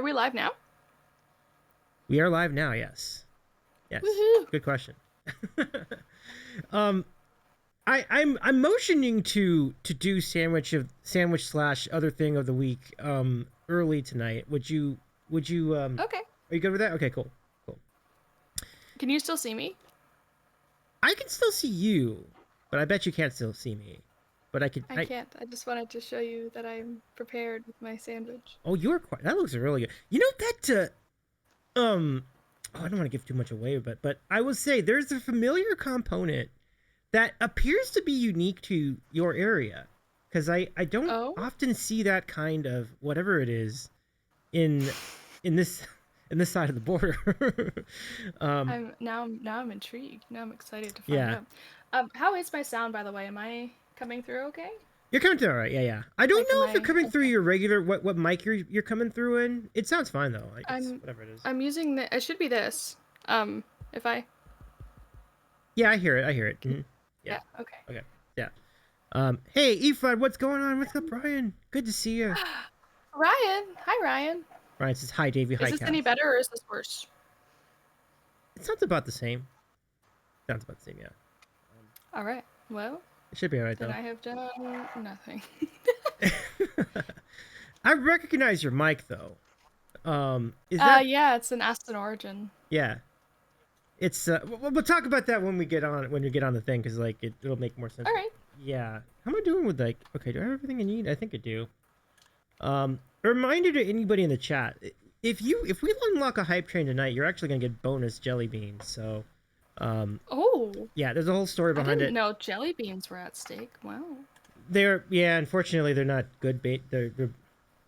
we live now? We are live now, yes. Yes. Woohoo! Good question. I'm motioning to do sandwich slash other thing of the week early tonight. Would you Okay. Are you good with that? Okay, cool. Can you still see me? I can still see you, but I bet you can't still see me. But I I can't. I just wanted to show you that I'm prepared with my sandwich. Oh, you are quite. That looks really good. You know that oh, I don't want to give too much away, but I will say there's a familiar component that appears to be unique to your area, because I don't often see that kind of whatever it is in this side of the border. I'm intrigued. Now I'm excited to find out. How is my sound, by the way? Am I coming through okay? You're coming through all right. Yeah. I don't know if you're coming through your regular what mic you're coming through in. It sounds fine though. Like whatever it is. I'm using the. It should be this. If I. Yeah, I hear it. Mm-hmm. Yeah. Okay. Yeah. Hey, Efod, what's going on? What's up, Ryan? Good to see you. Ryan. Hi, Ryan. Ryan says hi, Davey. Hi, Is this any better or is this worse? It sounds about the same. Sounds about the same, yeah. All right. Well. It should be all right, though. Then I have done nothing. I recognize your mic, though. Is that... yeah, it's an Aston Origin. Yeah. It's, we'll talk about that when we get on the thing, because, like, it'll make more sense. All right. Yeah. How am I doing with, like, okay, do I have everything I need? I think I do. A reminder to anybody in the chat, if we unlock a hype train tonight, you're actually going to get bonus jelly beans, so... yeah, there's a whole story behind it. I didn't know jelly beans were at stake. Wow. Unfortunately, they're not good bait. They're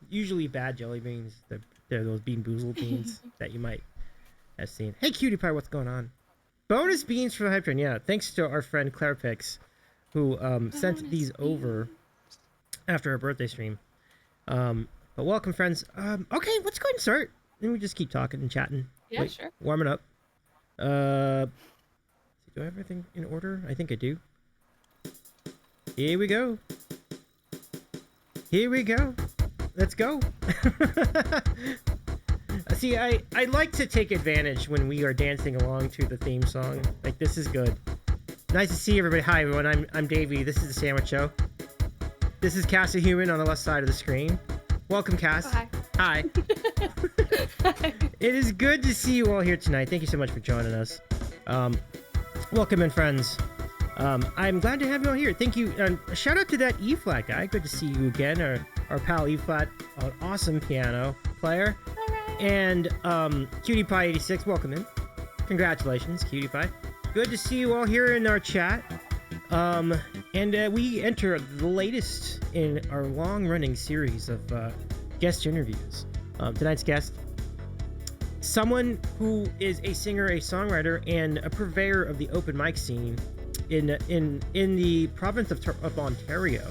usually bad jelly beans. They're those Bean Boozled beans that you might have seen. Hey, Cutie Pie, what's going on? Bonus beans for the hype train. Yeah, thanks to our friend Claire Pix, who sent these over after her birthday stream. But welcome, friends. Okay, let's go ahead and start. And we just keep talking and chatting. Yeah, sure. Warming up. Do I have everything in order? I think I do. Here we go. Let's go. See, I like to take advantage when we are dancing along to the theme song. Like, this is good. Nice to see everybody. Hi, everyone. I'm Davey. This is the Sandwich Show. This is CassTheHuman on the left side of the screen. Welcome, Cass. Oh, hi. Hi. It is good to see you all here tonight. Thank you so much for joining us. Welcome in, friends. I'm glad to have you all here. Thank you. Shout out to that E-flat guy. Good to see you again. Our pal E-flat, an awesome piano player. Right. And Cutie Pie 86, welcome in. Congratulations, Cutie Pie. Good to see you all here in our chat. And we enter the latest in our long-running series of guest interviews. Tonight's guest, someone who is a singer, a songwriter, and a purveyor of the open mic scene in the province of Ontario.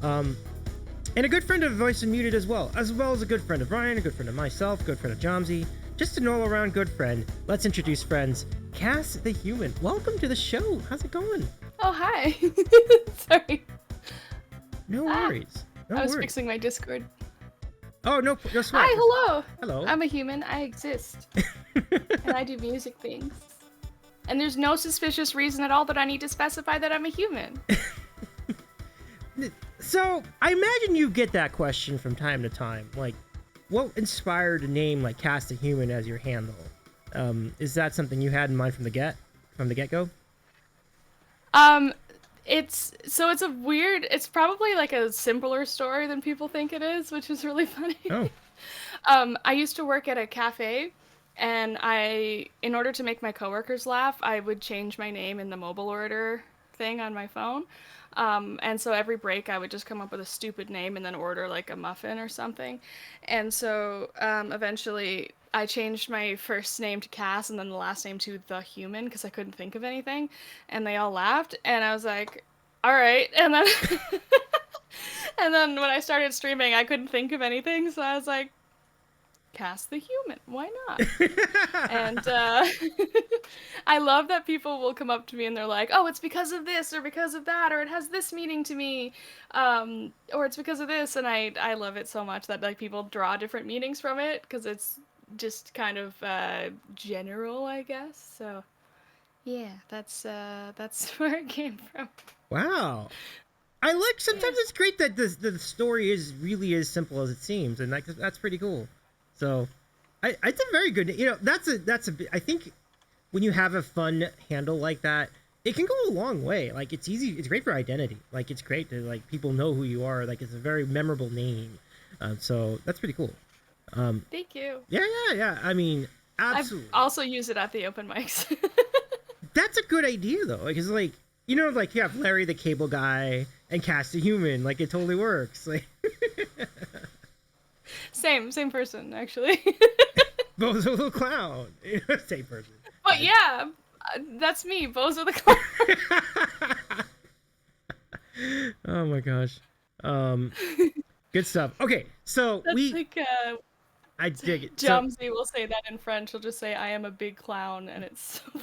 And a good friend of Voice Unmuted as well as a good friend of Ryan, a good friend of myself, good friend of Jomsy, just an all-around good friend. Let's introduce friends. CassTheHuman, welcome to the show. How's it going? Oh, hi. Sorry. No worries. I was fixing my Discord. Oh, no sweat. Hi, hello. Hello. I'm a human. I exist. And I do music things. And there's no suspicious reason at all that I need to specify that I'm a human. So, I imagine you get that question from time to time. Like, what inspired a name like CassTheHuman as your handle? Is that something you had in mind from the get-go? It's probably like a simpler story than people think it is, which is really funny. Oh. I used to work at a cafe, and in order to make my coworkers laugh, I would change my name in the mobile order thing on my phone. And so every break I would just come up with a stupid name and then order like a muffin or something. And so eventually I changed my first name to Cass and then the last name to The Human because I couldn't think of anything. And they all laughed and I was like, all right. And then and then when I started streaming, I couldn't think of anything. So I was like, Cass the Human. Why not? And I love that people will come up to me and they're like, "Oh, it's because of this or because of that, or it has this meaning to me, or it's because of this." And I love it so much that like people draw different meanings from it because it's just kind of general, I guess. So yeah, that's where it came from. Wow. I like Yeah. sometimes it's great that the story is really as simple as it seems, and like that's pretty cool. So, it's a very good. That's a. I think when you have a fun handle like that, it can go a long way. Like it's easy. It's great for identity. Like it's great to like people know who you are. Like it's a very memorable name. So that's pretty cool. Um, Thank you. yeah, yeah, yeah. I mean, I've absolutely. also used it at the open mics. That's a good idea though, because like like you have Larry the Cable Guy and CassTheHuman. Like it totally works. Like Same person actually. Bozo the Clown, same person. But yeah, that's me, Bozo the Clown. Oh my gosh. Um, Good stuff. Okay, so That's like I dig it. So Jumsy will say that in French. He'll just say, "I am a big clown," and it's so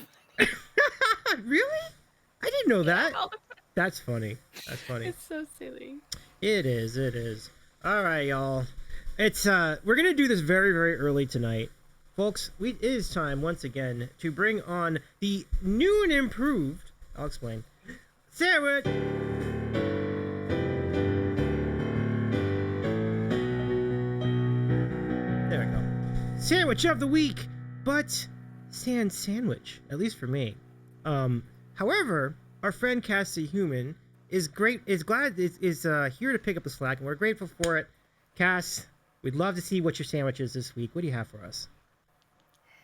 really, I didn't know yeah, that. That's funny. That's funny. it's so silly. It is. It is. All right, y'all. It's we're gonna do this very very early tonight, folks. It is time once again to bring on the new and improved. I'll explain. Sarah. There we go. Sandwich of the week, but sandwich, at least for me. However, our friend CassTheHuman is glad is here to pick up the slack, and we're grateful for it. Cass, we'd love to see what your sandwich is this week. What do you have for us?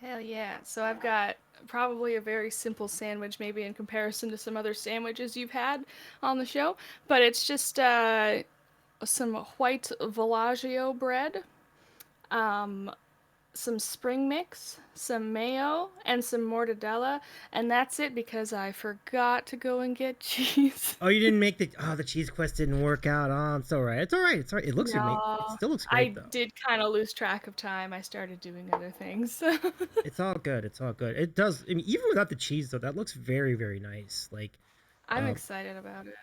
Hell yeah! So I've got probably a very simple sandwich, maybe in comparison to some other sandwiches you've had on the show, but it's just some white Villaggio bread, um, some spring mix, some mayo, and some mortadella, and that's it because I forgot to go and get cheese. Oh, you didn't make the cheese quest didn't work out. Oh, it's all right. It's all right. It's all right. It looks amazing. It No, still looks great I though. did kind of lose track of time. I started doing other things. It's all good. It's all good. It does. I mean, even without the cheese though, that looks very very nice. Like, I'm um, excited about it.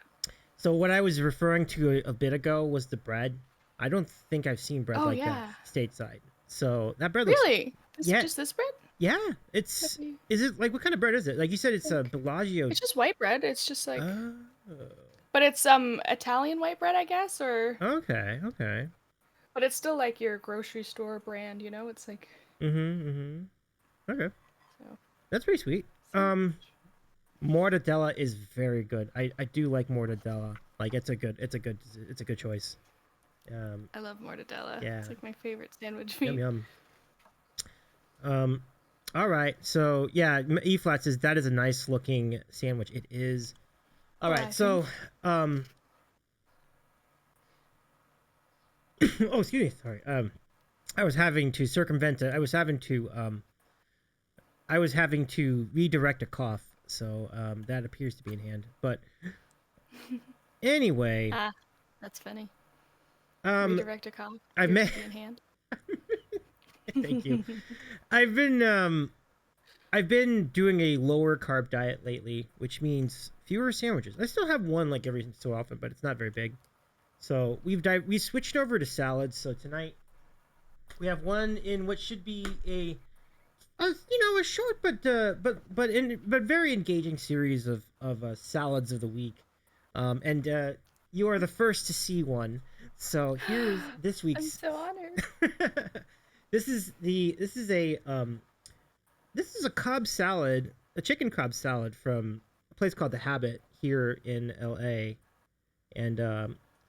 so what I was referring to a bit ago was the bread. I don't think I've seen bread Oh like that yeah, stateside. So that bread looks, really? yeah, Just this bread? yeah. It's Let me is it like what kind of bread is it? Like you said, it's a think. Bellagio. It's just white bread. It's just like, Oh, but it's Italian white bread, I guess, or okay, okay. but it's still like your grocery store brand. You know, it's like Mm-hmm, mm-hmm. Okay, so. that's pretty sweet. Sandwich. Mortadella is very good. I do like mortadella. Like it's a good choice. I love mortadella. Yeah, It's like my favorite sandwich yum meat. yum. Um, all right. So yeah, E flat says that is a nice looking sandwich. It is. All Oh, right. I think. So oh excuse me. Sorry. I was having to circumvent it. I was having to redirect a cough. So that appears to be in hand. But anyway, Ah, that's funny. um, Redirect a call I appears met. to be in hand. Thank you. I've been I've been doing a lower carb diet lately, which means fewer sandwiches. I still have one like every so often, but it's not very big. So we switched over to salads. So tonight we have one in what should be a short but very engaging series of salads of the week. And you are the first to see one. So here's this I'm week's. so honored. This is a Cobb salad, a chicken Cobb salad from a place called The Habit here in LA. And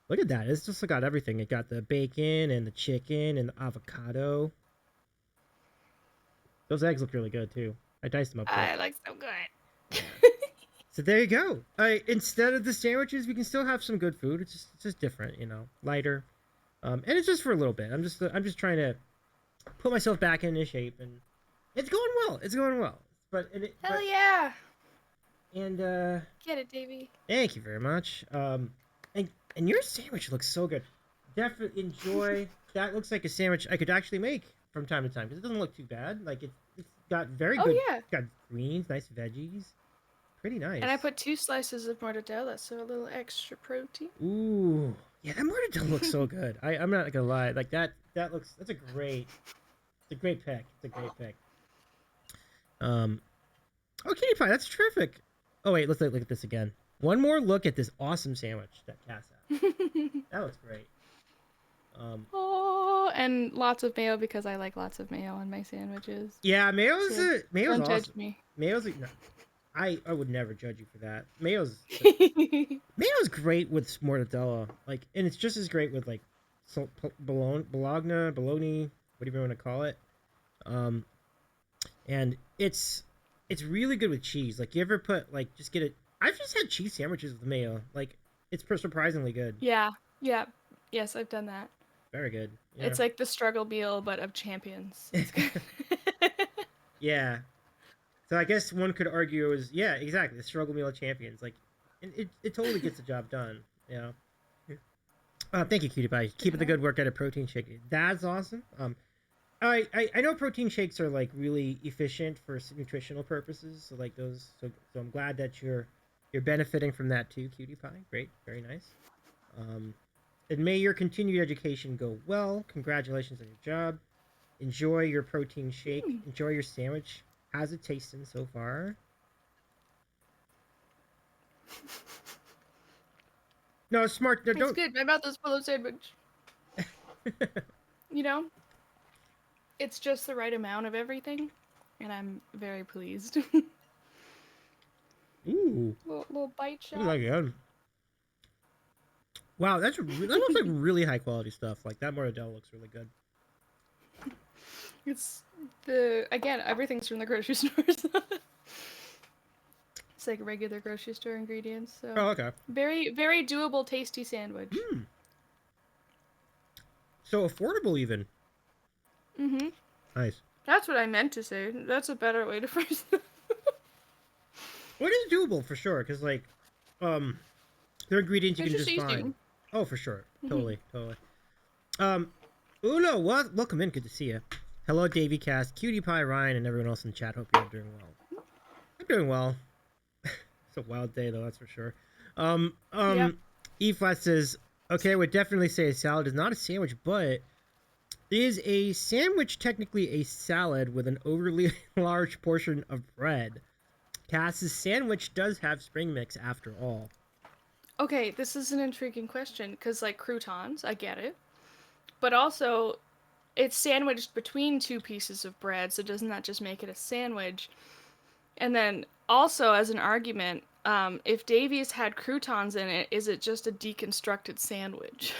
look at that. It's just got everything. It got the bacon and the chicken and the avocado. Those eggs look really good too. I diced them up quick. I like so good. Yeah. So there you go. Instead of the sandwiches, we can still have some good food. It's just different, lighter. And it's just for a little bit. I'm just trying to put myself back into shape, and it's going well. It's going well. Hell yeah! And Get it, Davey. thank you very much. And your sandwich looks so good. Definitely enjoy. That looks like a sandwich I could actually make from time to time because it doesn't look too bad. Like it's got very Oh good, yeah. got greens, nice veggies, pretty And I nice. put 2 slices of mortadella, so a little extra protein. Ooh, yeah, that mortadella looks so good. I'm not gonna lie, like that's it's a great pick. It's a great pick. Um, oh, cutie pie, that's terrific. Oh wait, let's look at this again. One more look at this awesome sandwich that Cass has. That looks great. Um, Oh, and lots of mayo because I like lots of mayo on my sandwiches. yeah, So Mayo's don't judge awesome. me. Mayo's no, I would never judge you for that. Mayo's great with mortadella, like, and it's just as great with like bologna, whatever you want to call it. Um, and it's really good with cheese. Like, you ever put like just get it? I've just had cheese sandwiches with mayo. Like, it's surprisingly good. Yeah, yeah, yes, I've done that. Very good. Yeah. It's like the struggle meal, but of champions. It's good. Yeah. So I guess one could argue it was, yeah, exactly, the struggle meal of champions. Like, and it totally gets the job done. Yeah. Thank you, cutie pie. Keeping the Yeah. good work at a protein shake. That's awesome. I know protein shakes are like really efficient for nutritional purposes. So like those. So I'm glad that you're benefiting from that too, cutie pie. Great, very nice. Um, and may your continued education go well. Congratulations on your job. Enjoy your protein shake. Hmm. Enjoy your sandwich. How's it tasting so far? No, smart. No, It's don't. good. My mouth is full of sandwich. You know, it's just the right amount of everything, and I'm very pleased. Ooh, little bite look at shot. that good. Wow, that looks like really high quality stuff. Like that mortadella looks really good. It's the again everything's from the grocery store. So it's like regular grocery store ingredients. So Oh, okay. very doable, tasty sandwich. Hmm. So affordable even. Mm-hmm. Nice. That's what I meant to say. That's a better way to phrase it. Well, it is doable for sure, because like, um, there are ingredients you It's can just just find. easy. Oh, for sure. Mm-hmm. Totally. Um, Uno, welcome in. Good to see you. Hello, Davy Cast, Cutie Pie, Ryan, and everyone else in chat. Hope you're doing well. I'm doing well. It's a wild day though, that's for sure. Um, Yep. um, E Flat says, okay, I would definitely say a salad is not a sandwich, but is a sandwich technically a salad with an overly large portion of bread? Cass's sandwich does have spring mix after all. Okay, this is an intriguing question because like croutons, I get it, but also it's sandwiched between two pieces of bread, so doesn't that just make it a sandwich? And then also as an argument, if Davies had croutons in it, is it just a deconstructed sandwich?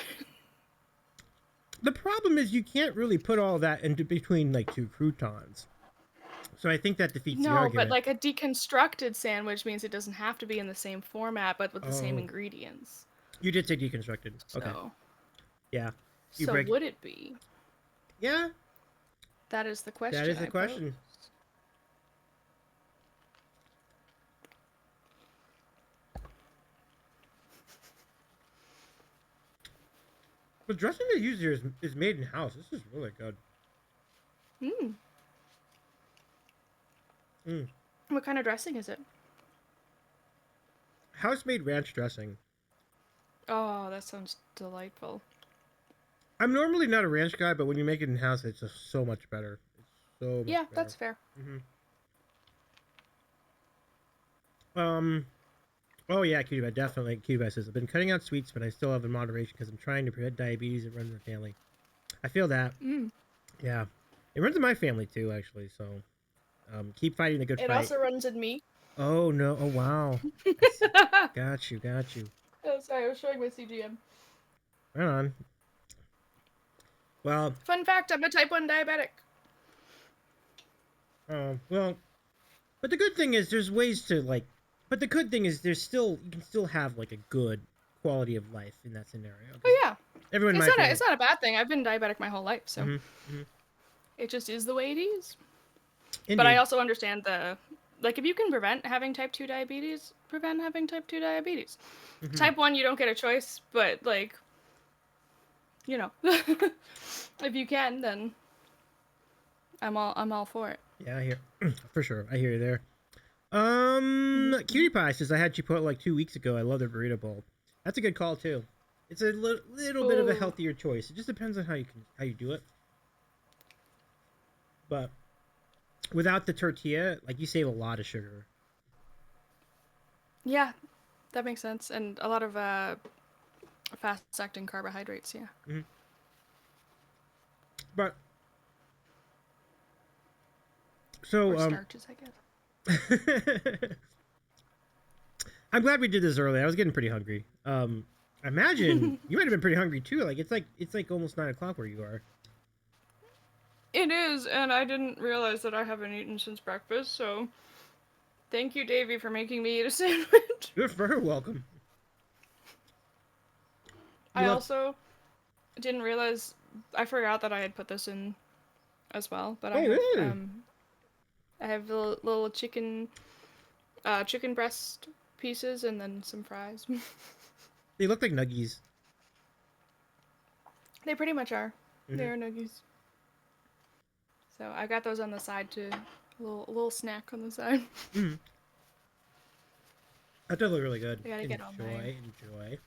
The problem is you can't really put all that into between like two croutons. So I think that defeats the No, but argument. like a deconstructed sandwich means it doesn't have to be in the same format, but with the same Oh, ingredients. you did say deconstructed. Okay. So, Yeah. You so break it. would it be? Yeah, That is the that question is the I pose. question. The dressing they use here is made in house. This is really good. Hmm. Mm. What kind of dressing is it? House made ranch dressing. Oh, that sounds delightful. I'm normally not a ranch guy, but when you make it in house, it's just so much better. It's so much Yeah, better. that's fair. Um. Oh yeah, cutie pie, definitely. Cutie pie says I've been cutting out sweets, but I still have in moderation because I'm trying to prevent diabetes that runs in the family. I feel that. Mm. Yeah, it runs in my family too, actually. So, keep fighting the good It fight. also runs in me. Oh no! Oh wow! I see. Got you. Got you. Oh, sorry, I was showing my CGM. Right on. Well, Fun fact, I'm a type 1 diabetic. well, but the good thing is there's ways to like. But the good thing is you can still have like a good quality of life in that scenario. Oh yeah, Everyone in it's my not a, family. it's not a bad thing. I've been diabetic my whole life, so Mm-hmm. it just is the way it is. But I Indeed. also understand the like if you can prevent having type 2 diabetes, prevent having type 2 diabetes. Mm-hmm. Type 1 you don't get a choice, but like you know, if you can then I'm all for it. Yeah, I hear for sure. I hear you there. Mm-hmm. Cutie Pie says I had Chipotle like 2 weeks ago. I love their burrito bowl. That's a good call too. It's a little bit of a Oh, healthier choice. It just depends on how you do it. But without the tortilla, like you save a lot of sugar. yeah, that makes sense, and a lot of fast-acting carbohydrates. Yeah, Mm-hmm. But or so starches, I guess. I'm glad we did this early. I was getting pretty hungry. I imagine you might have been pretty hungry too. Like it's like almost 9 o'clock where you are. It is, and I didn't realize that I haven't eaten since breakfast. So thank you, Davy, for making me eat a sandwich. You're very welcome. You I left. also didn't realize I forgot that I had put this in as well, but Oh really? I have little chicken breast pieces and then some fries. They look like nuggies. They pretty much are. They Mm-hmm. are nuggies. So I got those on the side to a little snack on the side. Mm-hmm. That does look really good. I gotta get all my. Enjoy.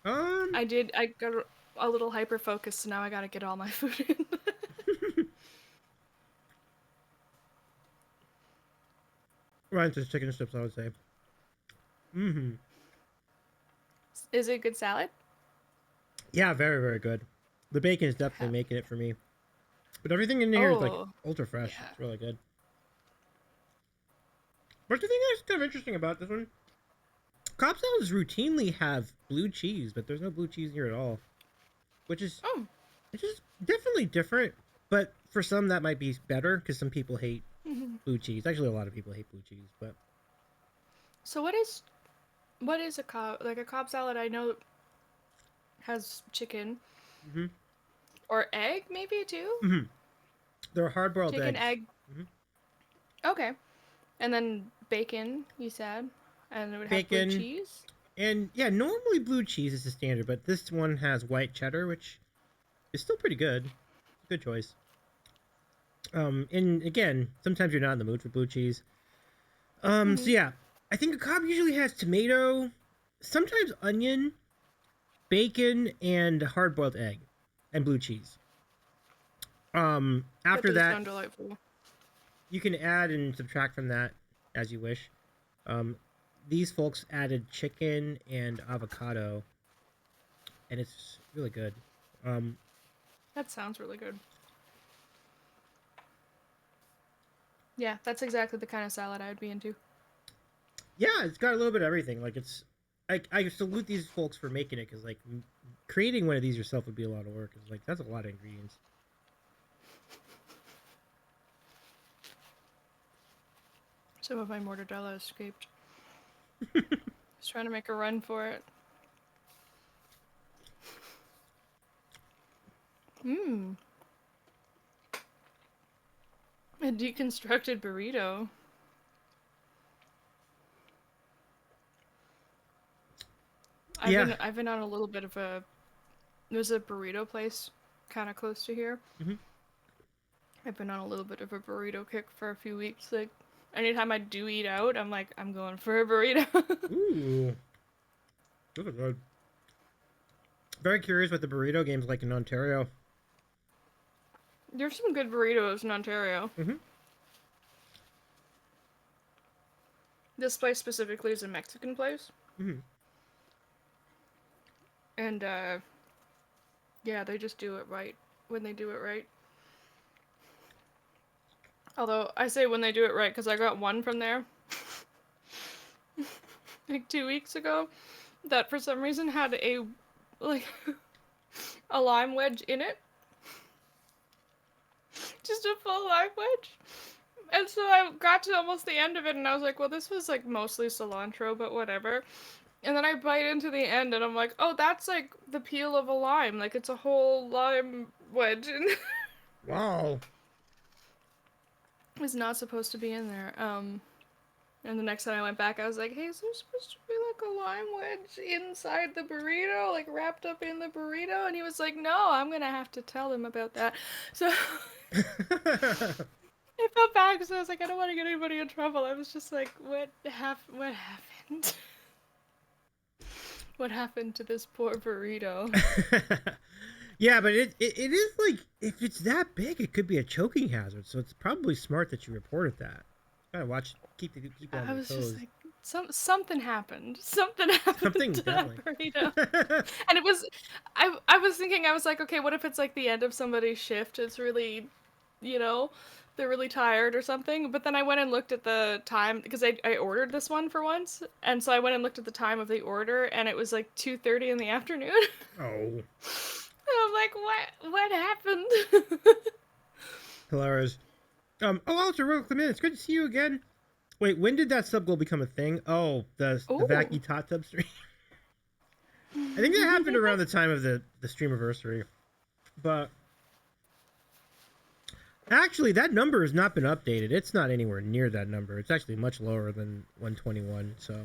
Um, I did. I got a little hyper focused, so now I gotta get all my food in. right into chicken strips, I would say. Mm-hmm. Is it good salad? Yeah, very very good. The bacon is definitely Hell. making it for me. But everything in here is like Oh, ultra fresh. yeah. It's really good. What do you think is kind of interesting about this one? Cobb salads routinely have blue cheese, but there's no blue cheese here at all, which is Oh. which is definitely different. But for some, that might be better because some people hate blue cheese. Actually, a lot of people hate blue cheese, but So what is a Cobb salad? I know has chicken mm-hmm. or egg maybe too. Mm-hmm. They're hard boiled Chicken, eggs. egg. Mm-hmm. Okay, and then bacon. You said, and it would have blue Bacon cheese. and yeah, normally blue cheese is the standard, but this one has white cheddar, which is still pretty good. Good choice. And again, sometimes you're not in the mood for blue cheese. So Mm-hmm. yeah, I think a Cobb usually has tomato, sometimes onion, bacon, and hard boiled egg, and blue cheese. That After does that, sound delightful. you can add and subtract from that as you wish. Um, these folks added chicken and avocado, and it's really good. Um, That sounds really good. Yeah, that's exactly the kind of salad I would be into. yeah, it's got a little bit of everything. Like it's, I salute these folks for making it because like creating one of these yourself would be a lot of work. It's like that's a lot of ingredients. Some of my mortadella escaped. I was trying to make a run for it. Mmm. A deconstructed burrito. I've Yeah. been I've been on a little bit of a there's a burrito place kind of close to here. Mm-hmm. I've been on a little bit of a burrito kick for a few weeks. Like anytime I do eat out, I'm like I'm going for a burrito. Ooh, those are good. Very curious what the burrito game's like in Ontario. There's some good burritos in Ontario. Mm-hmm. This place specifically is a Mexican place, Mm-hmm. and yeah, they just do it right when they do it right. Although I say when they do it right because I got one from there like 2 weeks ago that for some reason had a like a lime wedge in it, just a full lime wedge. And so I got to almost the end of it and I was like, well, this was like mostly cilantro, but whatever. And then I bite into the end and I'm like, oh, that's like the peel of a lime. Like it's a whole lime wedge. And Wow. it was not supposed to be in there. And the next time I went back, I was like, hey, is there supposed to be like a lime wedge inside the burrito? Like wrapped up in the burrito? And he was like, no, I'm going to have to tell them about that. So I felt bad because I was like, I don't want to get anybody in trouble. I was just like, what happened? What happened to this poor burrito? Yeah, but it is like, if it's that big, it could be a choking hazard. So it's probably smart that you reported that. Gotta watch, keep on I your was toes. just like, something happened. Something happened Something to that definitely. burrito. And it was, I was thinking, I was like, okay, what if it's like the end of somebody's shift? It's really, you know, they're really tired or something. But then I went and looked at the time because I ordered this one for once, and so I went and looked at the time of the order, and it was like 2:30 in the afternoon. Oh, And I'm like, what happened? hilarious. Oh, Walter, welcome in. It's good to see you again. Wait, when did that sub goal become a thing? Oh, the Oh. Vacky Tot Tub stream. I think that happened around the time of the streamiversary. But actually, that number has not been updated. It's not anywhere near that number. It's actually much lower than 121. So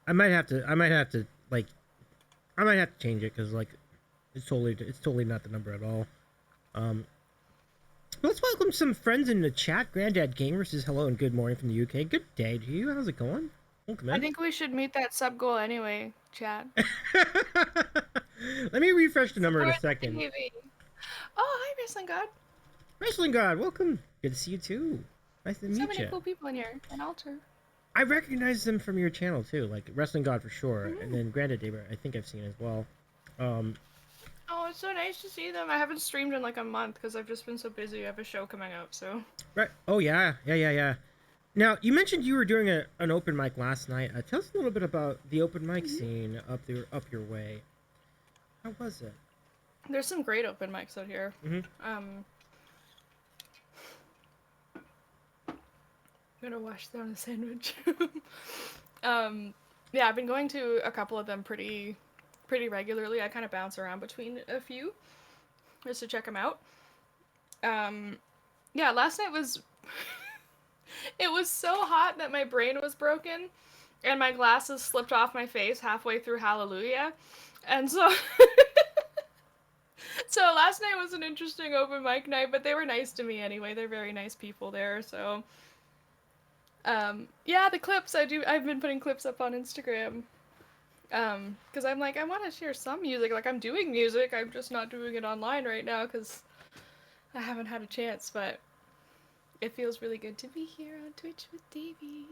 I might have to like I might have to change it because like it's totally not the number at all. Um, let's welcome some friends in the chat. Granddad Gamer says hello and good morning from the UK. Good day to you. How's it going? Welcome I in. think we should meet that sub goal anyway, Chad. Let me refresh the number in a Support the second. baby. Oh, hi, Wrestling God. Wrestling God, welcome. Good to see you too. Nice to So meet many you. cool people in here. An altar. I recognize them from your channel too, like Wrestling God for sure, and Mm-hmm. then Granddad Gamer I think I've seen as well. Um, Oh, it's so nice to see them. I haven't streamed in like a month because I've just been so busy. I have a show coming up, so. right. Oh yeah. Now you mentioned you were doing an open mic last night. Tell us a little bit about the open mic scene up your way. How was it? There's some great open mics out here. Mm-hmm. I'm gonna wash down a sandwich. Yeah, I've been going to a couple of them pretty regularly. I kind of bounce around between a few just to check them out. Yeah, last night was it was so hot that my brain was broken and my glasses slipped off my face halfway through Hallelujah. And so so last night was an interesting open mic night, but they were nice to me anyway. They're very nice people there, so yeah, the clips I've been putting clips up on Instagram. Because I'm like, I want to share some music. Like, I'm doing music, I'm just not doing it online right now because I haven't had a chance, but it feels really good to be here on Twitch with Davey.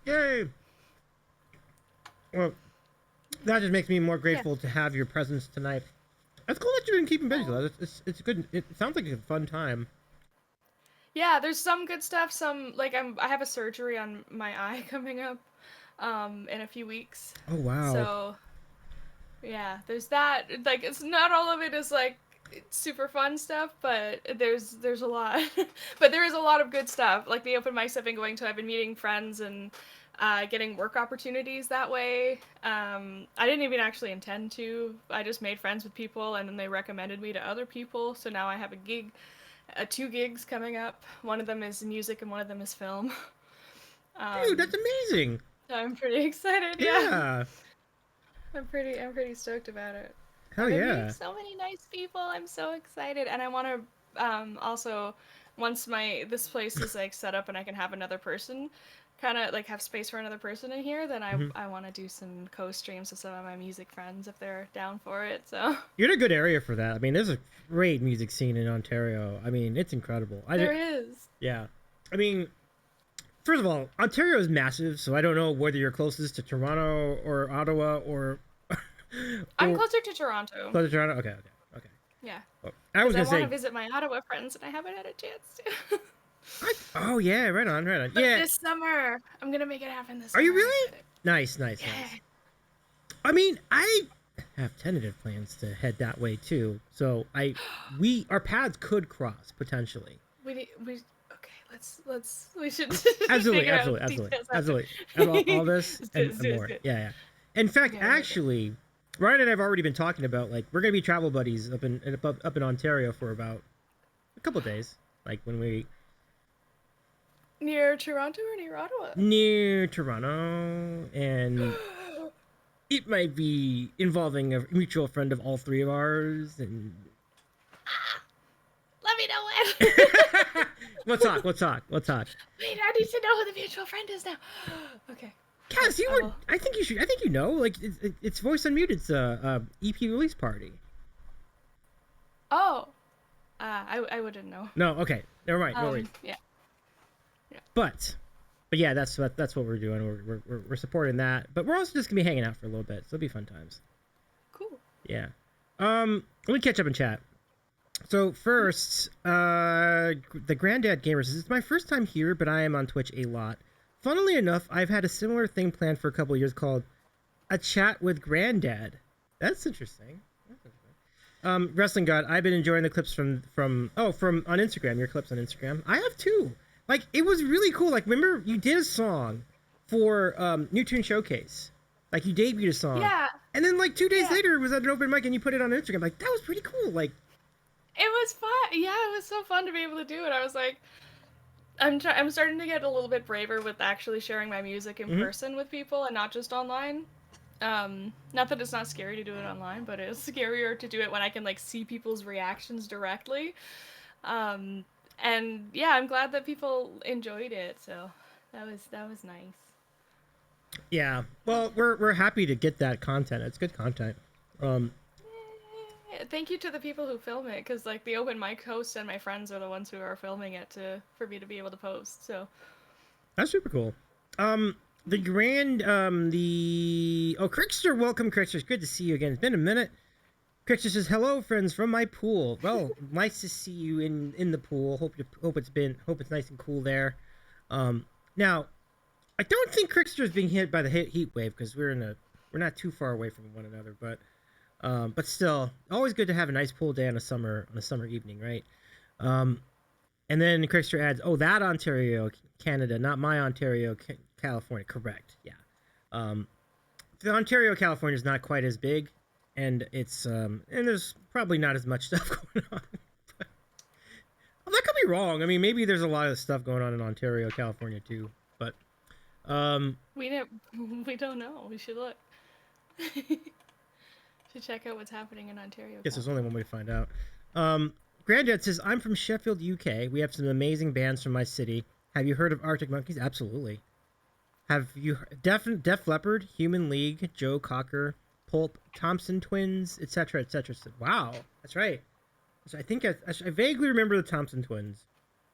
Yay! Well, that just makes me more grateful to have your presence tonight. It's cool that you've been keeping busy. Though. It's good. It sounds like a fun time. Yeah, there's some good stuff. Some like I have a surgery on my eye coming up, in a few weeks. Oh wow. So, yeah, there's that. Like, it's not all of it is like super fun stuff, but there's a lot. But there is a lot of good stuff. Like the open mics I've been going to, I've been meeting friends and getting work opportunities that way. I didn't even actually intend to. I just made friends with people, and then they recommended me to other people. So now I have a gig, two gigs coming up. One of them is music, and one of them is film. Dude, that's amazing. So I'm pretty excited. Yeah. I'm pretty stoked about it. Hell I've been yeah. meeting so many nice people. I'm so excited, and I want to also once this place is like set up and I can have another person, kind of like have space for another person in here. Then I want to do some co-streams with some of my music friends if they're down for it. So You're in a good area for that. I mean, there's a great music scene in Ontario. I mean, it's incredible. there is. Yeah. I mean, first of all, Ontario is massive, so I don't know whether you're closest to Toronto or Ottawa or. I'm closer to Toronto. Closer to Toronto. Okay. Yeah. Well, I was I gonna want say. to visit my Ottawa friends, and I haven't had a chance to. Oh yeah, right on. But Yeah. this summer, I'm gonna make it happen this Are summer. you really? Nice. Yeah. I mean, I have tentative plans to head that way too. So our paths could cross potentially. Okay, we should Absolutely. figure out details after. All this and more. Yeah. In fact, actually, Ryan and I have already been talking about like we're gonna be travel buddies up in Ontario for about a couple of days. Like when we Near Toronto or near Ottawa? near Toronto, and it might be involving a mutual friend of all three of ours, and Let me know it. We'll talk. We'll talk. We'll talk. Wait, I need to know who the mutual friend is now. Okay. Cass, you I would. will. I think you should. I think you know. Like it's voice unmuted. It's a EP release party. Oh. I wouldn't know. No. Okay. Never mind. No worries. Yeah. Yeah. But yeah, that's what we're doing. We're supporting that. But we're also just gonna be hanging out for a little bit. So it'll be fun times. Cool. Yeah. Let me catch up and chat. So first, the Granddad Gamers says, it's my first time here, but I am on Twitch a lot. Funnily enough, I've had a similar thing planned for a couple of years called A Chat with Granddad. That's interesting. Wrestling God, I've been enjoying the clips from on Instagram, your clips on Instagram. I have too. Like, it was really cool. Like, remember, you did a song for New Tune Showcase. Like, you debuted a song. Yeah. And then, like, 2 days later, it was at an open mic and you put it on Instagram. Like, that was pretty cool. Like, it was fun. Yeah, it was so fun to be able to do it. I was like, I'm starting to get a little bit braver with actually sharing my music in person with people and not just online. Not that it's not scary to do it online, but it's scarier to do it when I can, like, see people's reactions directly. And yeah, I'm glad that people enjoyed it. So that was nice. yeah. Well, we're happy to get that content. It's good content. Thank you to the people who film it, because, like, the open mic host and my friends are the ones who are filming it for me to be able to post. So that's super cool. Crickster, welcome, Crickster. It's good to see you again. It's been a minute. Crickster says, hello, friends from my pool. Well, nice to see you in the pool. Hope it's nice and cool there. Now, I don't think Crickster is being hit by the heat wave because we're not too far away from one another, but still, always good to have a nice pool day on a summer evening, right? And then Crickster adds, "Oh, that Ontario, Canada, not my Ontario, California." Correct. Yeah. The Ontario, California is not quite as big, and it's and there's probably not as much stuff going on. Well, that could be wrong. I mean, maybe there's a lot of stuff going on in Ontario, California too, but we don't know. We should look. Should check out what's happening in Ontario. Guess there's only one way to find out. Granddad says, I'm from Sheffield, UK. We have some amazing bands from my city. Have you heard of Arctic Monkeys? Absolutely. Have you Def Leppard, Human League, Joe Cocker, Pulp, Thompson Twins, etc., etc. Wow, that's right. So I think I vaguely remember the Thompson Twins,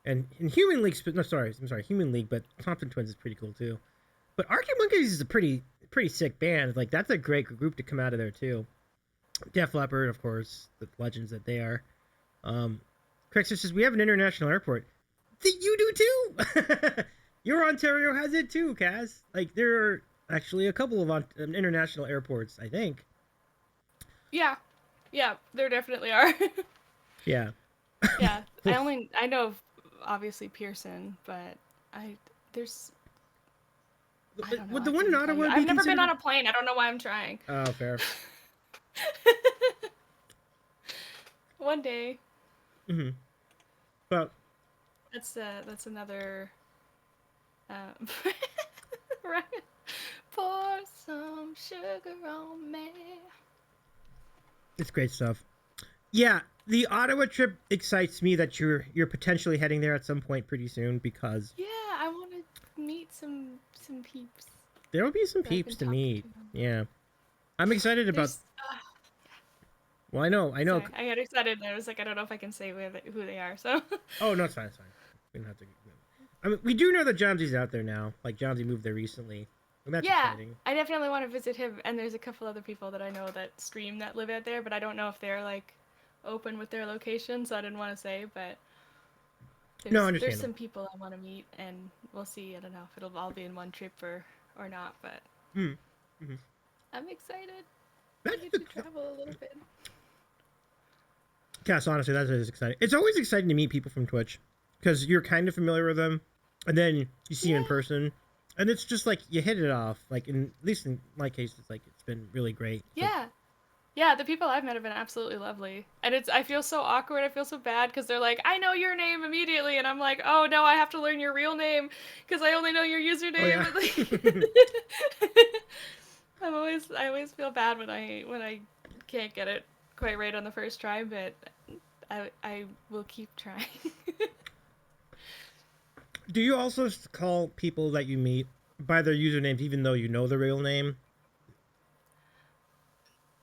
and Human League. No, sorry, I'm sorry, Human League, but Thompson Twins is pretty cool too. But Arctic Monkeys is a pretty sick band. Like, that's a great group to come out of there too. Def Leppard, of course, the legends that they are. Crickster says, we have an international airport. You do too! Your Ontario has it too, Cass. Like, there are actually a couple of international airports, I think. Yeah, there definitely are. Yeah. Yeah, I know of, obviously, Pearson, but there's... I don't know, Would the one in Ottawa be I've never considered... been on a plane. I don't know why I'm trying. Oh, fair. One day. Mm-hmm. But that's another. Right. Pour some sugar on me. It's great stuff. Yeah, the Ottawa trip excites me that you're potentially heading there at some point pretty soon because. Yeah, I want to meet some peeps. There will be some peeps to meet. Yeah, I'm excited about. Well, I know. Sorry, I got excited and I was like, I don't know if I can say who they are, so. Oh, no, it's fine. We don't have to. I mean, we do know that Johmsy's out there now. Like, Johmsy moved there recently. And that's exciting. I definitely want to visit him, and there's a couple other people that I know that stream that live out there, but I don't know if they're, like, open with their location, so I didn't want to say, but there's some people I want to meet, and we'll see. I don't know if it'll all be in one trip or not, but I'm excited. I get to travel a little bit. Cass, honestly, that is exciting. It's always exciting to meet people from Twitch because you're kind of familiar with them, and then you see them in person, and it's just like you hit it off. Like, at least in my case, it's like it's been really great. Yeah, the people I've met have been absolutely lovely, and I feel so awkward. I feel so bad because they're like, I know your name immediately, and I'm like, oh no, I have to learn your real name because I only know your username. Oh, yeah. I always feel bad when I can't get it quite right on the first try, but I will keep trying. Do you also call people that you meet by their usernames, even though you know the real name?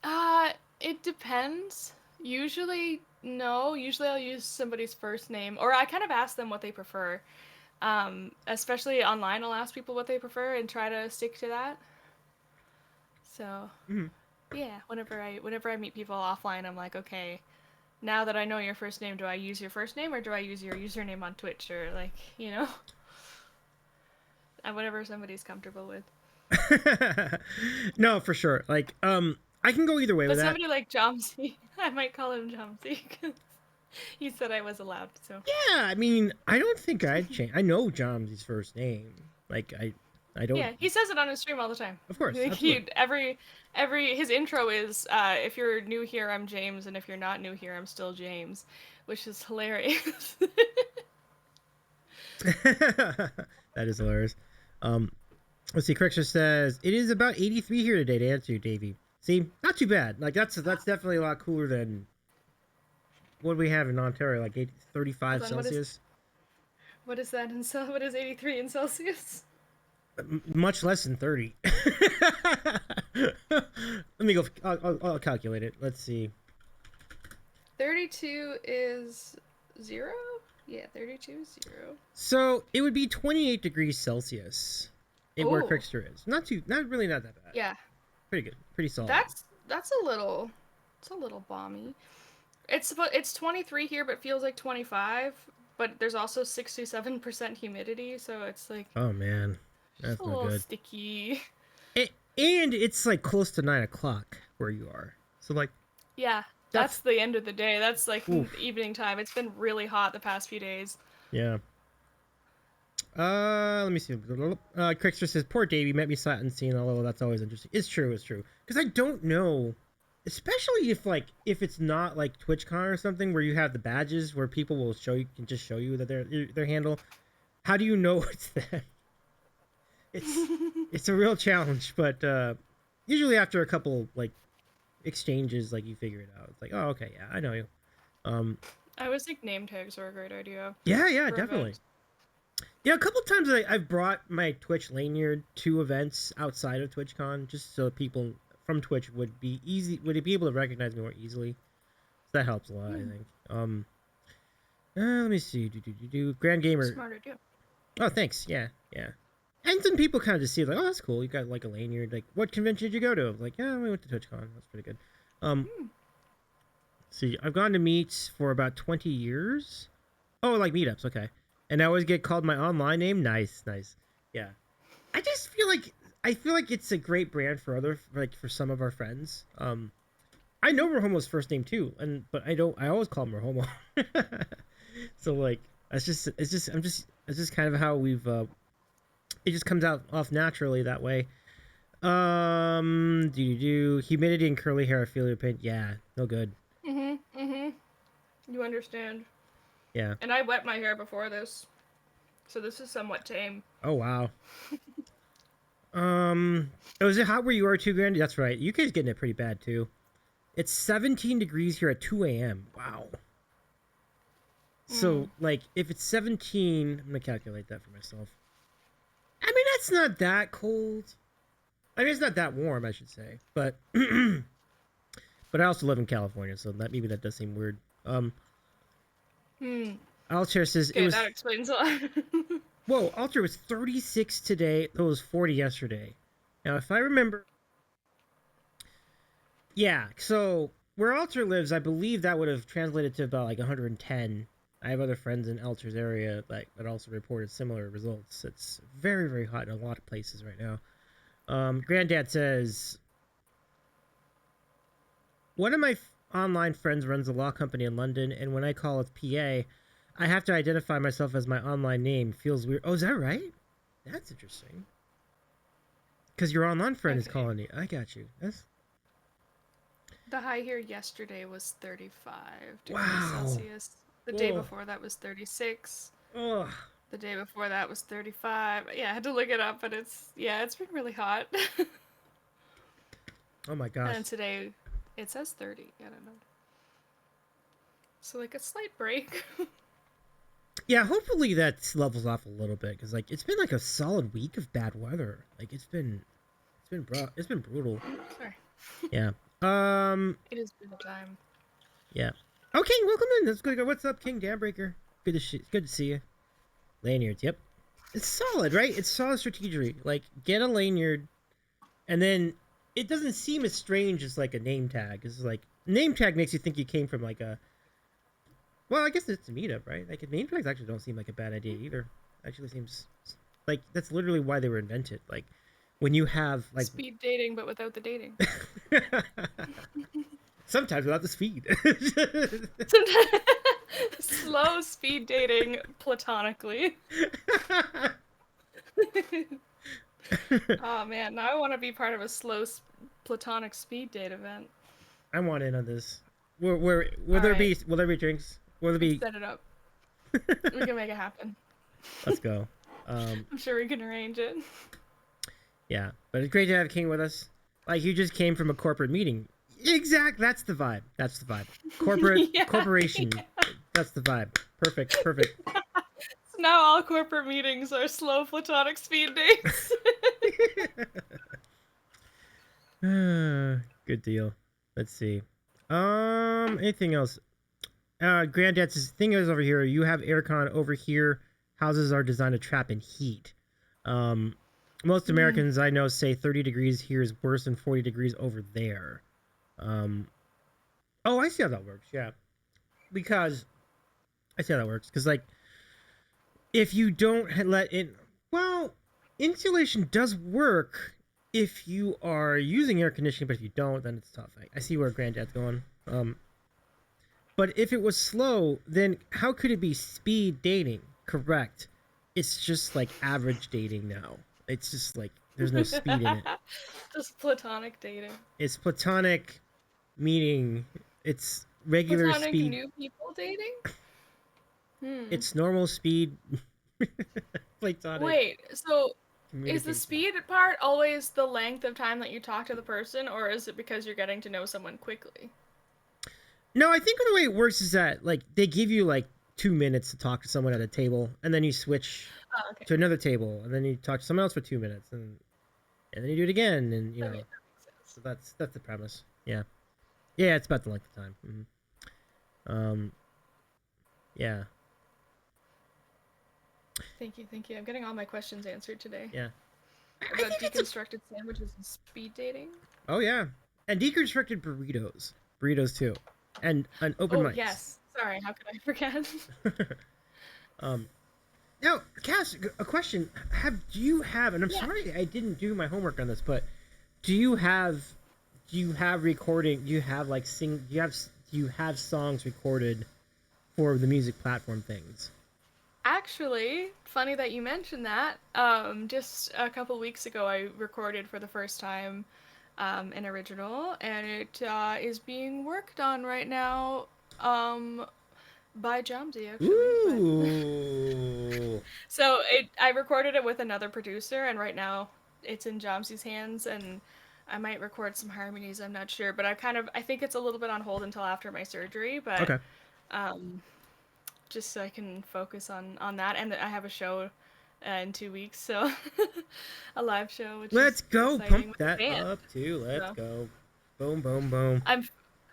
Uh, it depends. Usually, no. Usually, I'll use somebody's first name, or I kind of ask them what they prefer. Especially online, I'll ask people what they prefer and try to stick to that. So, Mm-hmm. yeah, whenever I meet people offline, I'm like, okay, now that I know your first name, do I use your first name or do I use your username on Twitch or like, whatever somebody's comfortable with. No, for sure. Like, I can go either way with But that. somebody like Jomsy, I might call him Jomsy because he said I was allowed. So Yeah, I mean, I don't think I'd change. I know Jomsy's first name. Like, I don't. yeah, he says it on his stream all the time. Of course, Like absolutely. he every his intro is if you're new here I'm James and if you're not new here I'm still James, which is hilarious. That is hilarious. Um, let's see. Correction says it is about 83 here today. To answer you, Davey. See, not too bad. Like that's definitely a lot cooler than what we have in Ontario, like 35 Hold on, Celsius. what is that in What is 83 in Celsius? Much less than 30. Let me go. I'll calculate it. Let's see. 32 is 0? Yeah, 32 is 0. So it would be 28 degrees Celsius. It where Oh, Crickster is. Not that bad. yeah. Pretty good. Pretty solid. That's a little it's a little balmy. It's 23 here but feels like 25, but there's also 67% humidity, so it's like Oh man, just that's a no little good. sticky. It, and it's like close to 9 o'clock where you are. So like Yeah, that's that's the end of the day. That's like oof. evening time. It's been really hot the past few days. Yeah. Let me see. Crickster says, "Poor Davey met me sight unseen. Although that's always interesting. It's true. It's true. Because I don't know, especially if it's not like TwitchCon or something where you have the badges where people will can just show you that their handle. How do you know it's them? It's it's a real challenge. But usually after a couple like exchanges, like you figure it out. It's like, oh okay, yeah, I know you. Um, I always think name tags are a great idea yeah, for definitely. events. Yeah, a couple of times I've brought my Twitch lanyard to events outside of TwitchCon just so people from Twitch would be able to recognize me more easily. So that helps a lot, I Hmm, think. Let me see. Grand Gamer. smart idea. Oh, thanks. Yeah, yeah. And some people kind of just see like, oh, that's cool. You got like a lanyard. Like, what convention did you go to? I'm like, yeah, we went to TwitchCon. That's pretty good. Um, Hmm. see, I've gone to meets for about 20 years. Oh, like meetups. Okay, and I always get called my online name. Nice, nice. Yeah. I just feel like it's a great brand for for some of our friends. I know Rohomo's first name too, but I don't. I always call him Rohomo. So like it's just kind of how we've. It just comes out off naturally that way. Do humidity and curly hair. I feel your pain. Yeah, no good. Mhm. Mhm. You understand. Yeah. And I wet my hair before this, so this is somewhat tame. Oh wow. Oh, is it hot where you are too, Grandy? That's right. UK's getting it pretty bad too. It's 17 degrees here at 2 a.m. Wow. Mm. So, like, if it's 17, I'm gonna calculate that for myself. I mean, that's not that cold. I mean, it's not that warm, I should say. But, but I also live in California, so that maybe that does seem weird. Hmm. Altair says it Okay, was. that explains a lot. Whoa, Altair was 36 today. It was 40 yesterday. Now, if I remember, yeah. So where Altair lives, I believe that would have translated to about like 110. I have other friends in Altair's area that also reported similar results. It's very, very hot in a lot of places right now. Granddad says one of my online friends runs a law company in London, and when I call it PA, I have to identify myself as my online name. Feels weird. Oh, is that right? That's interesting. Because your online friend is Okay. calling you. I got you. That's The high here yesterday was 35 degrees wow. Celsius. The day Oh, before that was 36. oh, The day before that was 35. Yeah, I had to look it up, but it's been really hot. oh my And gosh. then today it says 30. I don't know. So like a slight break. Yeah, hopefully that levels off a little bit because like it's been like a solid week of bad weather. Like it's been brutal. Sorry. Yeah. It has been a time. Yeah. Oh, King, welcome in. That's good. What's up, King Dambreaker? Good to see you. Lanyards. Yep. It's solid, right? It's solid strategy. Like get a lanyard, and then it doesn't seem as strange as like a name tag. It's like name tag makes you think you came from like a. Well, I guess it's a meetup, right? Like name tags actually don't seem like a bad idea either. Actually seems like that's literally why they were invented. Like when you have like Speed dating, but without the dating. sometimes without the speed. Sometimes slow speed dating platonically. Oh man, now I want to be part of a slow platonic speed date event. I want in on this. Will All there right, be drinks? Will there let's be? set it up. We can make it happen. Let's go. I'm sure we can arrange it. Yeah, but it's great to have King with us. Like you just came from a corporate meeting. Exact. That's the vibe. That's the vibe. Yeah. Corporation. That's the vibe. Perfect. So now all corporate meetings are slow platonic speed dates. Good deal. Let's see. Anything else? Granddad's thing is over here. You have aircon over here. Houses are designed to trap in heat. Um, Most Americans I know say 30 degrees here is worse than 40 degrees over there. Oh, I see how that works. Yeah, because I see how that works. Because like, if you don't let it, well, insulation does work if you are using air conditioning, but if you don't, then it's tough. I see where Granddad's going. But if it was slow, then how could it be speed dating? Correct. It's just like average dating now. It's just like there's no speed in it. Just platonic dating. It's platonic, meaning it's regular Platonic speed. new people dating? It's normal speed. Platonic Wait, so is the communication. speed part always the length of time that you talk to the person, or is it because you're getting to know someone quickly? No, I think the way it works is that like they give you like 2 minutes to talk to someone at a table, and then you switch Oh, okay. to another table, and then you talk to someone else for 2 minutes, and then you do it again, and That makes sense. so that's the premise. Yeah, yeah, it's about the length of time. Yeah, Thank you. I'm getting all my questions answered today. yeah. I About think it's a. deconstructed sandwiches and speed dating. Oh yeah, and deconstructed burritos too, and open Oh, mics. yes. Sorry, how could I forget? um, Now, Cass, a question: do you have? And I'm Yeah. sorry I didn't do my homework on this, but do you have? Do you have recording? Do you have like sing? Do you have songs recorded for the music platform things? Actually, funny that you mentioned that. Just a couple weeks ago, I recorded for the first time an original, and it is being worked on right now by Jamsey, actually. But Ooh. so I recorded it with another producer, and right now it's in Jamsey's hands, and I might record some harmonies. I'm not sure, but I think it's a little bit on hold until after my surgery, but Okay. um, just so I can focus on that. And I have a show in 2 weeks, so a live show, which Let's is go. exciting Pump with a that band. up too. Let's So go. Boom, boom, boom. I'm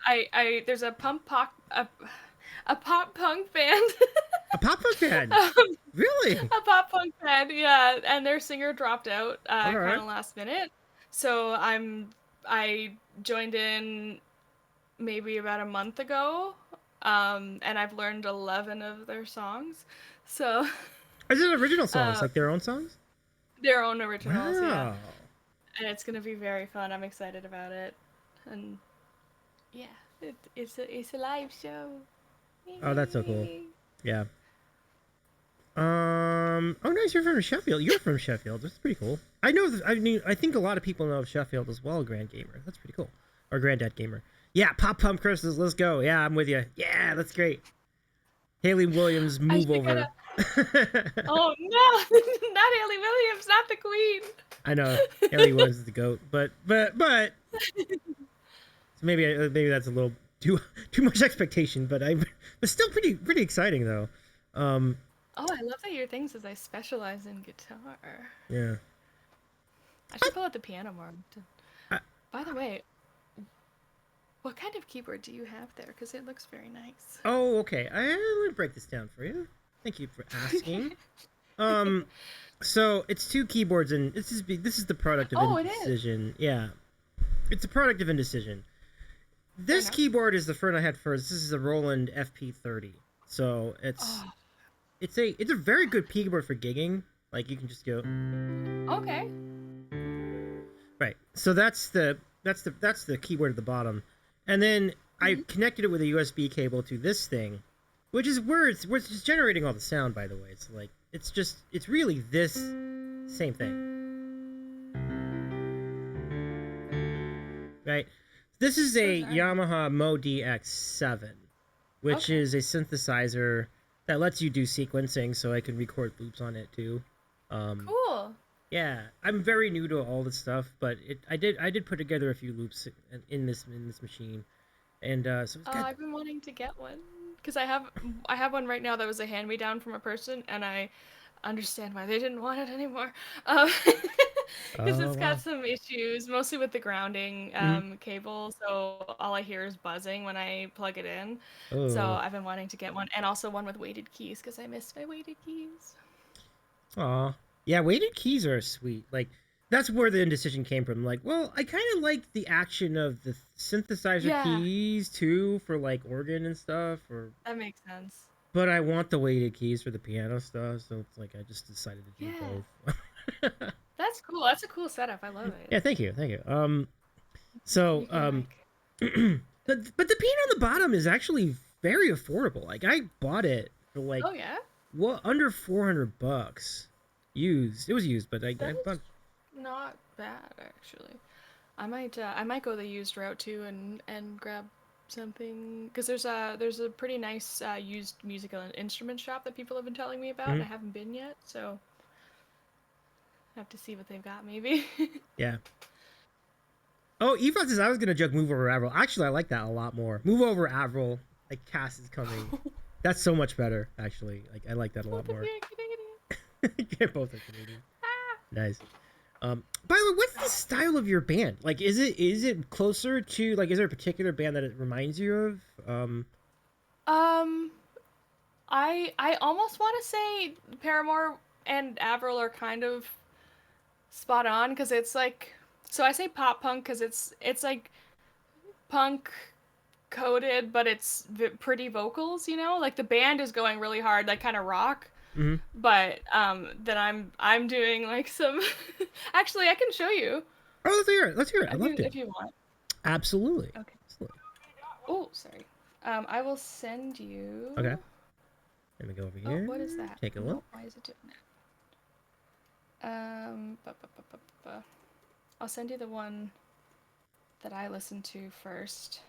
I there's a pop punk band. A pop punk band. um, Really? a pop punk band, yeah, and their singer dropped out All kind right. of last minute, so I joined in maybe about a month ago, and I've learned 11 of their songs, so Is it original songs, uh, like their own songs? their own originals, yeah, Wow. and it's gonna be very fun. I'm excited about it, and yeah, it's a live show. Oh, that's so cool. Yeah. Oh, nice. You're from Sheffield. You're from Sheffield. That's pretty cool. I know. I mean, I think a lot of people know of Sheffield as well. Grand Gamer. That's pretty cool. Or Granddad Gamer. Yeah. Pop Pump Christmas. Let's go. Yeah, I'm with you. Yeah, that's great. Haley Williams, I move should get a. over. Oh no, not Haley Williams, not the Queen. I know Haley Williams is the goat, but so maybe that's a little. too much expectation, but it's still pretty exciting though. Oh, I love that your thing says I specialize in guitar. Yeah. I should pull out the piano more. I, By the way, what kind of keyboard do you have there? Because it looks very nice. oh, okay. Let me break this down for you. Thank you for asking. Um, so it's two keyboards, and this is the product of Oh, it is. indecision. Yeah, it's a product of indecision. Fair This enough. keyboard is the friend I had first. This is a Roland FP30. So Oh, it's a very good keyboard for gigging. Like you can just go okay. right. So that's the keyboard at the bottom, and then I connected it with a USB cable to this thing, which is where it's generating all the sound. By the way, it's like it's really this same thing, right? This is a Yamaha Mo DX7, which Okay. is a synthesizer that lets you do sequencing, so I can record loops on it too. Cool. Yeah, I'm very new to all this stuff, but I did put together a few loops in this machine, and so it's got I've been wanting to get one because I have one right now that was a hand me down from a person, and I understand why they didn't want it anymore. Because oh it's got wow. some issues, mostly with the grounding Mm-hmm. cable. So all I hear is buzzing when I plug it in. So Oh, I've been wanting to get one, and also one with weighted keys because I miss my weighted keys. aw. Yeah, weighted keys are sweet. Like that's where the indecision came from. Like, well, I kind of like the action of the synthesizer Yeah, keys too for like organ and stuff, or that makes sense. but I want the weighted keys for the piano stuff, so it's like I just decided to do Yeah, both. that's cool. That's a cool setup. I love it. Yeah, thank you. So You can like, but the piano on the bottom is actually very affordable. Like I bought it for like oh yeah, under $400 used. It was used, but I that bought. is not bad actually. I might go the used route too and grab something because there's a pretty nice used musical instrument shop that people have been telling me about and Mhm. I haven't been yet, so I have to see what they've got maybe. Yeah. Oh, Evron says I was gonna joke move over Avril. Actually, I like that a lot more. Move over Avril. Like Cass is coming. That's so much better. Actually, like I like that a lot Both of more. you are Canadian. Yeah, both are Canadian. Ah. Nice. By the way, what's the style of your band? Like, is it closer to like? Is there a particular band that it reminds you of? Um, I almost want to say Paramore and Avril are kind of spot on because it's like so I say pop punk because it's like punk coded, but it's pretty vocals, you know? Like the band is going really hard, like kind of rock, Mm-hmm. but then I'm doing like some actually I can show you Oh, let's hear it. Let's hear it. I'd love to. if you want. Absolutely. Okay. Absolutely. Oh, sorry. I will send you. Okay. Let me go over Oh, here. what is that? Take a look. No, why is it doing that? I'll send you the one that I listened to first.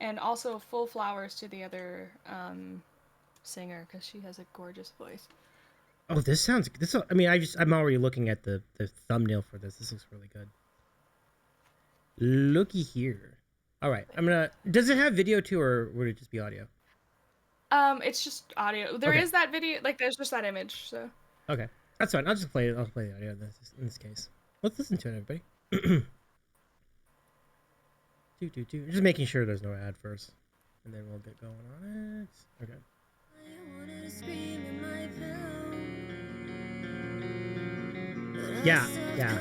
And also full flowers to the other singer because she has a gorgeous voice. Oh, this sounds. This. I mean, I'm already looking at the thumbnail for this. This looks really good. Looky here. All right, I'm gonna. Does it have video too, or would it just be audio? It's just audio. There Okay. is that video, like there's just that image. So Okay. That's fine. I'll just play it. I'll play the audio in this case. Let's listen to it, everybody. Just making sure there's no ad first, and then we'll get going on it. Okay. Yeah. Yeah.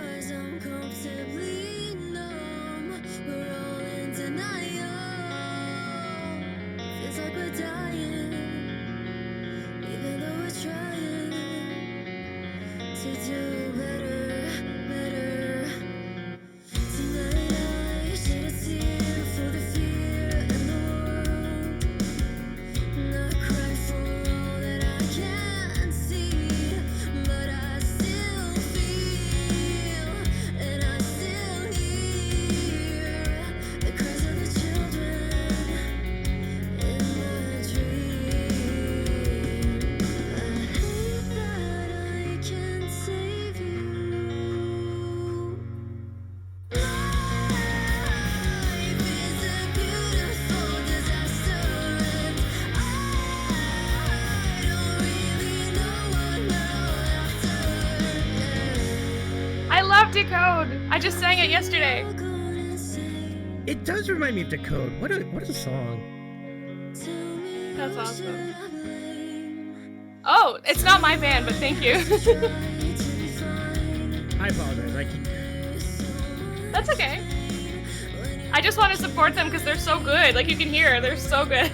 I just sang it yesterday. It does remind me of Decode. What a song. That's awesome. Oh, it's not my band, but thank you. I apologize. That's okay. I just want to support them because they're so good. Like you can hear, they're so good.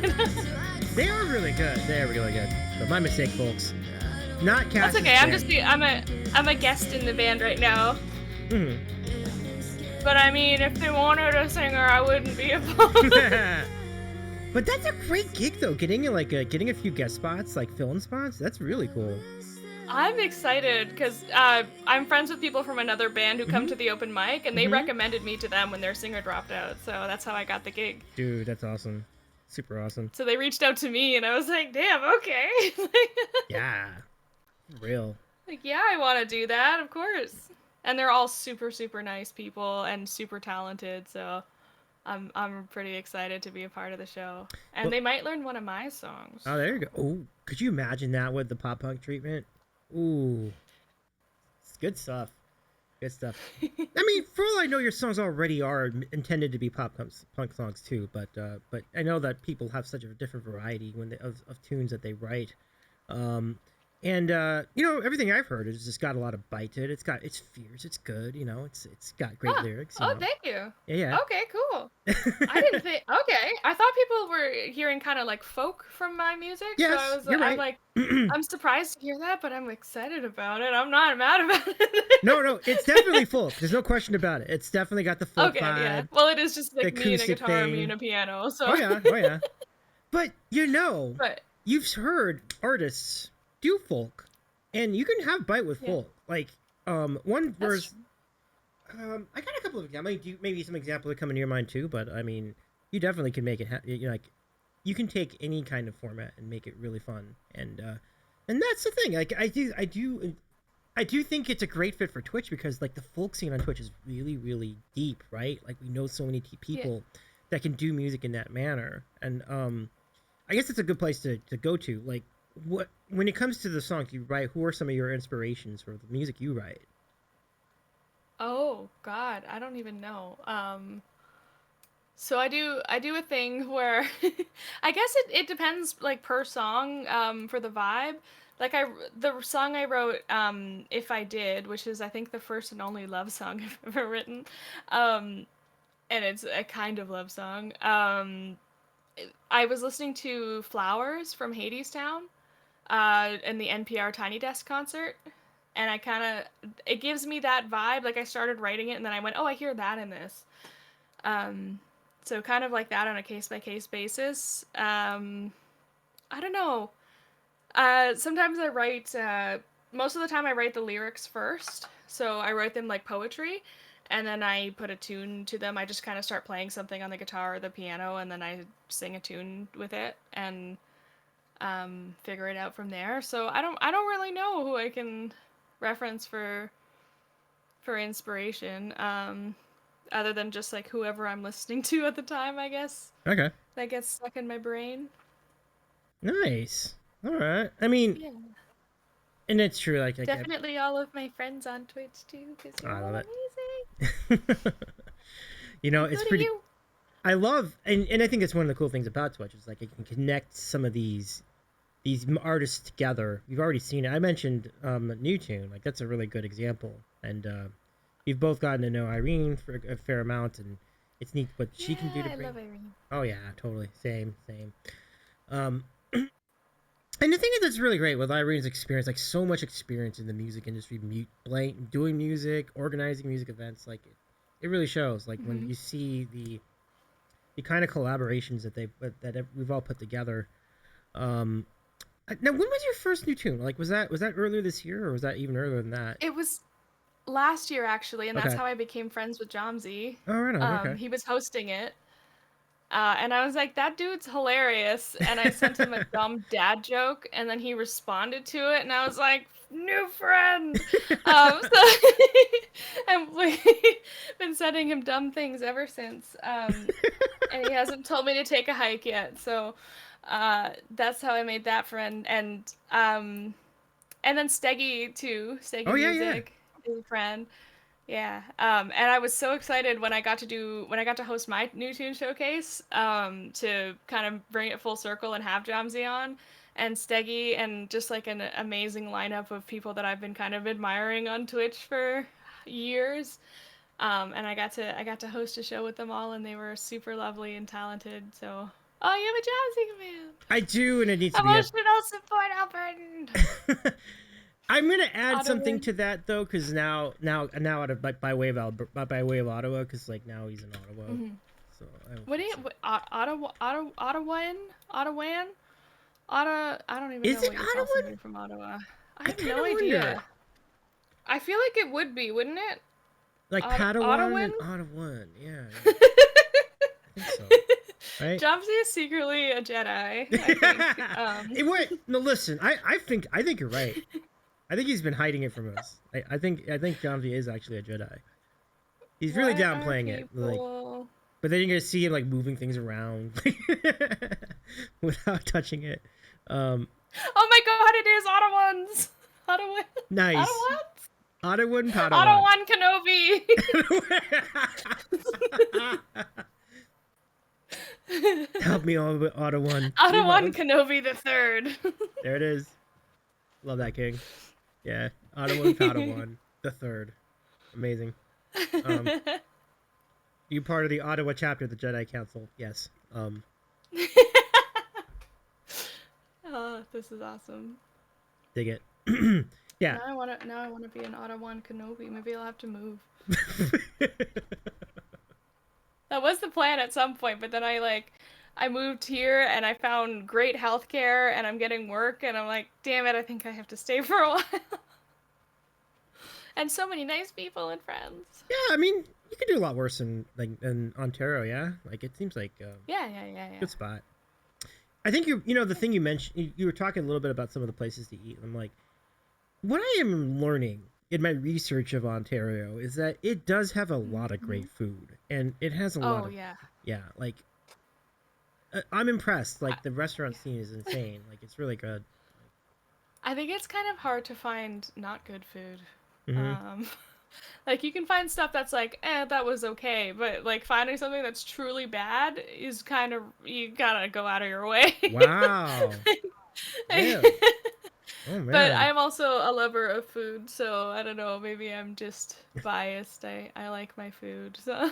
They are really good. They are really good. But my mistake, folks. Not Cass's That's okay. band. I'm a guest in the band right now. Mm-hmm. But I mean, if they wanted a singer, I wouldn't be opposed. But that's a great gig, though. Getting a few guest spots, like film spots. That's really cool. I'm excited because I'm friends with people from another band who come to the open mic, and they recommended me to them when their singer dropped out. So that's how I got the gig. Dude, that's awesome. Super awesome. So they reached out to me, and I was like, "Damn, okay." Yeah, real. Like, yeah, I want to do that, of course. And they're all super, super nice people and super talented. So I'm pretty excited to be a part of the show. And they might learn one of my songs. Oh, there you go. Oh, could you imagine that with the pop punk treatment? Ooh, it's good stuff. Good stuff. I mean, for all I know, your songs already are intended to be punk songs too. But I know that people have such a different variety of tunes that they write. Um, and everything I've heard has just got a lot of bite to it. It's fierce. It's good. It's got great lyrics. Oh, thank you. Yeah. Okay, cool. I didn't think. Okay, I thought people were hearing kind of like folk from my music. Yes, So you're right. I'm like, I'm surprised to hear that, but I'm excited about it. I'm not mad about it. No, it's definitely folk. There's no question about it. It's definitely got the folk vibe. Yeah. Well, it is just like me and a guitar, thing. me and a piano. So. Oh yeah. But you've heard artists do folk, and you can have bite with folk. Like one verse. I got a couple of examples. Maybe some examples that come into your mind too. But I mean, you definitely can make it. You can take any kind of format and make it really fun. And that's the thing. Like I do think it's a great fit for Twitch because like the folk scene on Twitch is really, really deep, right? Like we know so many people that can do music in that manner, and I guess it's a good place to go to. Like, when it comes to the songs you write, who are some of your inspirations for the music you write? Oh God, I don't even know. So I do a thing where I guess it depends like per song for the vibe. Like the song I wrote If I Did, which is I think the first and only love song I've ever written. And it's a kind of love song. I was listening to Flowers from Hadestown in the NPR Tiny Desk concert, and it gives me that vibe. Like I started writing it, and then I went, oh, I hear that in this. So kind of like that on a case by case basis. I don't know. Sometimes I write. Most of the time, I write the lyrics first. So I write them like poetry, and then I put a tune to them. I just kind of start playing something on the guitar or the piano, and then I sing a tune with it and figure it out from there. So I don't really know who I can reference for inspiration. Other than just like whoever I'm listening to at the time, I guess. Okay. That gets stuck in my brain. Nice. All right. I mean, yeah. And it's true. Like definitely all of my friends on Twitch too, because you're all amazing. It's pretty. You. I love, and I think it's one of the cool things about Twitch is like it can connect some of these artists together. You've already seen it. I mentioned New Tune. Like that's a really good example, and you've both gotten to know Irene for a fair amount, and it's neat what she can do to bring. I love Irene. Oh yeah, totally. Same. And the thing that's really great with Irene's experience, like so much experience in the music industry, doing music, organizing music events, like it really shows. Like when you see the kind of collaborations that we've all put together. Now, when was your first New Tune? Like, was that earlier this year, or was that even earlier than that? It was last year actually, and that's how I became friends with Jomsy. Oh, right on. Okay. He was hosting it. And I was like, that dude's hilarious. And I sent him a dumb dad joke, and then he responded to it, and I was like, new friend. So I've been sending him dumb things ever since. And he hasn't told me to take a hike yet. So that's how I made that friend. And then Steggy too. Steggy Music is a friend. Yeah. And I was so excited when I got to host my new tune showcase, to kind of bring it full circle and have Jamsey on and Steggy and just like an amazing lineup of people that I've been kind of admiring on Twitch for years. And I got to host a show with them all, and they were super lovely and talented. So, oh, you have a Jamsey command. I do, and it needs to be up. Emotional support Albertan. I'm gonna add something Ottawa. to that though, because now out of by way of by way of Ottawa, because like now he's in Ottawa, Mm-hmm. so I will What do you fix it. Ottawa Ottawa Ottawa I don't even Is know it what you call Ottawa? something from Ottawa. I I have kind no of wonder. idea. I feel like it would be, wouldn't it? Like Padawan Ottawa? and Ottawa. Yeah, yeah, I think so. Right? Jobsy is secretly a Jedi, I think. Wait, no, listen. I think you're right. I think he's been hiding it from us. I think John V is actually a Jedi. He's really What are downplaying it, like, people? but then you're gonna see him like moving things around without touching it. Um, Oh my god, it is Ottawans! Ottawa. nice. Ottawans? Ottawa and Padawan. Ottawan Kenobi! Help me, Ottawa. Ottawan Kenobi the third. There it is. Love that king. Yeah, Ottawa and Padawan, the third. Amazing. Um, you part of the Ottawa chapter of the Jedi Council? Yes. Oh, this is awesome. Dig it. Yeah. Now I wanna be an Ottawan Kenobi. Maybe I'll have to move. That was the plan at some point, but then I moved here and I found great healthcare and I'm getting work and I'm like, damn it, I think I have to stay for a while. And so many nice people and friends. Yeah, I mean, you could do a lot worse in Ontario. Yeah, like it seems like Yeah. good spot. I think the thing you mentioned, you were talking a little bit about some of the places to eat. I'm like, what I am learning in my research of Ontario is that it does have a lot of Mm-hmm. great food, and it has a lot Oh of, yeah. yeah, like I'm impressed. I, Like the restaurant yeah. scene is insane. Like it's really good. I think it's kind of hard to find not good food. Mm-hmm. Um, like you can find stuff that's like, that was okay, but like finding something that's truly bad is kind of you gotta go out of your way. Wow. Really? Oh But man. I'm also a lover of food, so I don't know, maybe I'm just biased. I like my food, so.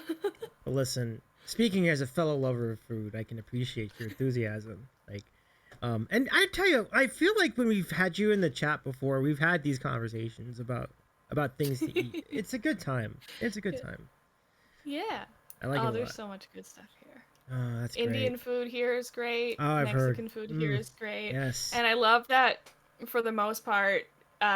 Well, listen. Speaking as a fellow lover of food, I can appreciate your enthusiasm. Like, and I tell you, I feel like when we've had you in the chat before, we've had these conversations about things to eat. It's a good time. It's a good time. Yeah. I like it Oh, a there's lot. so much good stuff here. Oh, that's great. Indian food here is great. Oh, I've heard. Mexican food here is great. Yes. And I love that for the most part,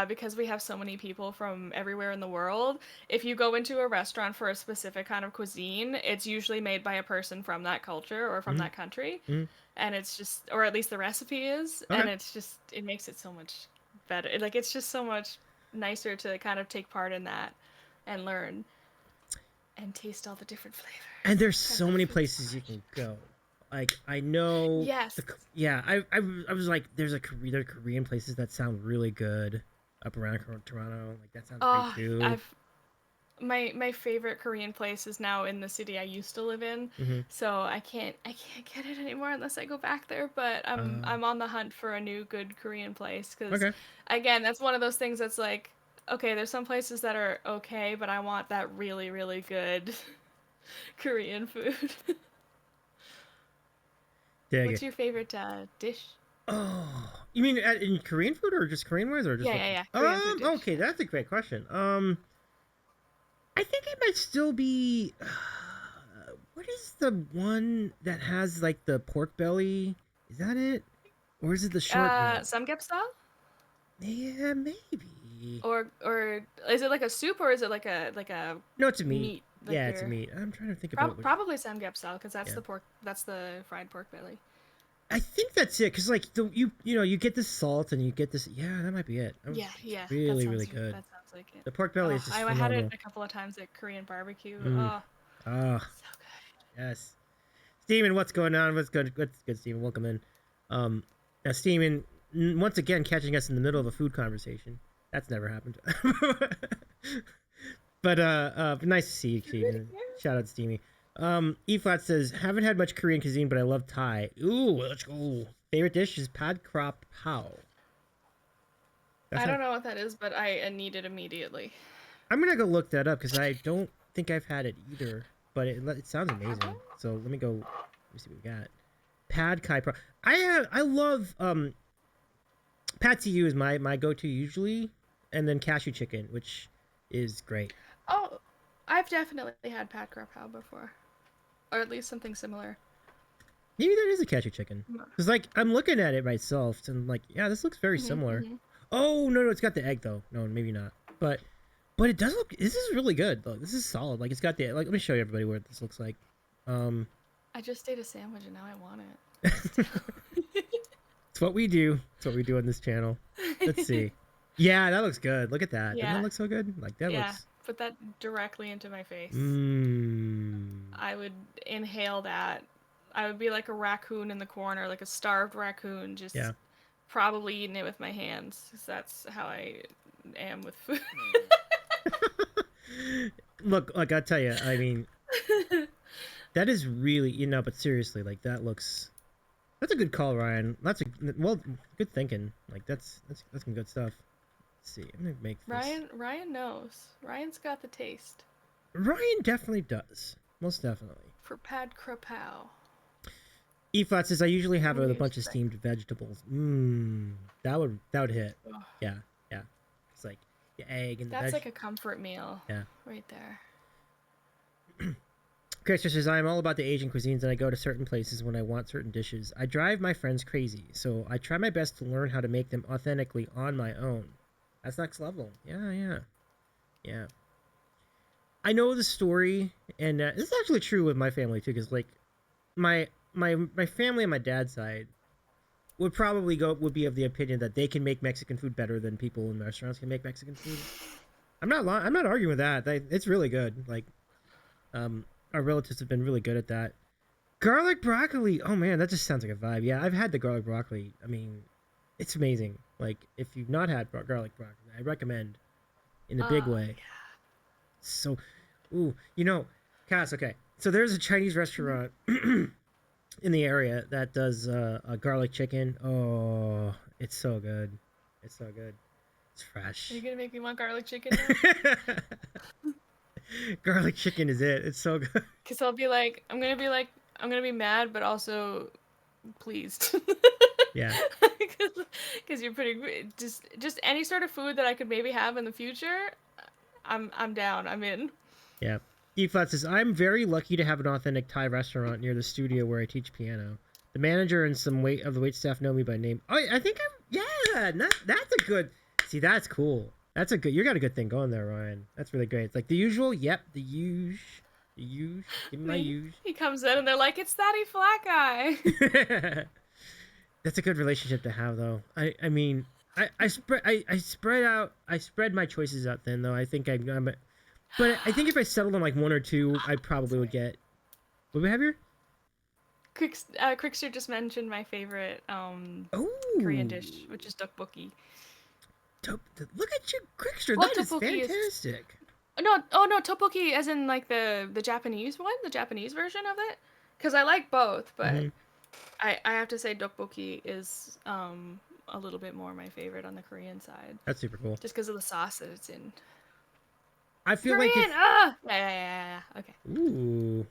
because we have so many people from everywhere in the world, if you go into a restaurant for a specific kind of cuisine, it's usually made by a person from that culture or from Mm-hmm. that country. Mm-hmm. And it's just, or at least the recipe is, Okay. and it makes it so much better. Like, it's just so much nicer to kind of take part in that and learn and taste all the different And flavors. there's I so love many food so places you much. can go. Like I know Yes. yeah, I was like there are Korean places that sound really good up around Toronto. Like that sounds great Oh, too. I've my favorite Korean place is now in the city I used to live in, Mm-hmm. so I can't get it anymore unless I go back there. But I'm on the hunt for a new good Korean place because, Okay. again, that's one of those things that's like, okay, there's some places that are okay, but I want that really really good Korean food. Dig What's it. your favorite dish? Oh, you mean in Korean food or just Korean wise or just Yeah. Korean food dish. okay, Yeah. that's a great question. I think it might still be. What is the one that has like the pork belly? Is that it, or is it the short rib? Samgyeopsal? Yeah, maybe. Or is it like a soup or is it like a No, it's a meat. meat like Yeah, it's a your meat. I'm trying to think about which. probably samgyeopsal because that's Yeah, the pork that's the fried pork belly. I think that's it. Cause like you get this salt and you get this. Yeah, that might be it. It's Yeah, really really good. that sounds like it. The pork belly Oh, is just I had it phenomenal. a couple of times at Korean barbecue. Mm. Oh, Ah, so good. yes. Steven, what's going on? What's good? What's good, Steven? Welcome in. Now Steven, once again catching us in the middle of a food conversation. That's never happened. but nice to see you, Steven. Shout out Steamy. E flat says haven't had much Korean cuisine, but I love Thai. Ooh, let's go. Favorite dish is pad krap pao. That's I not. don't know what that is, but I need it immediately. I'm gonna go look that up because I don't think I've had it either. But it sounds amazing. So let me go. Let me see what we got. Pad Kai Pro. I love Pad See Ew is my go to usually, and then cashew chicken, which is great. Oh, I've definitely had pad kra pao before, or at least something similar. Maybe that is a cashew chicken. Cause like I'm looking at it myself and I'm like, yeah, this looks very Mm-hmm, similar. mm-hmm. Oh no, it's got the egg though. No, maybe not. But it does look. This is really good. Look, this is solid. Like it's got the like. Let me show you everybody what this looks like. Um, I just ate a sandwich and now I want it's what we do. It's what we do on this channel. Let's it. see. Yeah, that looks good. Look at that. Doesn't that Yeah, look so good? Like that yeah. looks. Put that directly into my face. Mmm. I would inhale that. I would be like a raccoon in the corner, like a starved raccoon, just Yeah. probably eating it with my hands. 'Cause that's how I am with food. Look, like I tell you, I mean, that is really but seriously, like that looks. That's a good call, Ryan. That's a well, good thinking. Like that's some good stuff. Let's see. I'm gonna make this. Ryan knows. Ryan's got the taste Ryan definitely does. Most definitely. for pad krapao. E flat says I usually have Ooh, a bunch of interesting. steamed vegetables. Mmm. That would hit. Ugh. Yeah. Yeah. It's like the egg and the That's veg. like a comfort meal. Yeah. Right there. Christopher says I'm all about the Asian cuisines and I go to certain places when I want certain dishes. I drive my friends crazy, so I try my best to learn how to make them authentically on my own. That's next level. Yeah, yeah, yeah. I know the story, and this is actually true with my family too, because like my family on my dad's side would be of the opinion that they can make Mexican food better than people in restaurants can make Mexican food. I'm not arguing with that. It's really good. Like, our relatives have been really good at that. Garlic broccoli. Oh man, that just sounds like a vibe. Yeah, I've had the garlic broccoli. I mean, it's amazing. Like, if you've not had garlic broccoli, I recommend in a big way. Yeah. So, ooh, Cass. Okay, so there's a Chinese restaurant in the area that does a garlic chicken. Oh, it's so good. It's so good. It's Are fresh. you gonna make me want garlic chicken now? Garlic chicken is it. It's so good. Cause I'm gonna be mad, but also pleased. Yeah. Cause you're pretty just any sort of food that I could maybe have in the future. I'm down. I'm in. Yeah. E flat says I'm very lucky to have an authentic Thai restaurant near the studio where I teach piano. The manager and some of the wait staff know me by name. Oh, I think I'm. Yeah, that's a good. See, that's cool. That's a good. You got a good thing going there, Ryan. That's really great. It's like the usual. Yep, the usual. The usual. Give me my usual. He comes in and they're like, "It's that flat guy." That's a good relationship to have, though. I mean, I spread my choices out thin, though. I think but I think if I settled on like one or two, I probably would get. What do we have here? Crickster just mentioned my favorite Korean Oh, dish, which is tteokbokki. look at you, Crickster. Well, That is tteokbokki is fantastic. no, oh no, tteokbokki as in like the Japanese one, the Japanese version of it. Because I like both, but Hmm. I have to say tteokbokki is a little bit more my favorite on the Korean side, That's super cool. just because of the sauce that it's in. I feel like Korean, if. yeah. Okay. Ooh.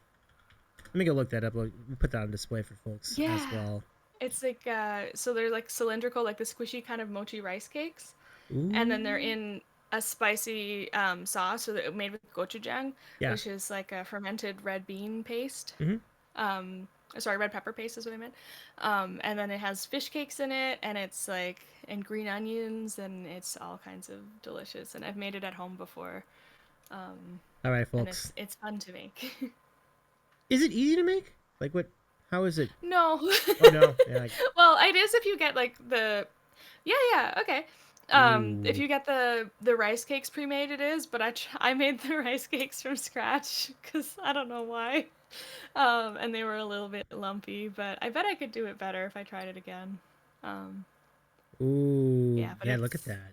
Let me go look that up. We'll put that on display for folks as Yeah, well. it's like so they're like cylindrical, like the squishy kind of mochi rice cakes, and then they're Ooh. in a spicy sauce, so they're made with gochujang, Yeah. which is like a fermented red bean paste. Hmm. Sorry, red pepper paste is what I meant. And then it has fish cakes in it, and it's like and green onions, and it's all kinds of delicious. And I've made it at home before, All right, and folks. it's fun to make. Is it easy to make? Like what? How is it? No, Oh no. Yeah. Like, well, it is if you get like the yeah, okay. If ooh. you get the rice cakes pre-made, it is. But I made the rice cakes from scratch because I don't know why. And they were a little bit lumpy, but I bet I could do it better if I tried it again. Um, Ooh, Yeah, but yeah, look at that.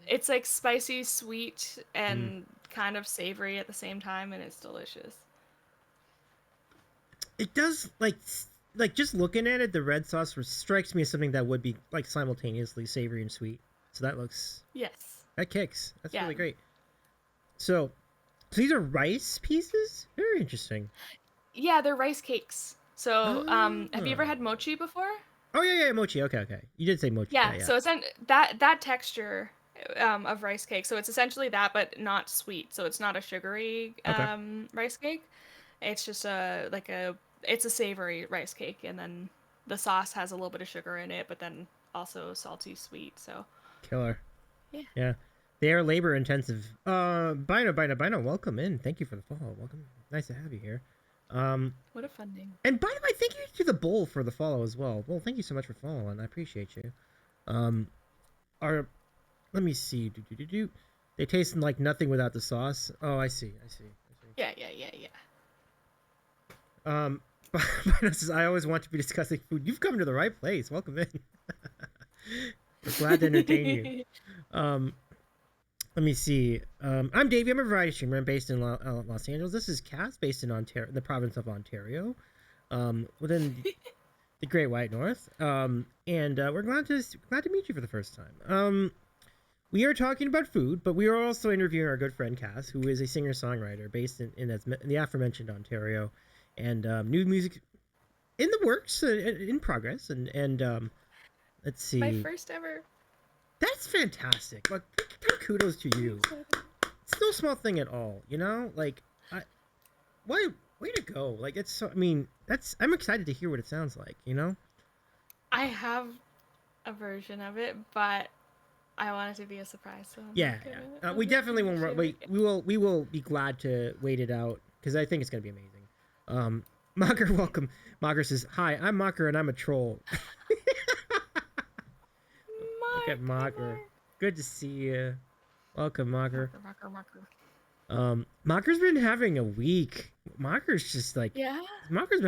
it's like spicy, sweet, Mm. and kind of savory at the same time, and it's delicious. It does like just looking at it, the red sauce strikes me as something that would be like simultaneously savory and sweet. So Yes. that kicks. That's Yeah. really great. So, so these are rice pieces. Very interesting. Yeah, they're rice cakes. So, have you ever Oh. had mochi before? Oh yeah, yeah, mochi. Okay, okay. You did say mochi. Yeah, Yeah. yeah. So it's that texture of rice cake. So it's essentially that, but not sweet. So it's not a sugary Okay. rice cake. It's just it's a savory rice cake, and then the sauce has a little bit of sugar in it, but then also salty sweet. So Killer. yeah, Yeah. They are labor intensive. Bino, welcome in. Thank you for the follow. Welcome. Nice to have you here. Um, what a fun name. and by the way, thank you to the Bull for the follow as well. Well, thank you so much for following. I appreciate you. Um, our let me see. They taste like nothing without the sauce. Oh, I see. I see. I see. Yeah, yeah, yeah, yeah. Um, I always want to be discussing food. You've come to the right place. Welcome in. We're glad to entertain you. Um, let me see. I'm Davey. I'm a variety streamer. I'm based in Los Angeles. This is Cass, based in Ontario, the province of Ontario, within the Great White North. And we're glad to meet you for the first time. We are talking about food, but we are also interviewing our good friend Cass, who is a singer-songwriter based in the aforementioned Ontario, and new music in the works, in progress, and let's My see. first ever. That's fantastic. Like, kudos to I'm you. excited. It's no small thing at all, you know. Like, I why way to go. Like, it's so. I mean, that's. I'm excited to hear what it sounds like. You know. I have a version of it, but I want it to be a surprise, so I'm Yeah, not gonna. yeah. I'm We not definitely gonna won't share it wait. yet. We will be glad to wait it out because I think it's gonna be amazing. Mocker, welcome. Mocker says, "Hi, I'm Mocker and I'm a troll." Look at Mark, hi Mocker. Mark. Good to see you. Welcome, Mocker. Marker. Mocker's been having a week. Mocker's just like Yeah. Mocker's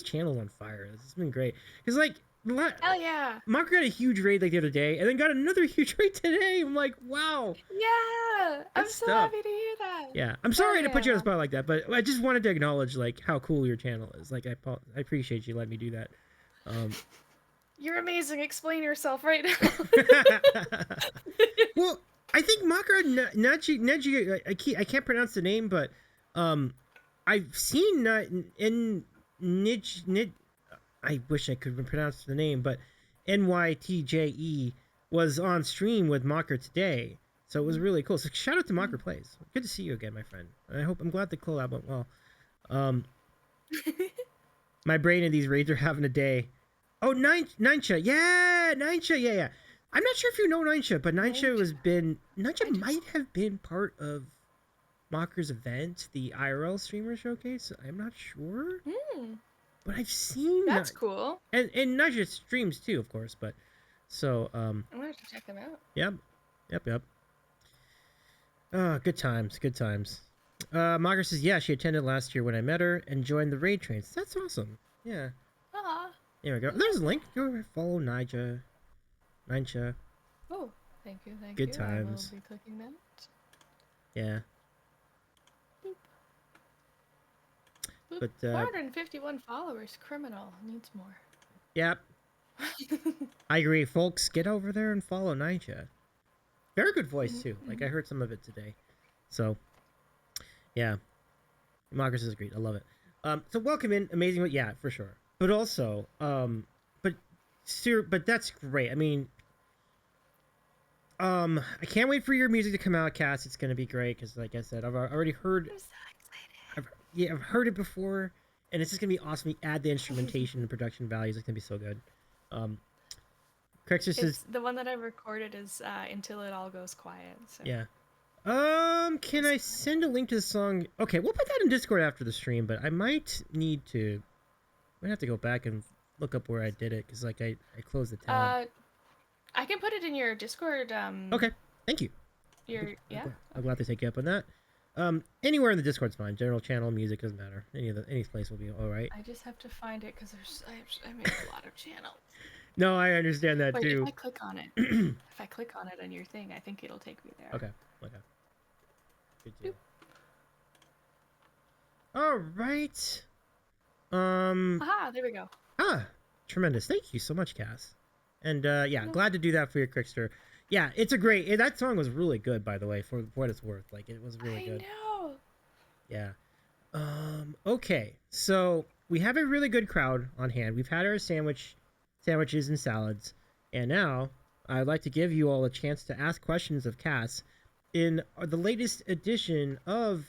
channel's on fire. It's been great because like Hell yeah. Mocker got a huge raid like the other day, and then got another huge raid today. I'm like, wow, Yeah. I'm that's so stuff. happy to hear that. Yeah, I'm Hell sorry to put you on the yeah. spot like that, but I just wanted to acknowledge like how cool your channel is. Like I appreciate you letting me do that. Um, You're amazing. Explain yourself right now. well, I think Mocker Neji, I can't pronounce the name, but um, I've seen in Nij. I wish I could pronounce the name, but NYTJE was on stream with Mocker today. So it was really cool. So shout out to Mocker Plays. Good to see you again, my friend. I'm glad the collab went well. Um, my brain and these raids are having a day. Oh, Nincha. Yeah, Nincha. Yeah, yeah. I'm not sure if you know Nincha, but Nincha might have been part of Mocker's event, the IRL streamer showcase. I'm not sure, Hmm. but I've seen That's cool. and Ninja streams too, of course. But so I'm gonna have to check them out. yep. Oh, good times, good times. Mocker says, yeah, she attended last year when I met her and joined the raid trains. That's awesome. Yeah. Ah. There we go. There's a link. Go follow Ninja. Oh, thank you, thank Good you. I will times. be clicking that. Yeah. Boop. Boop. But 451 followers. Criminal. Needs more. yep. I agree, folks. Get over there and follow Ninja. Very good voice too. Like I heard some of it today. So yeah. Marcus is great. I love it. So welcome in. Amazing. Yeah, for sure. But also, but that's great. I mean, I can't wait for your music to come out, Cass. It's gonna be great because, like I said, I've already heard. I'm so excited. I've heard it before, and it's just gonna be awesome. We add the instrumentation and production values. It's gonna be so good. Crexer says, It's the one that I recorded is Until It All Goes Quiet. So. yeah. Can I send a link to the song? Okay, we'll put that in Discord after the stream, but I might need to. I might have to go back and look up where I did it because, like, I closed the tab. I can put it in your Discord. Okay, thank you. Yeah. I'm glad to take you up on that. Anywhere in the Discord's fine. General channel, music doesn't matter. Any place will be all right. I just have to find it because I made a lot of channels. No, I understand that Wait, too. if I click on it, if I click on it on your thing, I think it'll take me there. Okay. Good deal. All right. Aha, there we go. Tremendous. Thank you so much, Cass. And yeah, glad to do that for your Quickster. Yeah, it's a great. That song was really good, by the way, for what it's worth. Like, it was really good. I know. Yeah. Okay, so we have a really good crowd on hand. We've had our sandwiches and salads, and now I'd like to give you all a chance to ask questions of Cass in the latest edition of.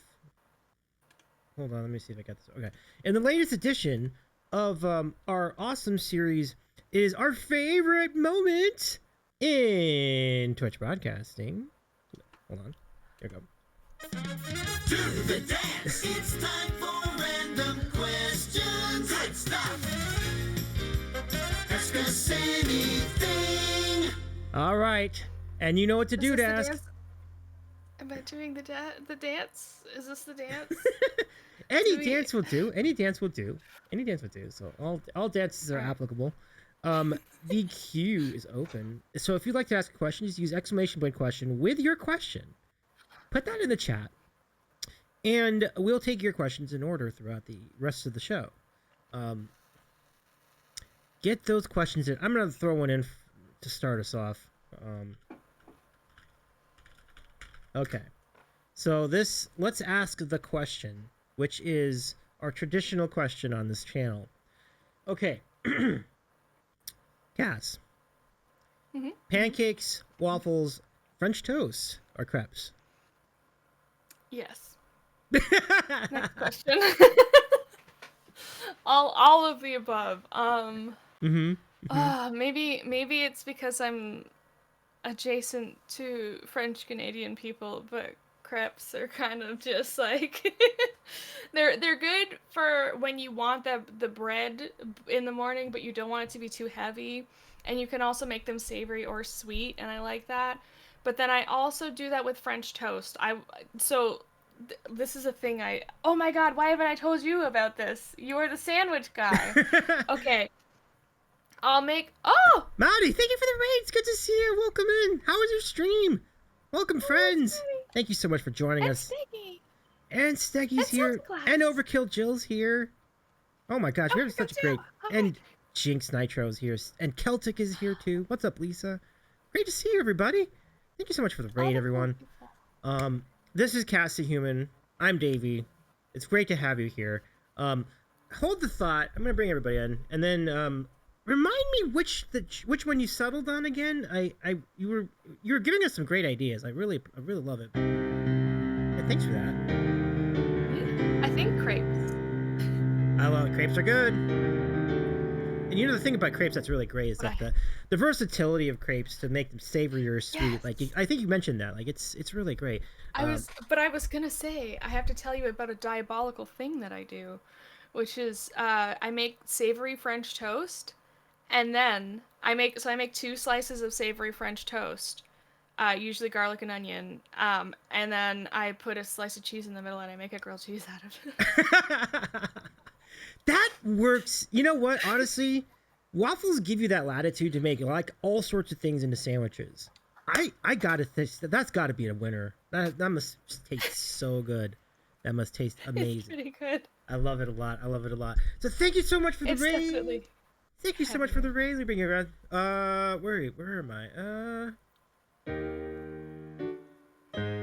Hold on, let me see if I got this. Okay, in the latest edition of our awesome series is our favorite moment in Twitch broadcasting. Hold on, here we go. Do the dance. It's time for random questions. Good stuff. Ask us anything. All right, and you know what to do to ask. Dance? Am I doing the dance? Is this the dance? Any dance will do. Any dance will do. Any dance will do. So all dances are applicable. The queue is open. So if you'd like to ask a question, just use exclamation point question with your question. Put that in the chat. And we'll take your questions in order throughout the rest of the show. Get those questions in. I'm going to throw one in to start us off. Okay. So let's ask the question, which is our traditional question on this channel. Okay. Cass. Mm-hmm. Pancakes, waffles, French toast, or crepes? Yes. Next question. all of the above. Maybe it's because I'm adjacent to French Canadian people, but crepes are kind of just like they're good for when you want the bread in the morning, but you don't want it to be too heavy, and you can also make them savory or sweet, and I like that. But then I also do that with French toast. This is a thing oh my god, why haven't I told you about this? You're the sandwich guy. Okay. I'll make. Oh! Maddie, thank you for the raid. It's good to see you. Welcome in. How was your stream? Welcome, friends. Thank you so much for joining us. Steggy. And Steggy's here. And Overkill Jill's here. Oh my gosh, we have such a great. Okay. And Jinx Nitro's here. And Celtic is here too. What's up, Lisa? Great to see you, everybody. Thank you so much for the raid, everyone. This is CassTheHuman. I'm Davey. It's great to have you here. Hold the thought. I'm gonna bring everybody in, and then remind me which one you settled on again. You were giving us some great ideas. I really love it. And thanks for that. I think crepes. I love it. Crepes are good. And you know the thing about crepes that's really great is that the versatility of crepes to make them savory or sweet. Yes. Like I think you mentioned that. Like it's really great. I was gonna say I have to tell you about a diabolical thing that I do, which is I make savory French toast, and then I make 2 slices of savory French toast, usually garlic and onion, and then I put a slice of cheese in the middle and I make a grilled cheese out of it. That works. You know what? Honestly, waffles give you that latitude to make like all sorts of things into sandwiches. I gotta think that's got to be a winner. That must taste so good. That must taste amazing. It's pretty good. I love it a lot. So thank you so much for the raid. Definitely. Thank you so much for the raid. Let me bring it around. Where am I?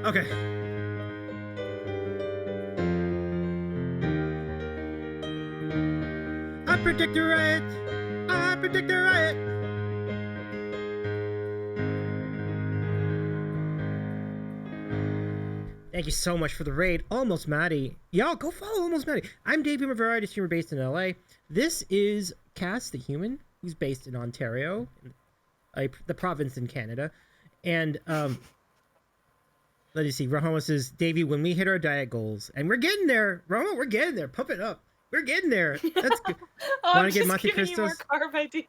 Okay. I predict a riot. I predict a riot. Thank you so much for the raid, Almost Maddie. Y'all, go follow Almost Maddie. I'm Dave. I'm a variety streamer based in LA. This is CassTheHuman, who's based in Ontario, the province in Canada. And let me see. Rahoma says, Davey, when we hit our diet goals, and we're getting there, Rahoma, we're getting there. Pump it up. We're getting there. That's good. Want to get Monte Cristos? You more carb ideas.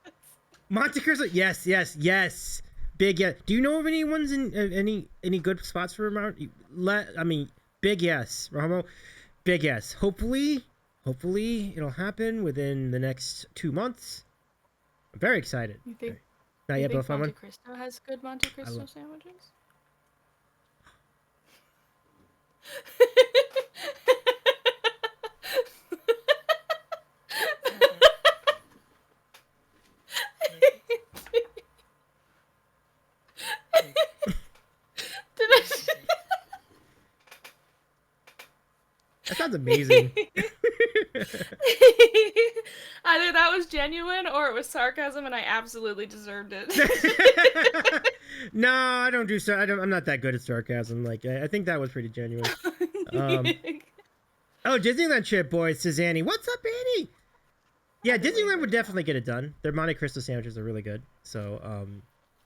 Monte Cristo, yes. Big, yeah. Do you know of any ones in any good spots for amount? Big yes, Ramo. Big yes. Hopefully it'll happen within the next 2 months. I'm very excited. You think Not you yet, Bill think Monte Fun. Cristo has good Monte Cristo love- sandwiches? Did I? That sounds amazing. Either that was genuine or it was sarcasm, and I absolutely deserved it. No, I don't do so. I'm not that good at sarcasm. Like, I think that was pretty genuine. Oh, Disneyland trip, boys, says Annie. What's up, Annie? Yeah, Disneyland would definitely get it done. Their Monte Cristo sandwiches are really good. So,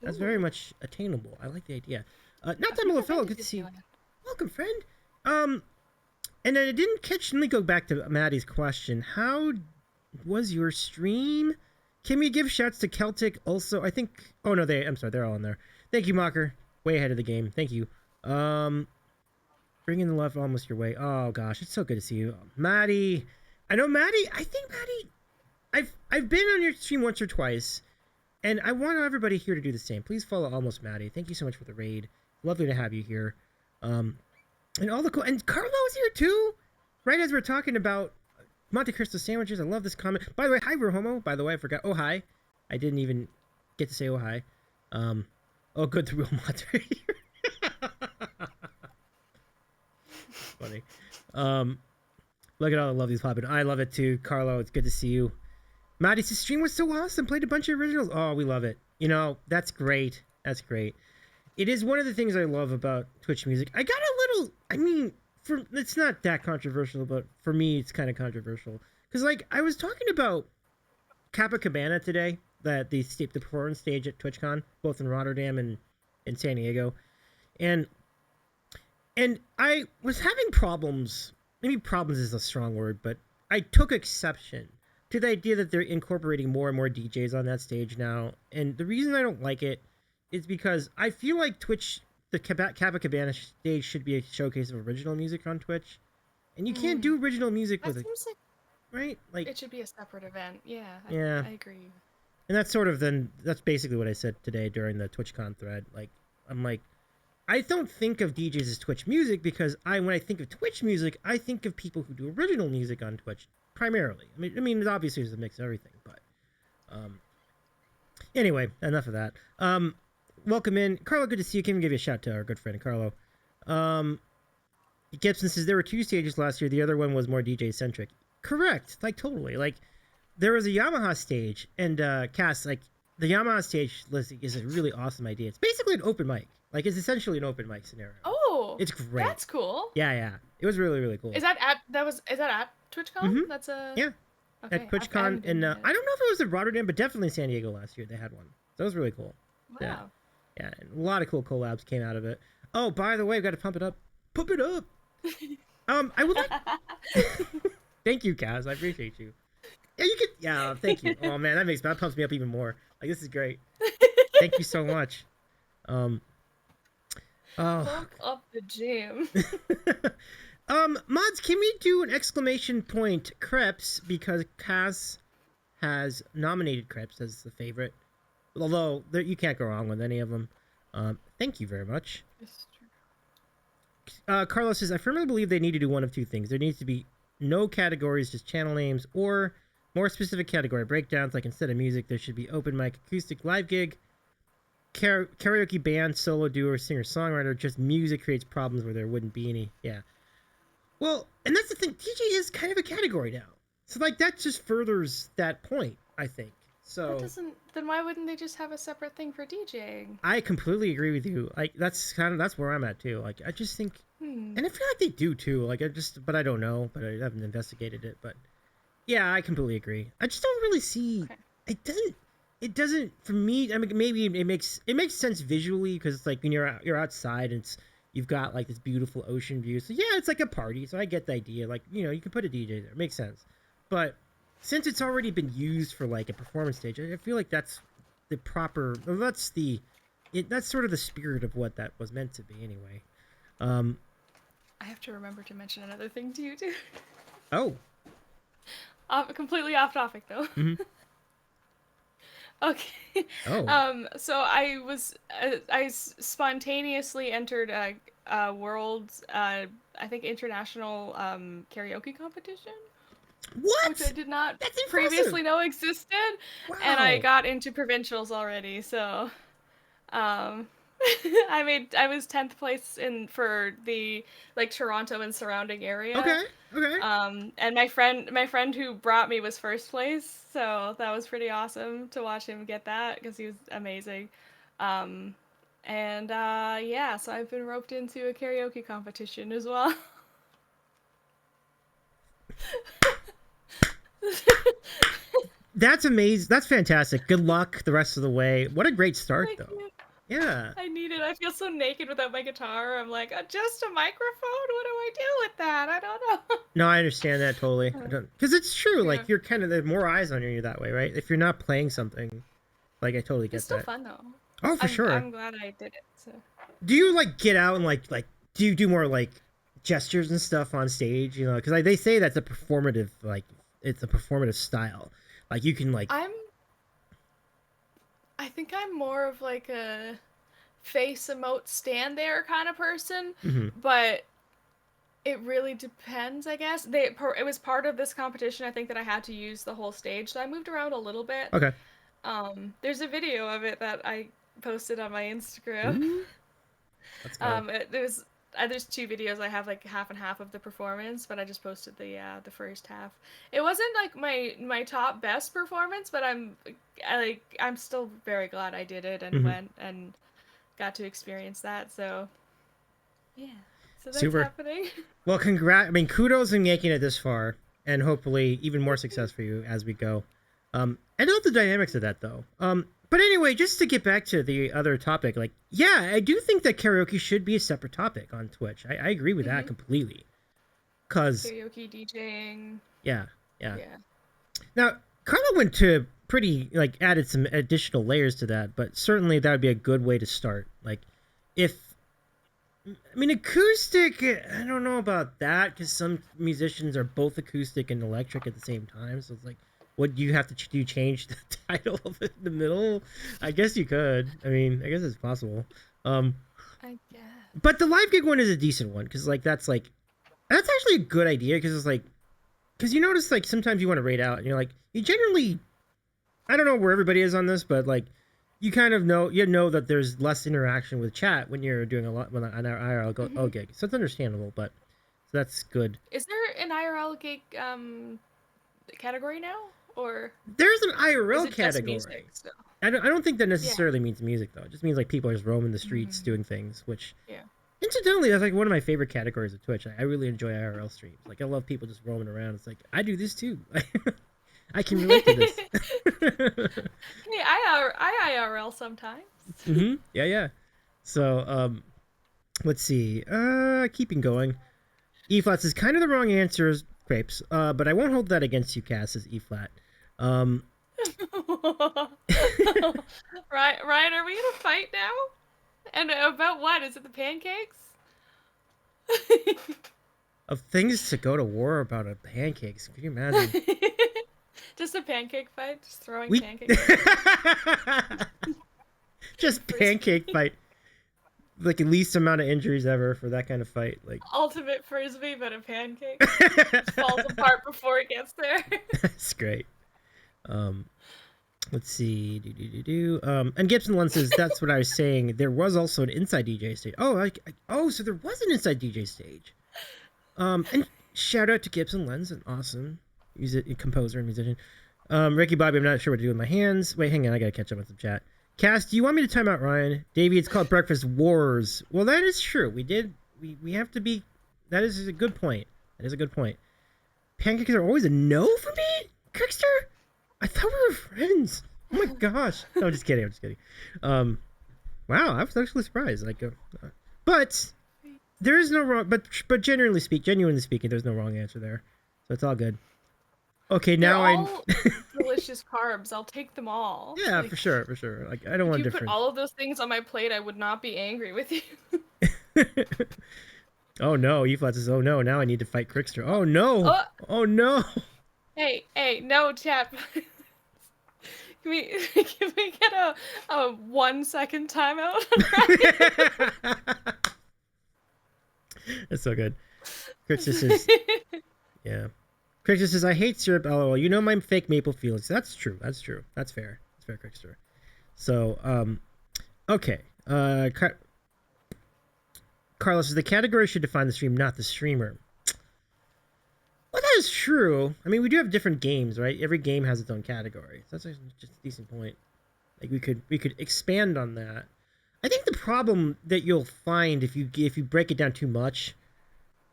that's very much attainable. I like the idea. Not that Miller Fellow, good to see you. Welcome, friend. And then I didn't catch. Let me go back to Maddie's question. How was your stream? Can we give shouts to Celtic also? I think. Oh no, I'm sorry, they're all in there. Thank you, Mocker. Way ahead of the game. Thank you. Bringing the love almost your way. Oh gosh, it's so good to see you, Maddie. I know Maddie. I think Maddie. I've been on your stream once or twice, and I want everybody here to do the same. Please follow Almost Maddie. Thank you so much for the raid. Lovely to have you here. And all the cool, and Carlo's here too, right as we're talking about Monte Cristo sandwiches. I love this comment. By the way, hi Rohomo. By the way, I forgot. Oh hi, I didn't even get to say oh hi. Oh good, the real mods right here. Funny. Look at all the love these popping. I love it too, Carlo. It's good to see you. Maddie's stream was so awesome. Played a bunch of originals. Oh, we love it. You know, that's great. That's great. It is one of the things I love about Twitch music. I got a little, I mean, it's not that controversial, but for me, it's kind of controversial. Because, like, I was talking about Cabana today, the performance stage at TwitchCon, both in Rotterdam and in San Diego. And I was having problems. Maybe problems is a strong word, but I took exception to the idea that they're incorporating more and more DJs on that stage now. And the reason I don't like it is because I feel like Twitch, the Cabana stage should be a showcase of original music on Twitch. And you can't do original music That with it, seems like right? Like, it should be a separate event. Yeah, I agree. And that's basically what I said today during the TwitchCon thread. Like, I'm like, I don't think of DJs as Twitch music because when I think of Twitch music, I think of people who do original music on Twitch primarily. I mean, obviously there's a mix of everything, but anyway, enough of that. Welcome in, Carlo. Good to see you. Can we give you a shout to our good friend Carlo? Gibson says there were 2 stages last year. The other one was more DJ centric. Correct. Like totally. Like there was a Yamaha stage, and Cass, like the Yamaha stage is a really awesome idea. It's basically an open mic. Like it's essentially an open mic scenario. Oh, it's great. That's cool. Yeah. It was really, really cool. Is that at TwitchCon? Mm-hmm. That's a yeah. Okay. At TwitchCon, and I don't know if it was in Rotterdam, but definitely in San Diego last year they had one. So it was really cool. Wow. Yeah, a lot of cool collabs came out of it. Oh, by the way, I've got to pump it up. Pump it up. I would like. Thank you, Kaz. I appreciate you. Yeah, you could. Yeah, thank you. Oh man, that pumps me up even more. Like this is great. Thank you so much. Pump up the jam. Mods, can we do an exclamation point Krebs because Kaz has nominated Krebs as the favorite. Although you can't go wrong with any of them. Thank you very much. Carlos says, I firmly believe they need to do one of 2 things. There needs to be no categories, just channel names, or more specific category breakdowns. Like instead of music, there should be open mic, acoustic, live gig, karaoke band, solo duo, singer-songwriter. Just music creates problems where there wouldn't be any. Yeah. Well, and that's the thing. DJ is kind of a category now. So like that just furthers that point, I think. So then why wouldn't they just have a separate thing for DJing? I completely agree with you. Like that's where I'm at too. Like I just think, and I feel like they do too. Like but I don't know. But I haven't investigated it. But yeah, I completely agree. I just don't really see. Okay. It doesn't for me. I mean, maybe it makes sense visually because it's like when you're outside and you've got like this beautiful ocean view. So yeah, it's like a party. So I get the idea. Like you can put a DJ there. It makes sense. But since it's already been used for like a performance stage, I feel like that's the proper. That's sort of the spirit of what that was meant to be, anyway. I have to remember to mention another thing to you too. Oh. Completely off topic though. Mm-hmm. Okay. Oh. So I spontaneously entered a world, I think international karaoke competition, which I What? did not That's impressive. previously know existed, and I Wow. got into provincials already. So, um, I was 10th place in for the like Toronto and surrounding area. Okay. Okay. And my friend who brought me was first place, so that was pretty awesome to watch him get that because he was amazing. Um, and yeah, so I've been roped into a karaoke competition as well. That's amazing. That's fantastic. Good luck the rest of the way. What a great start, Thank though. you. Yeah. I need it. I feel so naked without my guitar. I'm like, just a microphone? What do I do with that? I don't know. No, I understand that totally. I don't, because it's true. Yeah. Like you're kind of there's more eyes on you that way, right? If you're not playing something, like I totally It's get still that. fun though. Oh, for sure. I'm glad I did it. So. Do you like get out and like do you do more like gestures and stuff on stage? You know, because like, they say that's a performative like it's a performative style. Like you can like. I think I'm more of like a face emote stand there kind of person, Mm-hmm. but it really depends, I guess. It was part of this competition I think that I had to use the whole stage, so I moved around a little bit. Okay. There's a video of it that I posted on my Instagram. Ooh, let's go. There's two videos. I have like half and half of the performance, but I just posted the first half. It wasn't like my top best performance, but I'm still very glad I did it and Mm-hmm. went and got to experience that. So yeah, so that's Super. happening. Well, I mean, kudos in making it this far, and hopefully even more success for you as we go. I know the dynamics of that though. But anyway, just to get back to the other topic, like, yeah, I do think that karaoke should be a separate topic on Twitch. I agree with that completely. Cause Karaoke DJing. yeah, yeah. Yeah. Now Carla went to pretty like added some additional layers to that, but certainly that would be a good way to start. Like, if I mean, acoustic, I don't know about that because some musicians are both acoustic and electric at the same time. So it's like, what do you have to do? Change the title of it in the middle? I guess you could. I mean, I guess it's possible. I guess. But the live gig one is a decent one because, like, that's actually a good idea because it's like, because you notice, like, sometimes you want to rate out and you're like, you generally, I don't know where everybody is on this, but like, you kind of know that there's less interaction with chat when you're doing a lot when an IRL gig, so it's understandable. But so that's good. Is there an IRL gig category now, or There's an is IRL it just category. music still? I don't think that Yeah. necessarily means music though. It just means like people are just roaming the streets doing things. Which, Yeah. incidentally, that's like one of my favorite categories of Twitch. I really enjoy IRL streams. Like I love people just roaming around. It's like I do this too. I can relate to this. Hey, I IRL sometimes. Yeah, yeah. So, let's see. Keeping going. E flats is kind of the wrong answer, Crepes. But I won't hold that against you, Cass, as E flat. Ryan, are we in a fight now? And about what? Is it the pancakes? Of things to go to war about a pancakes. Can you imagine? Just a pancake fight? Just throwing We pancakes? just pancake fight. Like least amount of injuries ever for that kind of fight. Like Ultimate frisbee, but a pancake. Just falls apart before it gets there. that's great. Let's see. And Gibson Lund says that's what I was saying. There was also an inside DJ stage. Oh, so there was an inside DJ stage. And shout out to Gibson Lens, an awesome composer and musician. Ricky Bobby, I'm not sure what to do with my hands. Wait, hang on, I gotta catch up with some chat. Cass, do you want me to time out Ryan? Davey, it's called Breakfast Wars. Well, that is true. We have to be. That is a good point. That is a good point. Pancakes are always a no for me, Crickster. I thought we were friends. Oh my gosh. No, I'm just kidding. Wow, I was actually surprised. Like, but there is no wrong. But genuinely speaking, there's no wrong answer there. So it's all good. Okay, now They're all delicious carbs. I'll take them all. Yeah, like, for sure. Like, I don't want if you different. put all of those things on my plate, I would not be angry with you. Oh no, Eflat says, oh no, now I need to fight Crickster. Oh no! Oh, Oh no! hey, no, chat. Can we get a 1 second timeout? That's so good. Crickster says, yeah. Crickster says, I hate syrup, lol. You know my fake maple feelings. That's true. That's true. That's fair. That's fair, Crickster. So, okay. Carlos says, the category should define the stream, not the streamer. Well, that is true. I mean, we do have different games, right? Every game has its own category. So that's just a decent point. Like we could expand on that. I think the problem that you'll find if you break it down too much,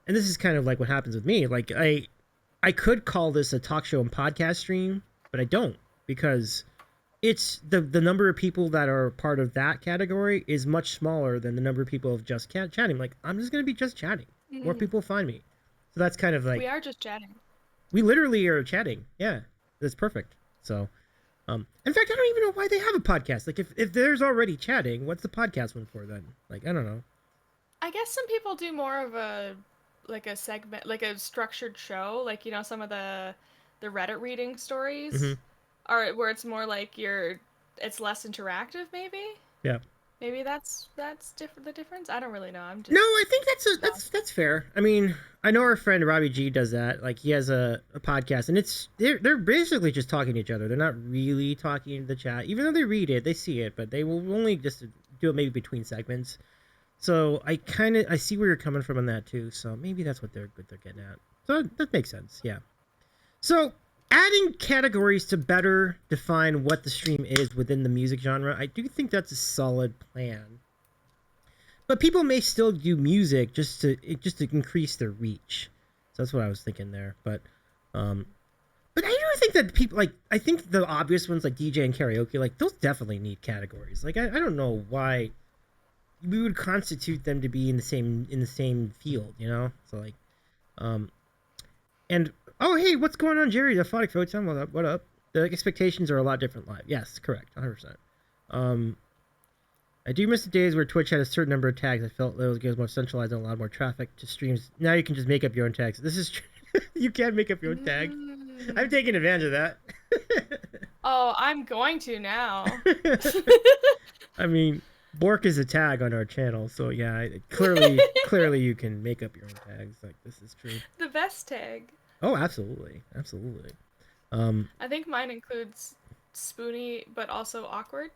and this is kind of like what happens with me. Like I could call this a talk show and podcast stream, but I don't, because it's the number of people that are part of that category is much smaller than the number of people of just chatting. Like, I'm just gonna be just chatting. More people find me. So that's kind of like, We are just chatting. we literally are chatting. Yeah, that's perfect. So, in fact, I don't even know why they have a podcast. Like, if there's already chatting, what's the podcast one for then? Like, I don't know. I guess some people do more of a like a segment, like a structured show, like some of the Reddit reading stories, Mm-hmm. are where it's more like it's less interactive, maybe. Yeah. Maybe that's different. The difference. I don't really know. I'm No, just I think that's fair. I mean, I know our friend Robbie G does that. Like, he has a podcast, and they're basically just talking to each other. They're not really talking to the chat, even though they read it, they see it, but they will only just do it maybe between segments. So I see where you're coming from on that too. So maybe that's what they're getting at. So that makes sense. Yeah. So adding categories to better define what the stream is within the music genre, I do think that's a solid plan. But people may still do music just to increase their reach. So that's what I was thinking there. But I do think that people, like, I think the obvious ones like DJ and karaoke, like, those definitely need categories. Like, I don't know why we would constitute them to be in the same field, you know? So like, and oh hey, what's going on, Jerry? The Phonic Photon, what up? What up? The expectations are a lot different live. Yes, correct, 100%. I do miss the days where Twitch had a certain number of tags. I felt those games more centralized and a lot more traffic to streams. Now you can just make up your own tags. This is true. You can make up your own tag. I'm taking advantage of that. Oh, I'm going to now. I mean, Bork is a tag on our channel, so yeah, clearly you can make up your own tags. Like, this is true. The best tag. Oh, absolutely. I think mine includes spoony, but also awkward.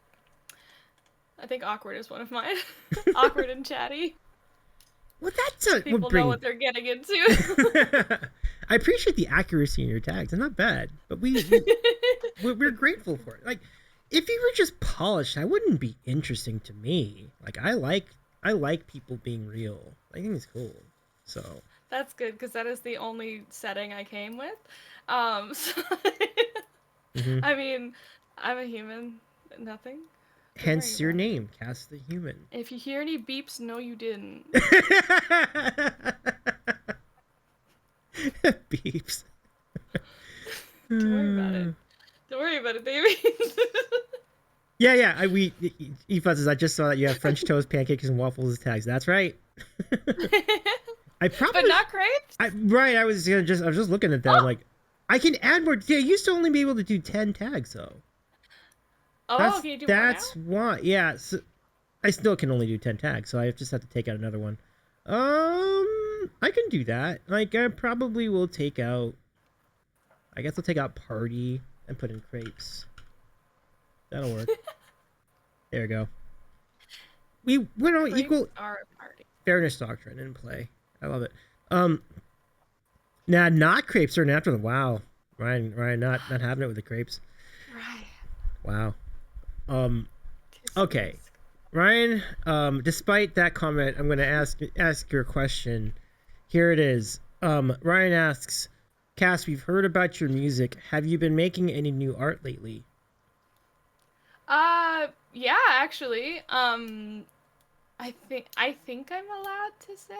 I think awkward is one of mine. Awkward and chatty. Well, that's a People know what they're getting into. I appreciate the accuracy in your tags. They're not bad, but we're grateful for it. Like, if you were just polished, that wouldn't be interesting to me. Like, I like people being real. I think it's cool. So That's good, because that is the only setting I came with. So mhm. I mean, I'm a human. Nothing. Don't Hence worry your about it. name, CassTheHuman. If you hear any beeps, no, you didn't. Beeps. Don't worry about it. Don't worry about it, baby. Yeah. Efuz says, I just saw that you have French toast, pancakes, and waffles as tags. That's right. I probably, But not crepes? right. I was just looking at that. I'm like, I can add more. Yeah, I used to only be able to do 10 tags though. Oh, can you do more now? That's why. Yeah, so I still can only do 10 tags, so I just have to take out another one. I can do that. Like, I probably will take out. I guess I'll take out party and put in crepes. That'll work. There we go. We went on equal Are a party. fairness doctrine in play. I love it. Nah, not crepes are natural. Wow, Ryan, not having it with the crepes. Right. Wow. Okay, Ryan. Despite that comment, I'm going to ask your question. Here it is. Ryan asks, Cass, we've heard about your music. Have you been making any new art lately? Yeah, actually. I think I'm allowed to say.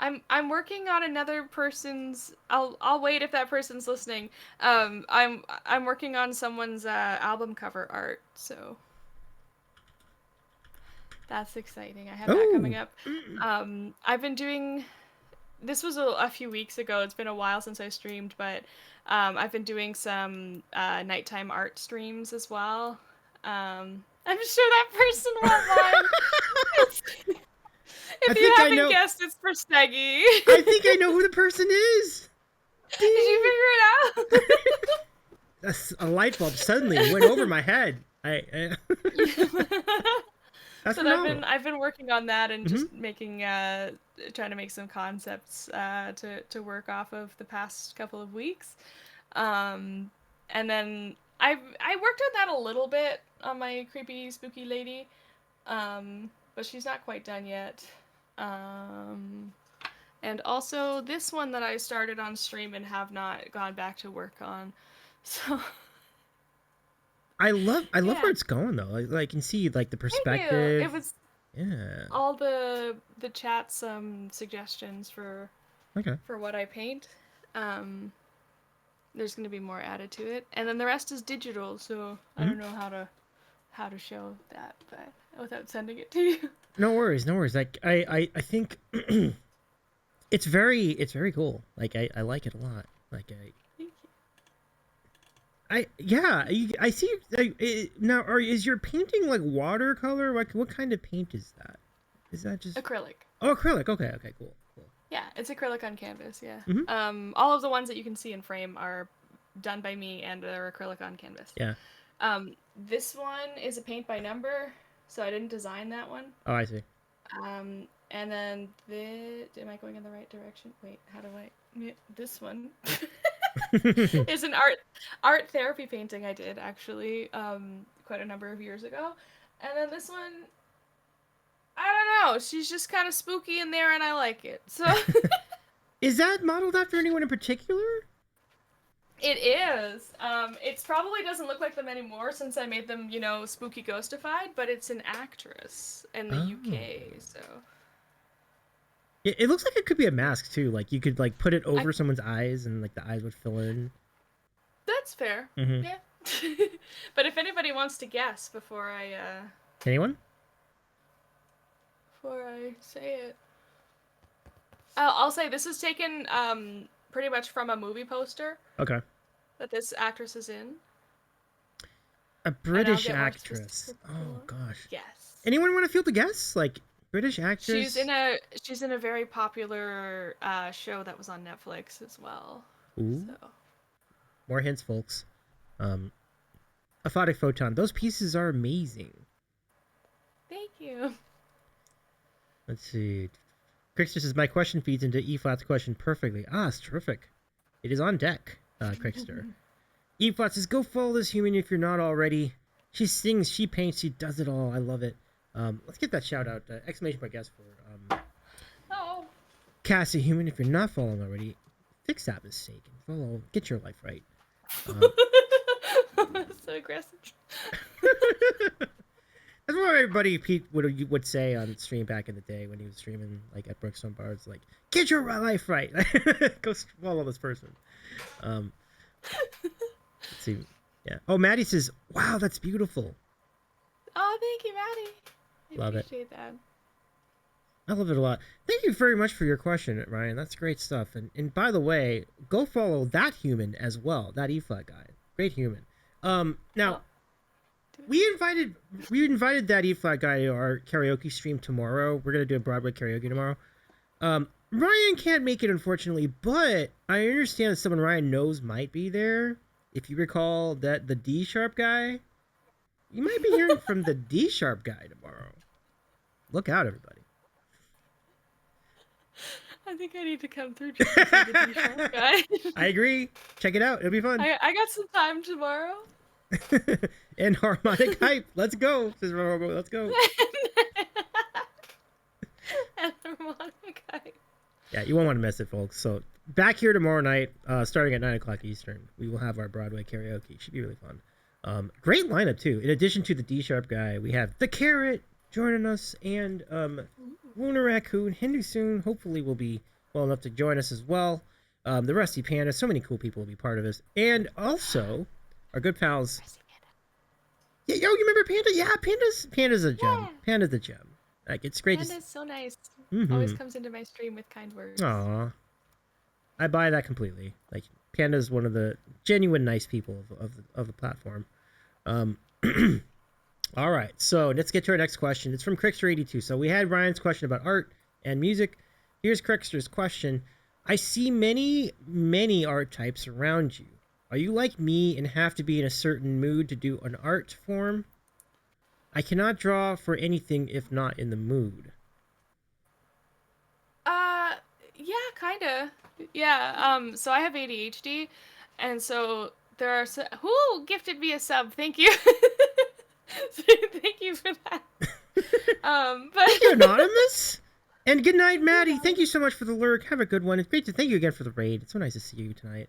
I'm working on another person's. I'll wait if that person's listening. I'm working on someone's album cover art, so That's exciting. I have that coming Oh. up. I've been doing. This was a few weeks ago. It's been a while since I streamed, but I've been doing some nighttime art streams as well. I'm sure that person won't mind. I If you think I haven't know. guessed, it's for Steggy. I think I know who the person is. Did you figure it out? A light bulb suddenly went over my head. That's So phenomenal. I've been working on that and just making trying to make some concepts to work off of the past couple of weeks, and then I worked on that a little bit on my creepy spooky lady, but she's not quite done yet. And also this one that I started on stream and have not gone back to work on, so. I love Yeah. where it's going though. Like I can see like the Thank you. perspective. It was Yeah. all the chat suggestions for Okay. what I paint. There's going to be more added to it, and then the rest is digital. So I don't know how to show that, but without sending it to you. No worries, no worries. Like I think it's very cool. Like I like it a lot. Like Thank you. I see. Now, is your painting like watercolor? Like, what kind of paint is that? Is that just Acrylic. Oh, acrylic. Okay, cool. Yeah, it's acrylic on canvas. Yeah. Mhm. All of the ones that you can see in frame are done by me, and they're acrylic on canvas. Yeah. This one is a paint by number, so I didn't design that one. Oh, I see. And then am I going in the right direction? Wait, how do I? This one is an art therapy painting I did actually quite a number of years ago, and then this one, I don't know. She's just kind of spooky in there, and I like it. So Is that modeled after anyone in particular? it is. It probably doesn't look like them anymore since I made them, spooky ghostified. But it's an actress in the UK, so. It looks like it could be a mask too. Like you could like put it over someone's eyes, and like the eyes would fill in. That's fair. Mhm. Yeah. But if anybody wants to guess before I Anyone? say it, I'll say this is taken pretty much from a movie poster Okay. that this actress is in. A British get more actress. specific Oh for- gosh. Yes. Anyone want to field the guess? Like British actress. She's in a very popular show that was on Netflix as well. Ooh. So. More hints, folks. Aphotic Photon. Those pieces are amazing. Thank you. Let's see. Crickster says, my question feeds into E-Flat's question perfectly. Ah, it's terrific. It is on deck, Crickster. E-Flat says, go follow this human if you're not already. She sings, she paints, she does it all. I love it. Let's get that shout out. Exclamation point guess for Oh. CassTheHuman. If you're not following already, fix that mistake and follow. Get your life right. So aggressive. That's what everybody Pete would say on stream back in the day when he was streaming like at Brookstone Bars, like, get your life right. Go follow this person. Let's see. Yeah. Oh, Maddie says, wow, that's beautiful. Oh, thank you, Maddie. I Love it. appreciate that. I love it a lot. Thank you very much for your question, Ryan. That's great stuff. And by the way, go follow that human as well. That E-Flat guy. Great human. Now, we invited that E-Flat guy to our karaoke stream tomorrow. We're gonna do a Broadway karaoke tomorrow. Ryan can't make it, unfortunately, but I understand that someone Ryan knows might be there. If you recall that the D sharp guy, you might be hearing from the D sharp guy tomorrow. Look out, everybody. I think I need to come through just to see the D-sharp guy. I agree. Check it out. It'll be fun. I got some time tomorrow. And harmonic hype. Let's go. Says Robo. Let's go. And harmonic guy. Yeah, you won't want to miss it, folks. So back here tomorrow night, starting at 9 o'clock Eastern, we will have our Broadway karaoke. Should be really fun. Great lineup too. In addition to the D sharp guy, we have the Carrot joining us, and Lunar Raccoon, Hindu soon. Hopefully, will be well enough to join us as well. The Rusty Panda. So many cool people will be part of this, and also our good pals. Yeah, yo, you remember Panda? Yeah, Panda's a gem. Yeah. Panda's a gem. Like it's great to. Panda is so nice. Always Mm-hmm. comes into my stream with kind words. Aw, I buy that completely. Like Panda's one of the genuine nice people of the platform. Um, all right, so let's get to our next question. It's from Crickster82. So we had Ryan's question about art and music. Here's Crickster's question. I see many art types around you. Are you like me and have to be in a certain mood to do an art form? I cannot draw for anything if not in the mood. Uh, yeah, kinda. Yeah. So I have ADHD, and so there are who gifted me a sub. Thank you. Thank you for that. But Thank you, Anonymous. And good night, Maddie. Thank you so much for the lurk. Have a good one. It's great to thank you again for the raid. It's so nice to see you tonight.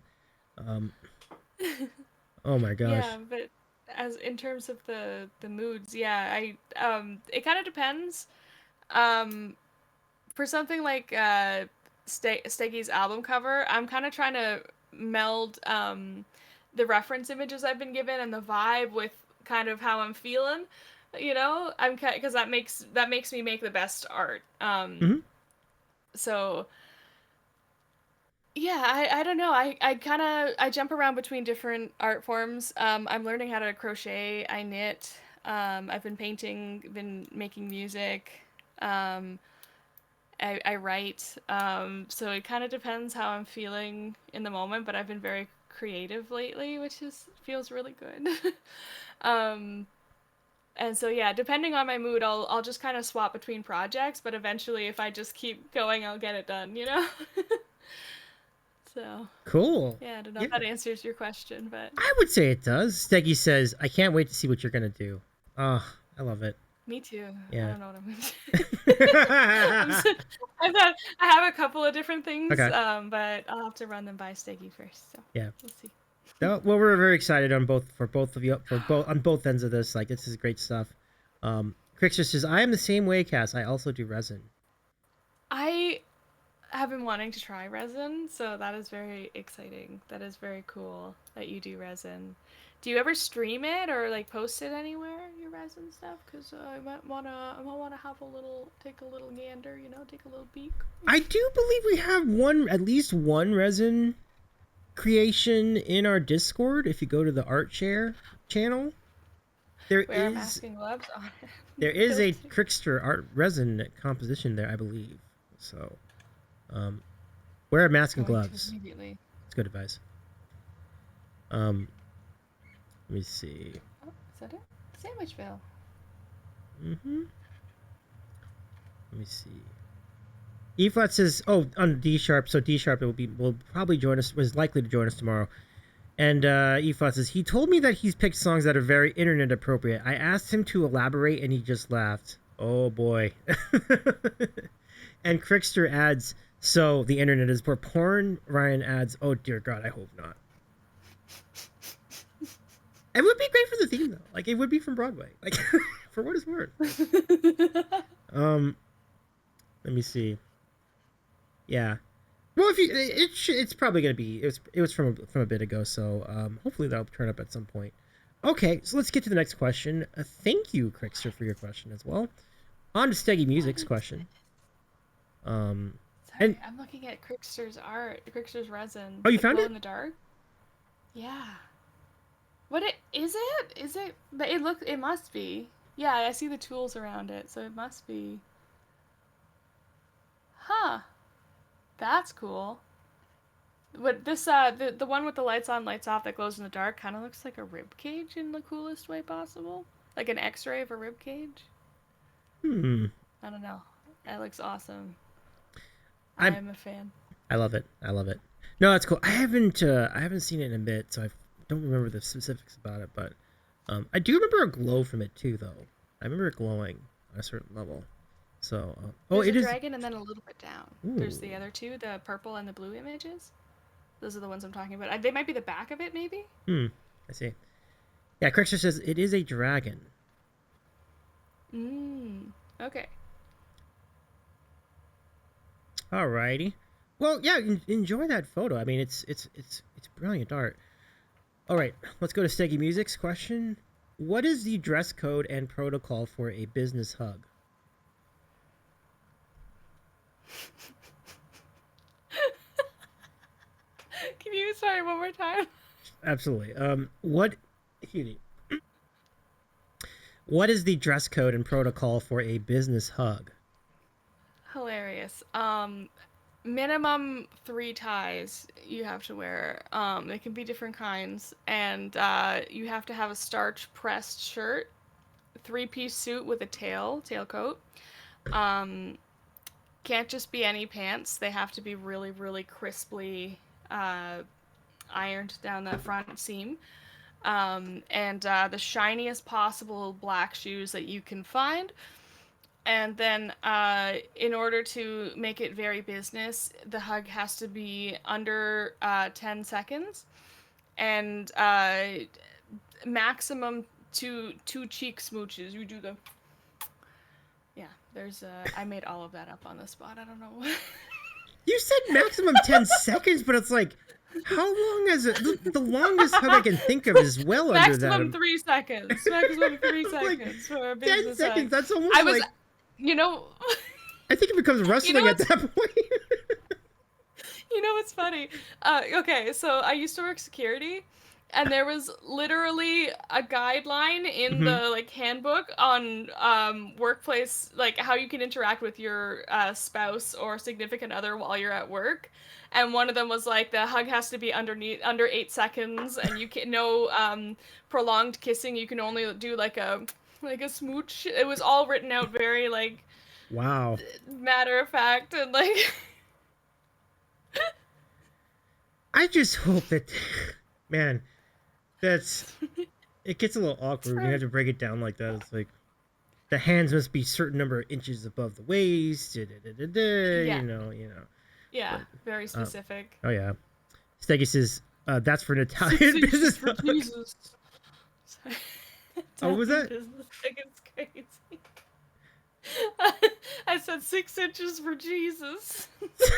Um, oh my gosh. yeah, but as in terms of the moods, yeah, I it kind of depends. Um, for something like Steggy's album cover, I'm kind of trying to meld the reference images I've been given and the vibe with kind of how I'm feeling. You know, I'm because that makes me make the best art. Mm-hmm. So yeah, I don't know. I kind of I jump around between different art forms. I'm learning how to crochet. I knit. I've been painting. Been making music. Um, I write. So it kind of depends how I'm feeling in the moment. But I've been very creative lately, which is feels really good. um, and so yeah, depending on my mood, I'll just kind of swap between projects. But eventually, if I just keep going, I'll get it done. You know. So Cool. yeah, I don't know Yeah, if that answers your question, but I would say it does. Steggy says, "I can't wait to see what you're gonna do." Oh, I love it. me too. I Yeah. don't know what I'm gonna do. I'm so, I have a couple of different things, Okay. but I'll have to run them by Steggy first. So Yeah. we'll see. No, well, we're very excited on both of you for both on both ends of this. Like this is great stuff. Crickster says, "I am the same way, Cass. I also do resin." I have been wanting to try resin, so that is very exciting. That is very cool that you do resin. Do you ever stream it or like post it anywhere, your resin stuff? Because I might wanna have a little, take a little gander, you know, take a little peek. I do believe we have at least one resin creation in our Discord. If you go to the art share channel, there Wear a is mask and gloves on. there is a Guilty. Crickster art resin composition there, I believe. So, um, wear a mask and Going to gloves. immediately. It's good advice. Um, let me see. Oh, is that it? Sandwichville. Mm-hmm. Let me see. E flat says, "Oh, on D sharp. So D sharp will probably join us. Was likely to join us tomorrow." And E flat says he told me that he's picked songs that are very internet appropriate. I asked him to elaborate, and he just laughed. Oh boy. And Crickster adds, "So the internet is for porn." Ryan adds, "Oh dear God, I hope not." It would be great for the theme though. Like it would be from Broadway. Like for what it's worth. Um, let me see. Yeah. Well, if you, it's probably gonna be. It was from a bit ago, so hopefully that'll turn up at some point. Okay, so let's get to the next question. Thank you, Crickster, for your question as well. On to Steggy Music's question. Um, and Sorry, I'm looking at Crickster's art, Crickster's resin. oh, you The found glow it? in the dark. Yeah. What it is it? Is it? But it look. It must be. Yeah, I see the tools around it, so it must be. Huh. That's cool. What this the one with the lights on, lights off that glows in the dark kind of looks like a rib cage in the coolest way possible, like an X-ray of a rib cage. Hmm. I don't know. That looks awesome. I I'm a fan. I love it. I love it. No, that's cool. I haven't seen it in a bit, so I don't remember the specifics about it, but I do remember a glow from it too, though. I remember it glowing on a certain level. So, oh, There's a it is. dragon and then a little bit down. There's Ooh. the other two, the purple and the blue images. Those are the ones I'm talking about. They might be the back of it, maybe. Hmm. I see. Yeah, Crickster says it is a dragon. Okay. Alrighty. Well, yeah, enjoy that photo. I mean, it's brilliant art. All right, let's go to Steggy Music's question. What is the dress code and protocol for a business hug? Can you sorry one more time? Absolutely. Cutie, what is the dress code and protocol for a business hug? Hilarious. Minimum 3 ties you have to wear. They can be different kinds, and you have to have a starch pressed shirt, 3-piece suit with a tailcoat. Um, can't just be any pants. They have to be really, really crisply ironed down the front seam. And the shiniest possible black shoes that you can find. And then, in order to make it very business, the hug has to be under 10 seconds, and maximum two cheek smooches. You do the yeah. There's I made all of that up on the spot. I don't know. You said maximum 10 seconds, but it's like, how long is it? The longest hug I can think of is well under that. Maximum 3 seconds. Maximum 3 Like, seconds for a 10 business seconds, hug. that's almost I was, like... you know... I think it becomes wrestling at that point. You know what's funny? Okay, so I used to work security, and there was literally a guideline in the like handbook on workplace, like how you can interact with your spouse or significant other while you're at work. And one of them was like the hug has to be under 8 seconds, and you can no prolonged kissing. You can only do like a smooch. It was all written out very like Wow. matter of fact and like. I just hope that, man, it gets a little awkward when you have to break it down like that. It's like, the hands must be a certain number of inches above the waist, you know. Yeah, very specific. Oh, yeah. Steggy says, that's for an Italian business hug. Jesus. Oh, what was that? Business hug is crazy. I said 6 inches for Jesus. 6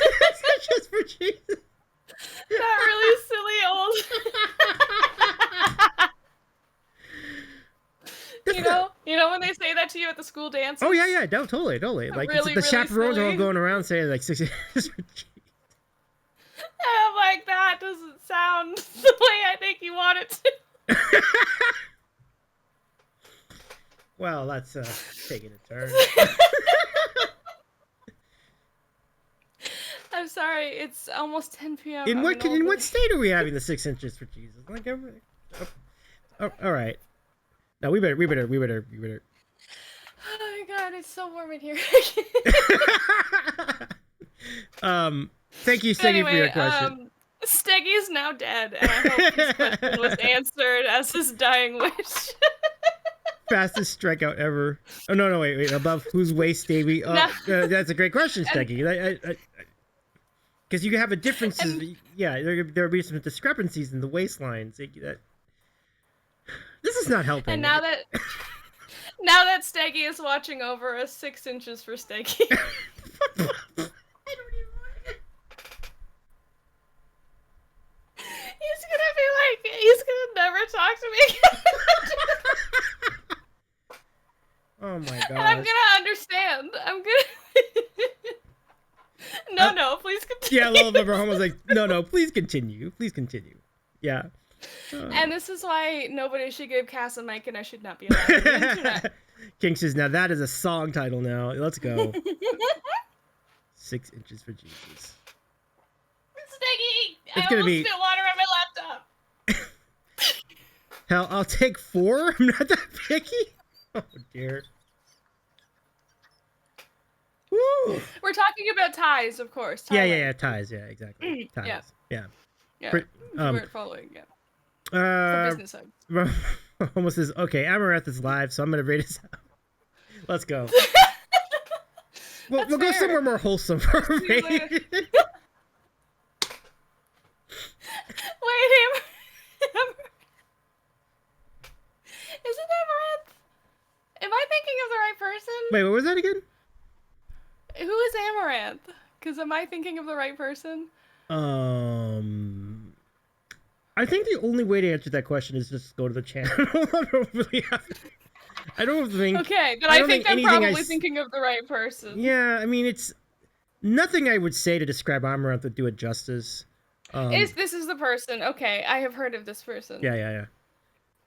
inches for Jesus. That really silly old. You know when they say that to you at the school dance? Oh yeah, no, totally. Like really, the really chaperones are all silly. going around saying like 6 inches for Jesus. And I'm like, that doesn't sound the way I think you want it to. Well, that's taking a turn. I'm sorry, it's almost 10 p.m. In what state are we having the 6 inches for Jesus? Like, all right. No, we better. Oh my god, it's so warm in here. Thank you, Steggy, for your question. Steggy is now dead, and I hope his question was answered as his dying wish. Fastest strikeout ever. Oh no, wait. Above whose waist, Davey? That's a great question, Steggy. Because you have a difference. Yeah, there'll be some discrepancies in the waistlines. This is not helping. And now that Steggy is watching over us, 6 inches for Steggy. I don't even. He's gonna never talk to me again. Oh my god. And I'm gonna understand. No, please continue. Yeah, little Abraham was like, no, please continue. Yeah. And this is why nobody should give Cass a mic, and I should not be allowed on the internet. King says, now that is a song title now. Let's go. 6 inches for Jesus. Steggy! It's I gonna almost be... spit water on my laptop. Hell, I'll take 4. I'm not that picky. Oh, dear. Woo! We're talking about ties, of course. Yeah, ties. Yeah, exactly. Ties. Yeah. Yeah. For, we weren't following. Yeah. For business hugs. Almost says, okay, Amaranth is live, so I'm gonna rate us out. Let's go. We'll go somewhere more wholesome for a rate. Wait, is it Amaranth? Am I thinking of the right person? Wait, what was that again? Who is Amaranth? Because am I thinking of the right person? I think the only way to answer that question is just go to the channel. I don't think. Okay, but I think I'm anything probably thinking of the right person. Yeah, I mean, it's nothing I would say to describe Amaranth would do it justice. This is the person? Okay, I have heard of this person. Yeah.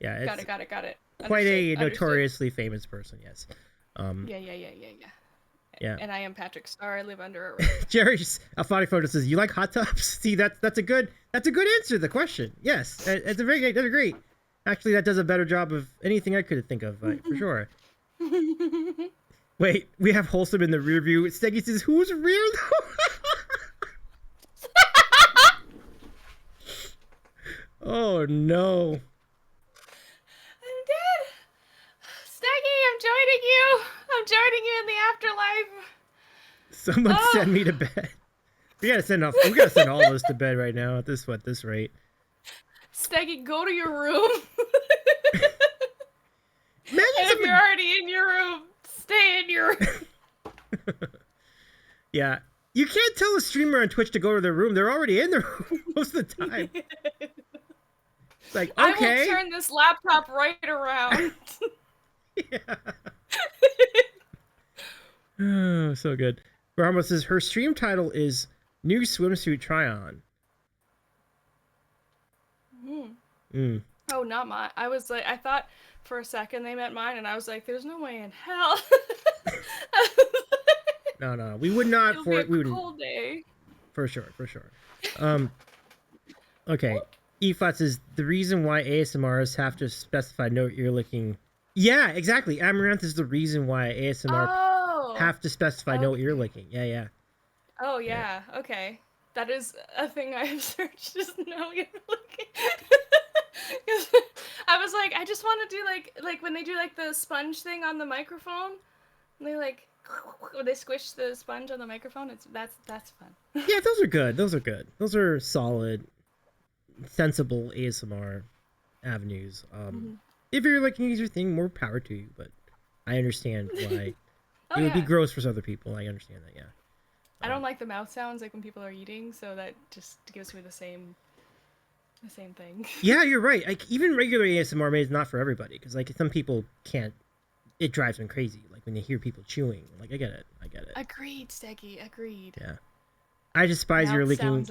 It's Got it. quite a Understood. notoriously famous person. Yes. Yeah. And I am Patrick Starr. I live under a rock. Jerry's Alphonic Photo says, "You like hot tubs?" See, that's a good answer to the question. Yes, it's a very good. That's great. Actually, that does a better job of anything I could think of, for sure. Wait, we have Wholesome in the rear view. Steggy says, "Who's rear though?" Oh no. I'm dead. Steggy, I'm joining you. I'm joining you in the afterlife. Someone send me to bed. We gotta send all those to bed right now at this rate. Steggy, go to your room. Imagine if you're already in your room, stay in your room. Yeah. You can't tell a streamer on Twitch to go to their room. They're already in their room most of the time. It's like, okay. I will turn this laptop right around. Yeah. Oh, so good. Brahma says her stream title is New Swimsuit Try On. Oh, not mine. I was like, I thought for a second they meant mine, and I was like, there's no way in hell. No, we would not. It'll be a cold day. For sure. Okay. E-Flat says the reason why ASMRs have to specify no ear licking. Yeah, exactly. Amaranth is the reason why ASMR have to specify no ear licking. Yeah. Oh yeah. Okay. That is a thing I have searched. Is no ear licking. I was like, I just want to do like when they do like the sponge thing on the microphone. And they like when they squish the sponge on the microphone. That's fun. Yeah, those are good. Those are solid, sensible ASMR avenues. If you're looking at your thing, more power to you. But I understand why it would be gross for other people. I understand that. Yeah. I don't like the mouth sounds like when people are eating, so that just gives me the same thing. Yeah, you're right. Like even regular ASMR is not for everybody because like some people can't. It drives them crazy. Like when they hear people chewing. Like I get it. Agreed, Steggy. Agreed. Yeah. I despise your licking,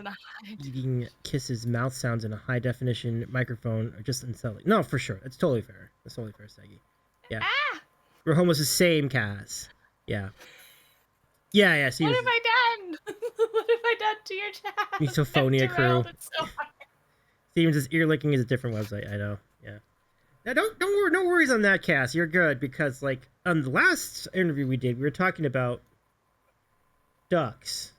eating kisses, mouth sounds in a high definition microphone or just insulting. No, for sure. It's totally fair. That's totally fair, Steggy. Yeah. We're almost the same, Cass. Yeah. Yeah. What have I done? What have I done to your chat? Misophonia crew. So Steven says ear licking is a different website. I know. Yeah. Now don't worry, no worries on that, Cass. You're good because like on the last interview we did, we were talking about ducks.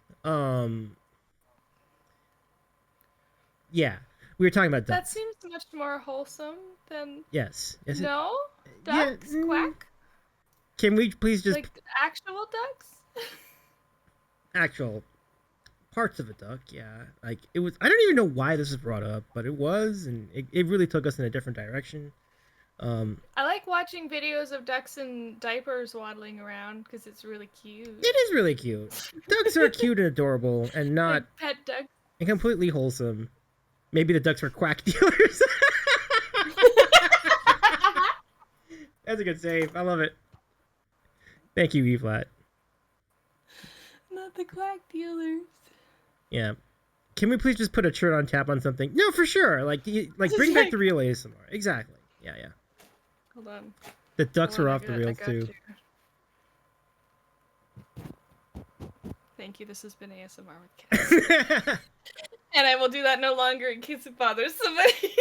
Yeah, we were talking about ducks. That seems much more wholesome than. Yes. No, ducks quack. Can we please just like actual ducks? Actual parts of a duck, yeah. Like it was. I don't even know why this was brought up, but it was, and it really took us in a different direction. I like watching videos of ducks in diapers waddling around because it's really cute. It is really cute. Ducks are cute and adorable, and not like pet ducks. And completely wholesome. Maybe the ducks were quack dealers. That's a good save. I love it. Thank you, E-Flat. Not the quack dealers. Yeah. Can we please just put a shirt on tap on something? No, for sure. Like bring back the real ASMR. Exactly. Yeah. Hold on. The ducks were off the rails too. Thank you. This has been ASMR with Cass. And I will do that no longer in case it bothers somebody.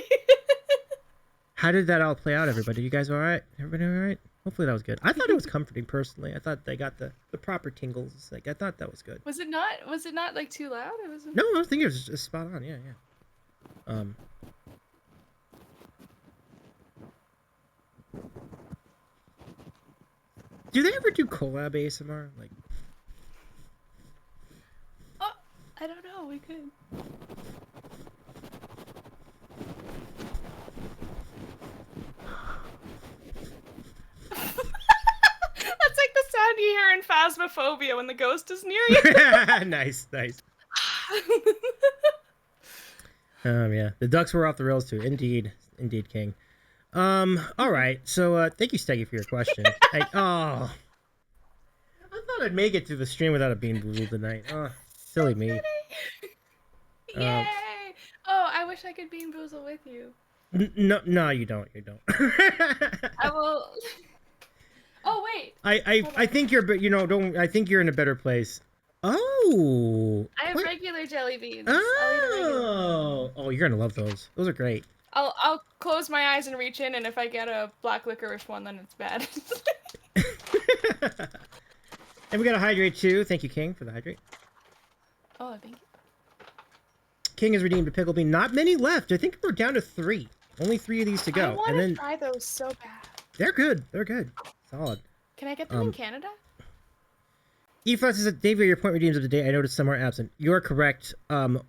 How did that all play out, everybody? You guys all right? Everybody all right? Hopefully that was good. I thought it was comforting personally. I thought they got the proper tingles. Like I thought that was good. Was it not like too loud? It wasn't. No, I think it was just spot on. Yeah. Do they ever do collab ASMR? Like, oh, I don't know. We could. That's like the sound you hear in Phasmophobia when the ghost is near you. Nice. Yeah, the ducks were off the rails too. Indeed, King. All right. So, thank you, Steggy, for your question. I thought thought I'd make it through the stream without a Bean Boozled tonight. Oh, silly me. Yay! Oh, I wish I could Bean Boozle with you. No, you don't. You don't. I will. Oh wait. I think you're, you know, don't. I think you're in a better place. Oh. I have what? regular jelly beans. I'll eat a regular. Oh, you're gonna love those. Those are great. I'll close my eyes and reach in, and if I get a black licorice one, then it's bad. And we got a hydrate too. Thank you, King, for the hydrate. Oh, thank you. King has redeemed a pickle bean. Not many left. I think we're down to 3. Only 3 of these to go. I want and to then try those so bad. they're good. They're good. Solid. Can I get them in Canada? Efus says that David, your point redeems of the day. I noticed some are absent. You're correct.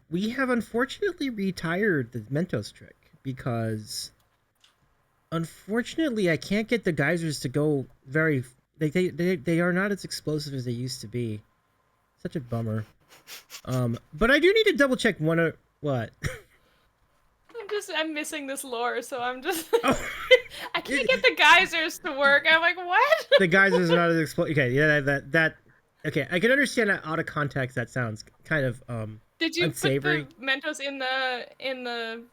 We have unfortunately retired the Mentos trick because unfortunately I can't get the geysers to go very. They are not as explosive as they used to be. Such a bummer. But I do need to double check what. I'm missing this lore, so I'm just. Oh. I can't get the geysers to work. I'm like, what? The geysers are not as explosive. Okay, yeah, that. Okay, I can understand that out of context. That sounds kind of Did you unsavory. put the Mentos in the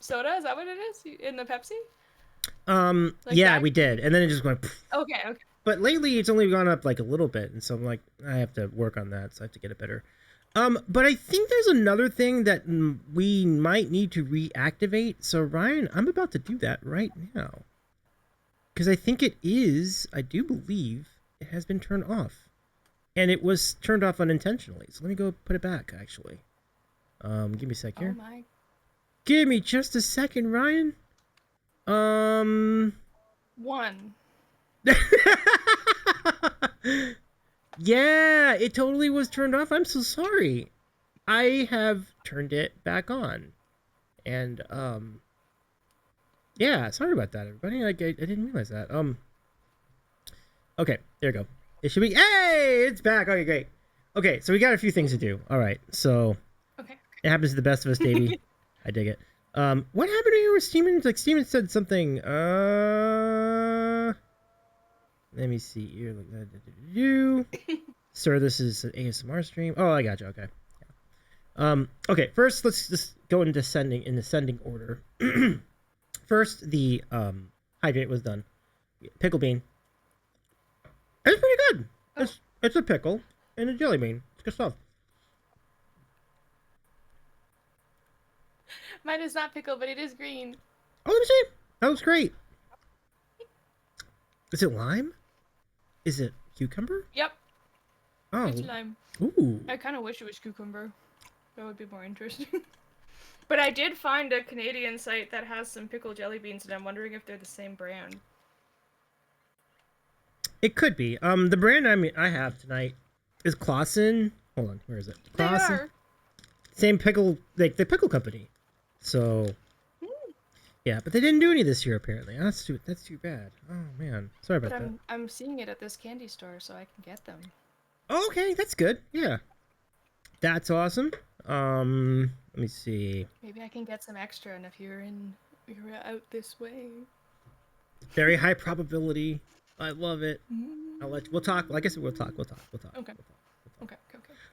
soda? Is that what it is? In the Pepsi? Like yeah, that? we did, and then it just went. Okay. But lately, it's only gone up like a little bit, and so I'm like, I have to work on that, so I have to get it better. But I think there's another thing that we might need to reactivate. So Ryan, I'm about to do that right now, because I think it is. I do believe it has been turned off, and it was turned off unintentionally. So let me go put it back. Actually, give me a sec here. Oh my. Give me just a second, Ryan. 1. Yeah, it totally was turned off. I'm so sorry. I have turned it back on. And, yeah, sorry about that, everybody. I didn't realize that. Okay, there we go. It should be, hey, it's back. Okay, great. Okay, so we got a few things to do. All right, so. Okay. It happens to the best of us, Davey. I dig it. What happened to you with Steeman? Like, Steeman said something, let me see here. Sir, this is an ASMR stream. Oh, I got you. Okay. Okay. First, let's just go in descending order. First, the hydrate was done. Pickle bean. It's pretty good. Oh. It's a pickle and a jelly bean. It's good stuff. Mine is not pickle, but it is green. Oh, let me see. That looks great. Is it lime? Is it cucumber? Yep. Oh. It's lime. Ooh. I kind of wish it was cucumber. That would be more interesting. But I did find a Canadian site that has some pickled jelly beans, and I'm wondering if they're the same brand. It could be. The brand I have tonight is Clausen. Hold on, where is it? Clausen. They are. Same pickle, like the pickle company. So, yeah, but they didn't do any this year apparently. That's too bad. Oh man, sorry about that. I'm seeing it at this candy store, so I can get them. Oh, okay, that's good. Yeah, that's awesome. Let me see. Maybe I can get some extra, and if you're out this way. Very high probability. I love it. We'll talk. Like I said, we'll talk. Okay. Okay.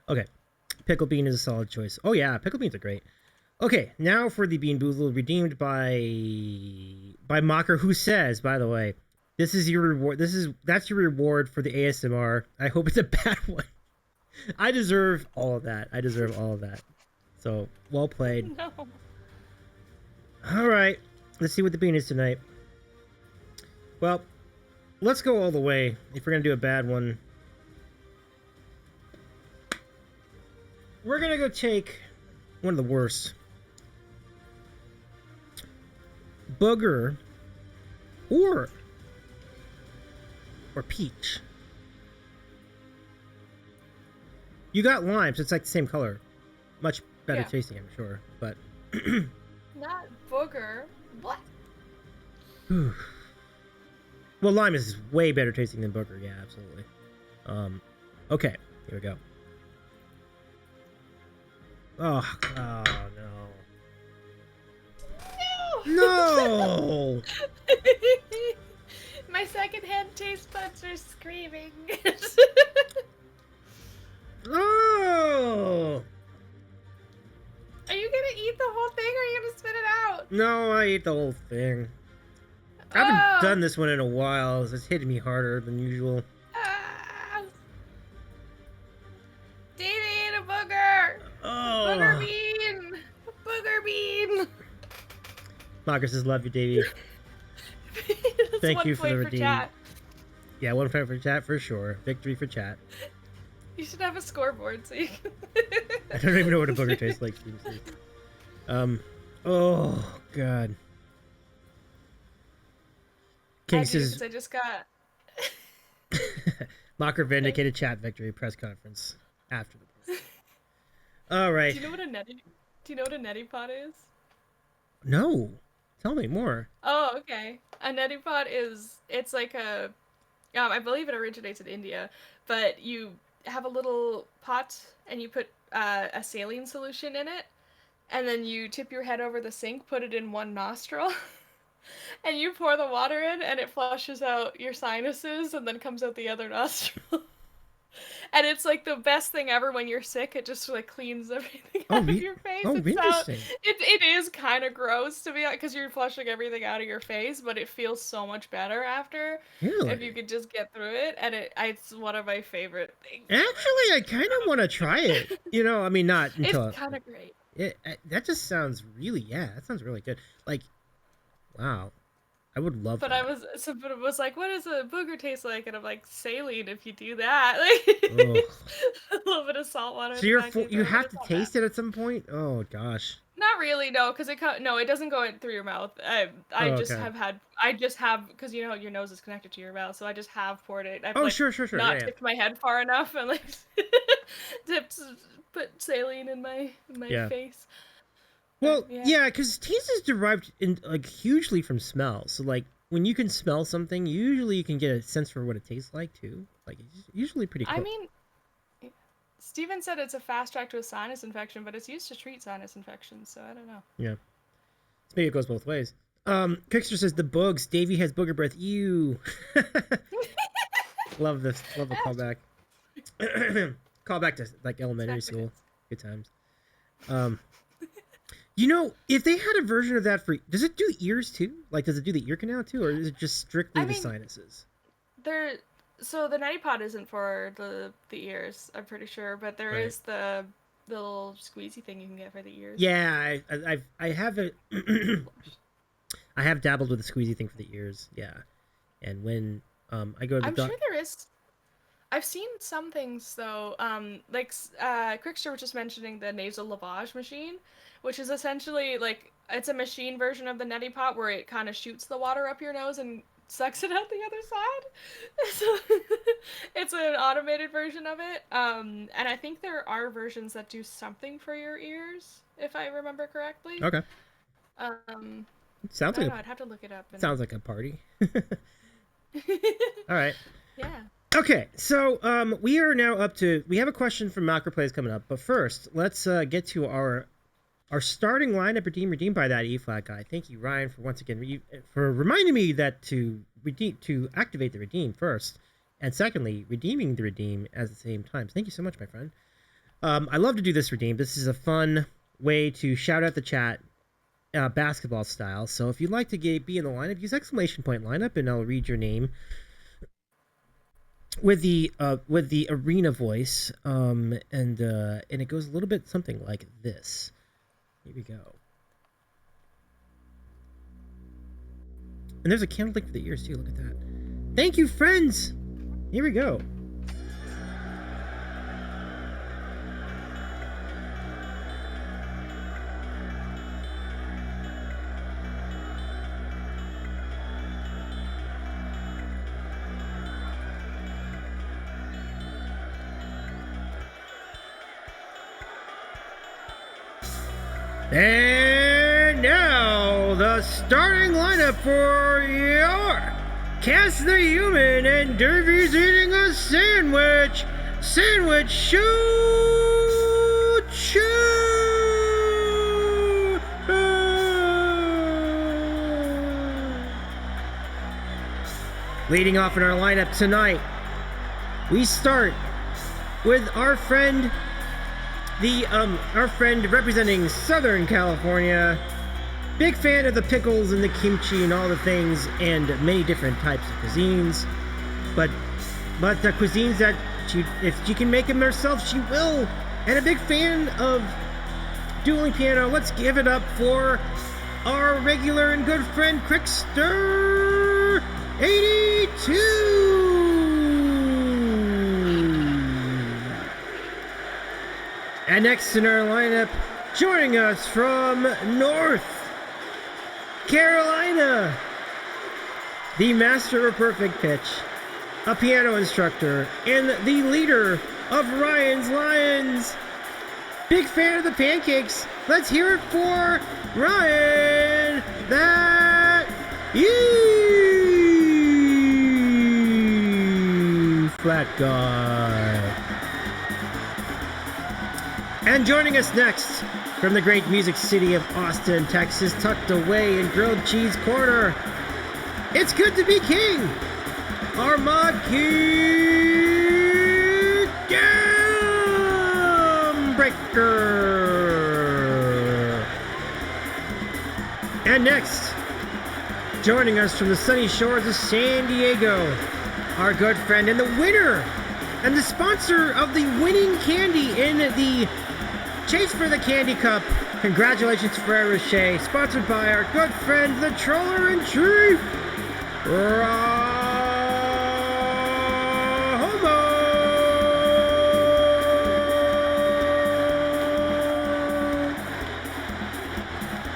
Okay. Pickle bean is a solid choice. Oh yeah, pickle beans are great. Okay, now for the Bean Boozled redeemed by Mocker, who says, by the way, this is your reward. That's your reward for the ASMR. I hope it's a bad one. I deserve all of that. So well played. No. All right, let's see what the bean is tonight. Well, let's go all the way. If we're gonna do a bad one, we're gonna go take one of the worst. Booger or peach. You got lime, so it's like the same color. Much better tasting, I'm sure. But not booger. What? Well, lime is way better tasting than booger. Yeah, absolutely. Okay, here we go. Oh no. No! My secondhand taste buds are screaming. Oh! Are you gonna eat the whole thing or are you gonna spit it out? No, I ate the whole thing. I haven't done this one in a while. It's hitting me harder than usual. Ah. Davey ate a booger! Oh! Booger bean! Booger bean! Marcus says, love you, Davey. Thank you for the redeem. Chat. Yeah, 1 point for chat for sure. Victory for chat. You should have a scoreboard so you can... I don't even know what a booger tastes like. Oh, God. King says... I just got... Mocker vindicated chat victory press conference after the post. All right. Do you know what a neti pot is? No. Tell me more. Oh, okay. A neti pot it's like a... I believe it originates in India, but you have a little pot and you put a saline solution in it, and then you tip your head over the sink, put it in one nostril, and you pour the water in, and it flushes out your sinuses and then comes out the other nostril. And it's like the best thing ever when you're sick. It just like cleans everything out of your face. Oh, interesting. It is kind of gross to be honest, because you're flushing everything out of your face, but it feels so much better after. Really? If you could just get through it, and it's one of my favorite things. Actually, I kind of want to try it. You know, I mean, not until... It's kind of great. That just sounds really, that sounds really good. Like, wow. I would love but that. But it was like, what does a booger taste like? And I'm like, saline if you do that. Like, a little bit of salt water. So you have to taste it at some point? Oh, gosh. Not really, no, because it doesn't go in through your mouth. I just have because you know your nose is connected to your mouth, so I just have poured it. I've sure. Not tipped my head far enough and like put saline in my face. Well, yeah, because taste is derived in like hugely from smell. So like when you can smell something, usually you can get a sense for what it tastes like too. Like it's usually pretty cool. I mean, Steven said it's a fast track to a sinus infection, but it's used to treat sinus infections, so I don't know. Yeah. Maybe it goes both ways. Trickster says the bugs. Davey has booger breath. Ew. Love this. Love the callback. Callback to like elementary school. Good times. You know, if they had a version of that for... Does it do ears, too? Like, does it do the ear canal, too? Or is it just strictly the sinuses? So the neti pot isn't for the ears, I'm pretty sure. But there is the little squeezy thing you can get for the ears. Yeah, I have a... I have dabbled with the squeezy thing for the ears, yeah. And when I go to the... I'm sure there is... I've seen some things, though. Like, Crickster was just mentioning the nasal lavage machine, which is essentially, like, it's a machine version of the neti pot where it kind of shoots the water up your nose and sucks it out the other side. So, it's an automated version of it. And I think there are versions that do something for your ears, if I remember correctly. Okay. Sounds like I'd have to look it up. Sounds like a party. All right. Yeah. Okay, so we are now up to... We have a question from Macroplays coming up, but first, let's get to our starting lineup redeemed by that E-flat guy. Thank you, Ryan, for once again for reminding me that to activate the redeem first, and secondly, redeeming the redeem at the same time. So thank you so much, my friend. I love to do this redeem. This is a fun way to shout out the chat, basketball style. So if you'd like to be in the lineup, use exclamation point lineup, and I'll read your name with the arena voice, and it goes a little bit something like this. Here we go. And there's a candle link for the ears too. Look at that. Thank you, friends. Here we go. And now, the starting lineup for your CassTheHuman, and Dervy's eating a sandwich. Sandwich shoot! Leading off in our lineup tonight, we start with our friend, our friend representing Southern California. Big fan of the pickles and the kimchi and all the things and many different types of cuisines. But the cuisines that if she can make them herself, she will. And a big fan of dueling piano. Let's give it up for our regular and good friend Crickster 82. And next in our lineup, joining us from North Carolina, the master of perfect pitch, a piano instructor, and the leader of Ryan's Lions. Big fan of the pancakes. Let's hear it for Ryan. That you flat guy. And joining us next from the great music city of Austin, Texas, tucked away in Grilled Cheese Corner, it's good to be king, Armand King Breaker. And next, joining us from the sunny shores of San Diego, our good friend and the winner and the sponsor of the winning candy in the Chase for the Candy Cup. Congratulations, Frere Rocher. Sponsored by our good friend, the Troller in Chief, Homo.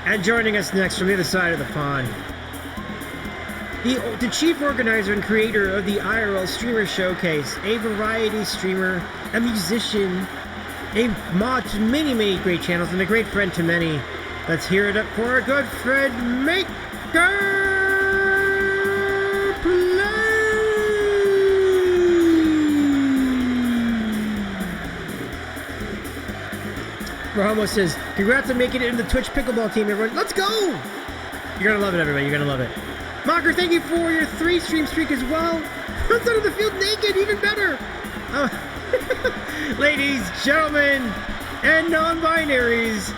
And joining us next from the other side of the pond, the chief organizer and creator of the IRL Streamer Showcase, a variety streamer, a musician, a mod to many, many great channels, and a great friend to many. Let's hear it up for our good friend, Maker Play! Rahamo says, congrats on making it in the Twitch pickleball team, everyone. Let's go! You're gonna love it, everybody. You're gonna love it. Mocker, thank you for your 3-stream streak as well. Runs out of the field naked, even better. Ladies, gentlemen, and non-binaries,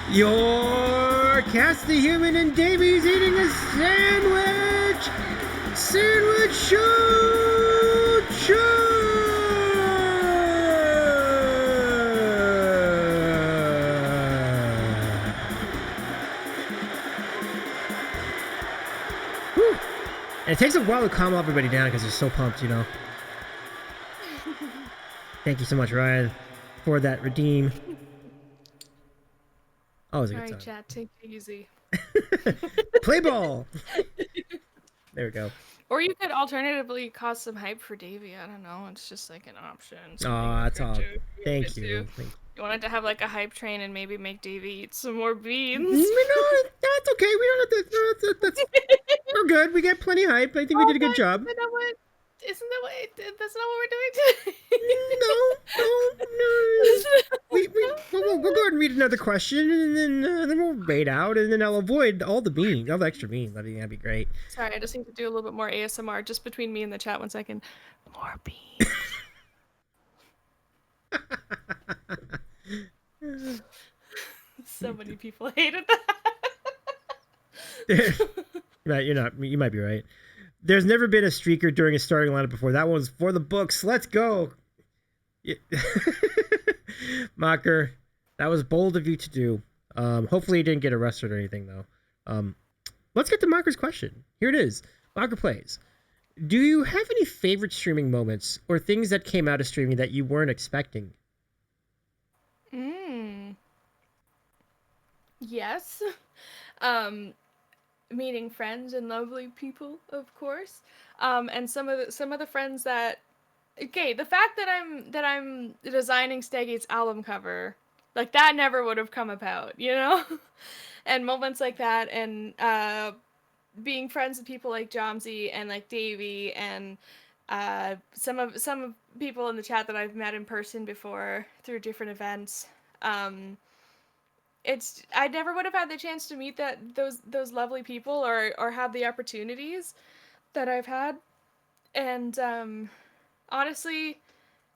your CassTheHuman and Davies eating a sandwich! Sandwich show! Whew. And it takes a while to calm everybody down because they're so pumped, you know. Thank you so much, Ryan, for that redeem. Oh, it was a good Alright, time. chat, take it easy. Play ball! There we go. Or you could alternatively cause some hype for Davey. I don't know. It's just like an option. Aw, that's all. Thank you. You wanted to have like a hype train and maybe make Davey eat some more beans. No, it's okay. We don't have to. That's, we're good. We got plenty of hype. I think we did a good job. That's not what we're doing today? No. We'll go ahead and read another question, and then we'll raid out, and then I'll avoid all the beans, all the extra beans. That'd be great. Sorry, I just need to do a little bit more ASMR just between me and the chat. 1 second. More beans. So many people hated that. You might be right. There's never been a streaker during a starting lineup before. That one's for the books. Let's go. Yeah. Mocker, that was bold of you to do. Hopefully you didn't get arrested or anything, though. Let's get to Mocker's question. Here it is. Mocker plays. Do you have any favorite streaming moments or things that came out of streaming that you weren't expecting? Yes. Meeting friends and lovely people, of course. And some of the friends that, okay, the fact that I'm designing Steggy's album cover, like that never would have come about, you know? And moments like that, and being friends with people like Jomsy and like Davey and some of people in the chat that I've met in person before through different events. I never would have had the chance to meet those lovely people or have the opportunities that I've had. And honestly,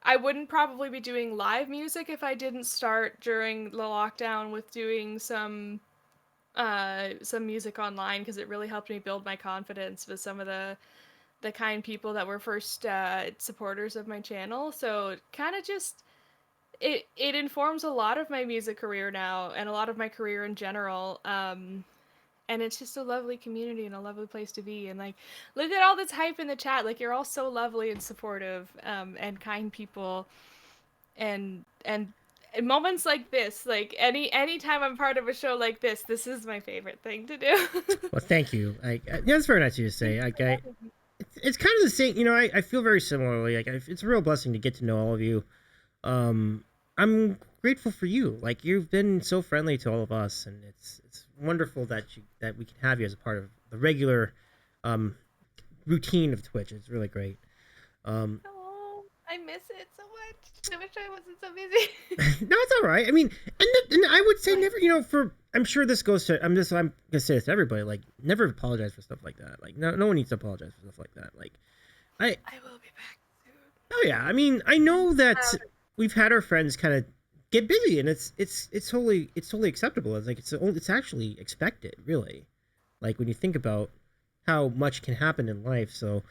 I wouldn't probably be doing live music if I didn't start during the lockdown with doing some music online, because it really helped me build my confidence with some of the kind people that were first supporters of my channel. So kind of just it informs a lot of my music career now and a lot of my career in general. And it's just a lovely community and a lovely place to be. And like, look at all this hype in the chat. Like, you're all so lovely and supportive, and kind people. And moments like this, like anytime I'm part of a show like this is my favorite thing to do. Well, thank you. Yeah, that's very nice of you to say. It's kind of the same. You know, I feel very similarly. It's a real blessing to get to know all of you. Um, I'm grateful for you. Like, you've been so friendly to all of us, and it's wonderful that we can have you as a part of the regular um, routine of Twitch. It's really great. Um, Oh, I miss it so much. I wish I wasn't so busy. no, it's all right. I mean, and I would say never. You know, I'm sure this goes to. I'm gonna say this to everybody. Like, never apologize for stuff like that. Like, no one needs to apologize for stuff like that. Like, I will be back soon. oh yeah. I mean, I know that we've had our friends kind of get busy, and it's totally acceptable. It's like it's actually expected, really. Like, when you think about how much can happen in life. So,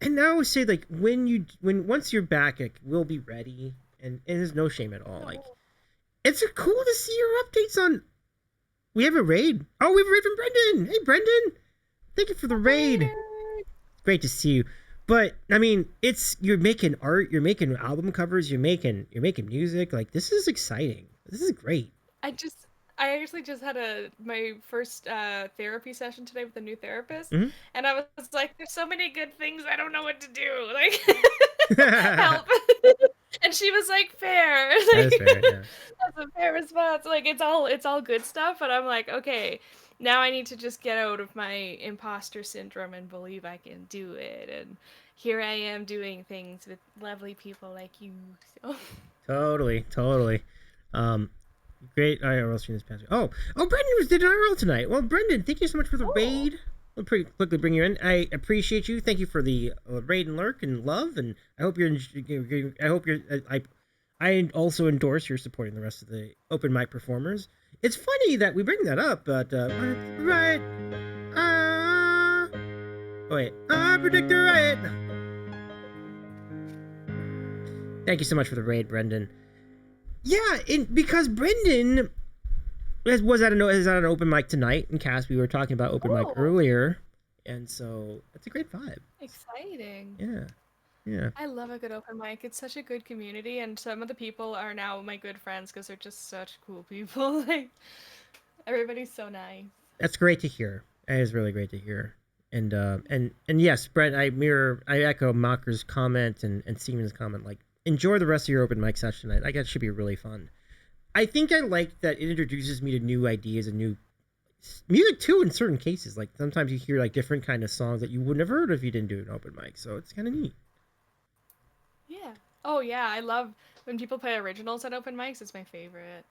and I always say, like, once you're back, like, we'll be ready, and there's no shame at all. Like, it's cool to see your updates on. We have a raid. Oh, we have a raid from Brendan. Hey, Brendan, thank you for the raid. Great to see you. But I mean, you're making art, you're making album covers, you're making music. Like, this is exciting. This is great. I actually just had my first therapy session today with a new therapist, Mm-hmm. and I was like, "There's so many good things, I don't know what to do. Like, That help." And she was like, "Fair." is Like, fair. Yeah. that's a fair response. Like, it's all good stuff, but I'm like, okay, now I need to just get out of my imposter syndrome and believe I can do it. And here I am doing things with lovely people like you. So Totally. Um, great IRL stream this past week. Brendan did an IRL tonight. Well, Brendan, thank you so much for the raid. I'll pretty quickly bring you in. I appreciate you. Thank you for the raid and lurk and love, and I hope I also endorse your supporting the rest of the open mic performers. It's funny that we bring that up, but right. Wait, I predict the right. Thank you so much for the raid, Brendan. Yeah, because Brendan was at an open mic tonight in Cass. We were talking about open mic earlier, and so it's a great vibe. exciting. Yeah. I love a good open mic. It's such a good community, and some of the people are now my good friends because they're just such cool people. Like, everybody's so nice. That's great to hear. That is really great to hear. And yes, Brent, I echo Mocker's comment and Siemens' comment. Like, enjoy the rest of your open mic session tonight. Like, that should be really fun. I think I like that it introduces me to new ideas and new music too. In certain cases, like sometimes you hear like different kind of songs that you would never heard if you didn't do an open mic. So it's kind of neat. Yeah. Oh yeah, I love when people play originals at open mics. It's my favorite.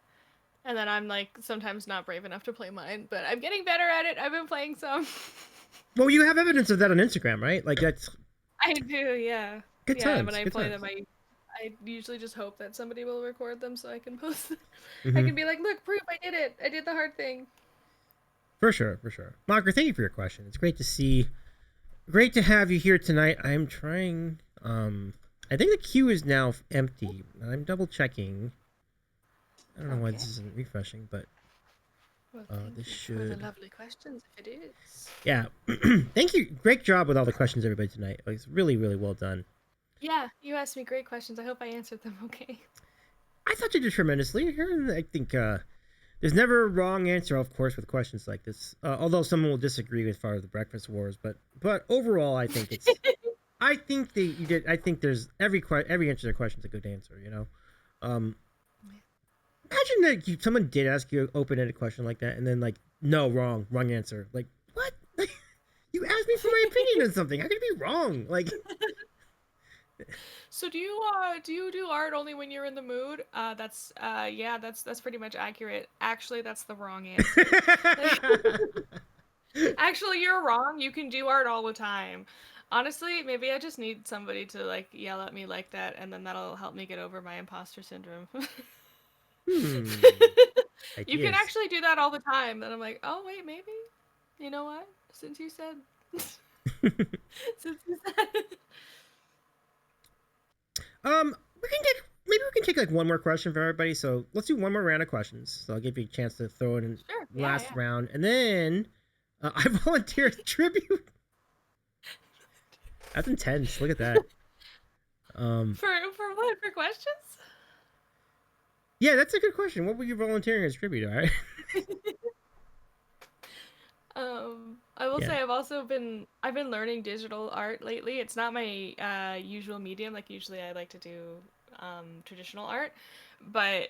And then I'm like sometimes not brave enough to play mine, but I'm getting better at it. I've been playing some. Well, you have evidence of that on Instagram, right? Like, that's I do, yeah. good Yeah, times. when I good play times. them, I usually just hope that somebody will record them so I can post them. I Mhm. can be like, look, proof, I did it. I did the hard thing. For sure. Mocker, thank you for your question. It's great to have you here tonight. I'm trying, I think the queue is now empty. I'm double checking. I don't know why this isn't refreshing, but Well, this thank you for the should. lovely questions, if it is. Yeah. Thank you. Great job with all the questions, everybody, tonight. Like, it's really, really well done. Yeah, you asked me great questions. I hope I answered them okay. I thought you did tremendously. I think there's never a wrong answer, of course, with questions like this. Although someone will disagree with far as the breakfast wars, but overall, I think it's. I think that you did. I think there's every answer to the question is a good answer. You know, imagine that someone did ask you an open-ended question like that, and then like, no, wrong answer. Like, what? Like, you asked me for my opinion on something. How could it be wrong? Like. So do you do art only when you're in the mood? That's that's pretty much accurate. Actually, that's the wrong answer. Actually, you're wrong. You can do art all the time. Honestly, maybe I just need somebody to like yell at me like that, and then that'll help me get over my imposter syndrome. Hmm. You can Ideas. actually do that all the time, and I'm like, oh wait, maybe. You know what? Since you said, since you said, We can get maybe we can take like one more question from everybody. So let's do one more round of questions. So I'll give you a chance to throw it in sure, yeah, last yeah. round, and then I volunteer as tribute. That's intense. Look at that. Um, For what? For questions? yeah, that's a good question. What were you volunteering as tribute? All right. I will Yeah. say I've been learning digital art lately. It's not my usual medium. Like usually I like to do traditional art, but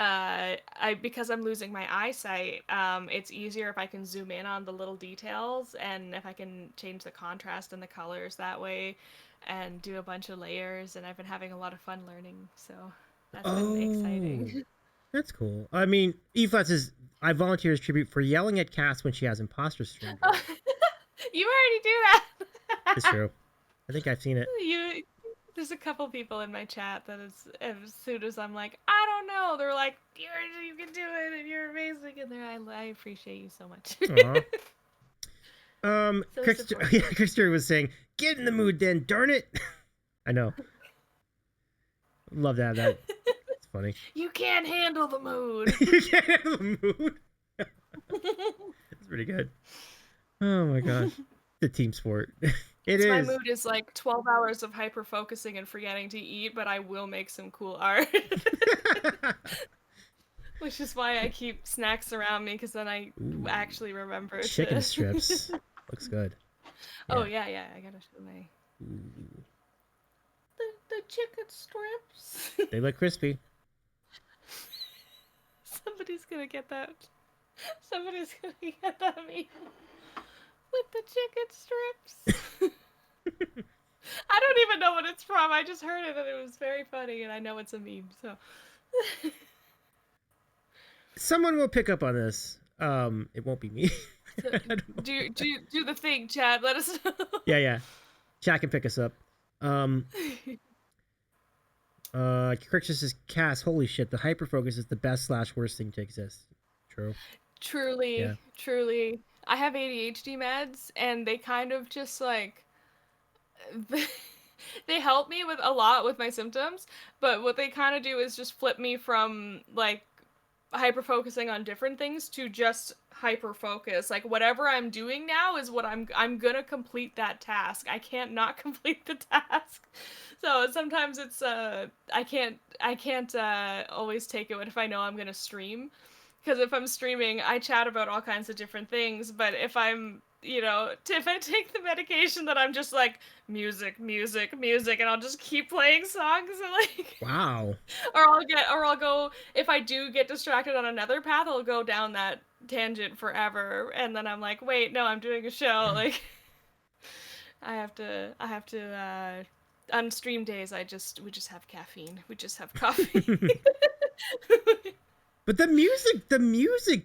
I because I'm losing my eyesight, it's easier if I can zoom in on the little details and if I can change the contrast and the colors that way, and do a bunch of layers. And I've been having a lot of fun learning, so that's been Oh, exciting. that's cool. I mean, Eflets is I volunteer as tribute for yelling at Cass when she has imposter syndrome. You already do It's that. true. I think I've seen it. You there's a couple people in my chat that is as soon as I'm like, I don't know, they're like, you can do it and you're amazing, and I appreciate you so much. Aw. So Crickster, supportive. yeah, Crickster was saying, "Get in the mood, then, darn it." I know. Love to have that. It's funny. You can't handle the mood. You can't have the mood. It's pretty good. Oh my gosh, the team sport. It My is. mood is like 12 hours of hyper focusing and forgetting to eat, but I will make some cool art. Which is why I keep snacks around me, because then I Ooh, actually remember chicken to. strips. Looks good. Oh, Yeah. yeah, yeah, I gotta show my. Ooh, The chicken strips. they look crispy. Somebody's gonna get that. Somebody's gonna get that meme with the chicken strips. I don't even know what it's from. I just heard it and it was very funny, and I know it's a meme. So Someone will pick up on this. It won't be me. so I don't know. do the thing, Chad. Let us know. Yeah, yeah. Chat can pick us up. Um, Crickster says, "Cass, holy shit, the hyperfocus is the best slash worst thing to exist." True. Yeah. Truly, truly. I have ADHD meds, and they kind of just like they help me with a lot with my symptoms, but what they kind of do is just flip me from like hyper focusing on different things to just hyper focus. Like whatever I'm doing now is what I'm gonna complete that task. I can't not complete the task. So sometimes it's I can't always take it if I know I'm gonna stream, because if I'm streaming, I chat about all kinds of different things. But if I'm, if I take the medication, that I'm just like music, music, music, and I'll just keep playing songs and like, Wow. or I'll go if I do get distracted on another path, I'll go down that tangent forever, and then I'm like, wait, no, I'm doing a show. Like, I have to. On stream days, we just have caffeine. We just have coffee. But the music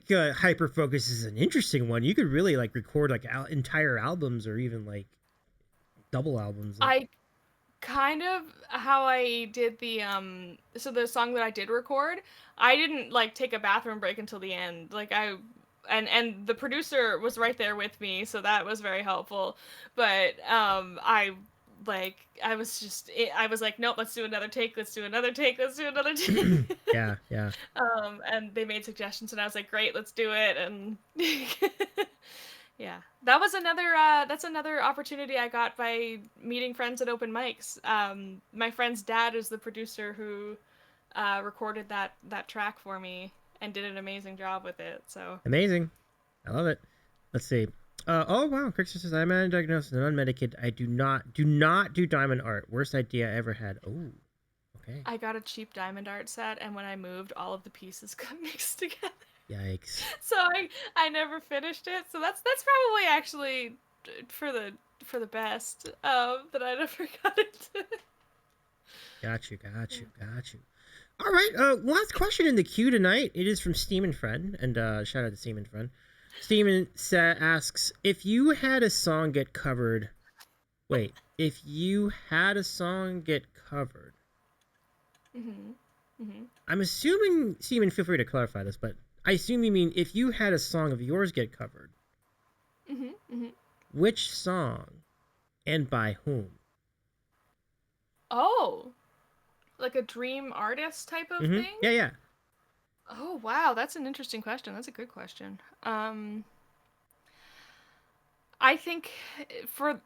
hyperfocus is an interesting one. You could really like record like entire albums or even like double albums. Like, I kind of how I did the so the song that I did record, I didn't like take a bathroom break until the end. Like I and the producer was right there with me, so that was very helpful. But I was I was like, nope, let's do another take, let's do another take, let's do another take. yeah, yeah. And they made suggestions, and I was like, great, let's do it. And yeah, that was another that's another opportunity I got by meeting friends at open mics. My friend's dad is the producer who recorded that track for me and did an amazing job with it. So Amazing. I love it. Let's see. Oh wow, Crickster says I'm undiagnosed and unmedicated. I do not do diamond art. Worst idea I ever had. Oh, okay. I got a cheap diamond art set, and when I moved, all of the pieces got mixed together. Yikes. So I never finished it. So that's probably actually for the best that I never got into. Got you. All right. Last question in the queue tonight. It is from Steam Friend, and shout out to Steam Friend. Steam asks, if you had a song get covered, Wait, if you had a song get covered, I'm assuming, Steven, feel free to clarify this, but I assume you mean if you had a song of yours get covered, which song and by whom? Oh, like a dream artist type of thing? Yeah, yeah. Oh, wow, that's an interesting question. That's a good question. I think for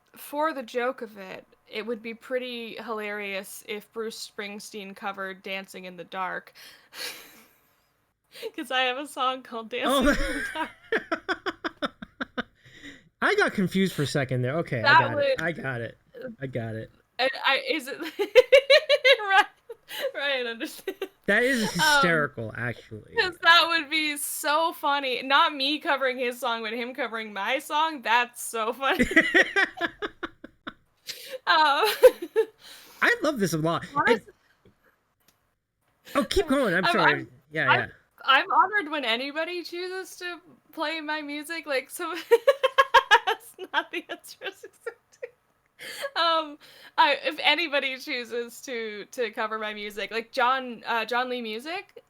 the joke of it, it would be pretty hilarious if Bruce Springsteen covered "Dancing in the Dark," because I have a song called "Dancing Oh, in the Dark." I got confused for a second there. Okay, I That got it. would, I got it. I got it. I is it right? Right, understand. That is hysterical, actually. Because that would be so funny. Not me covering his song, but him covering my song. That's so funny. Um, I love this a lot. honest- Oh, keep going. I'm sorry. I'm, Yeah, I'm, yeah. I'm honored when anybody chooses to play my music. Like, so that's not the answer I was expecting. If anybody chooses to cover my music, like John Lee Music,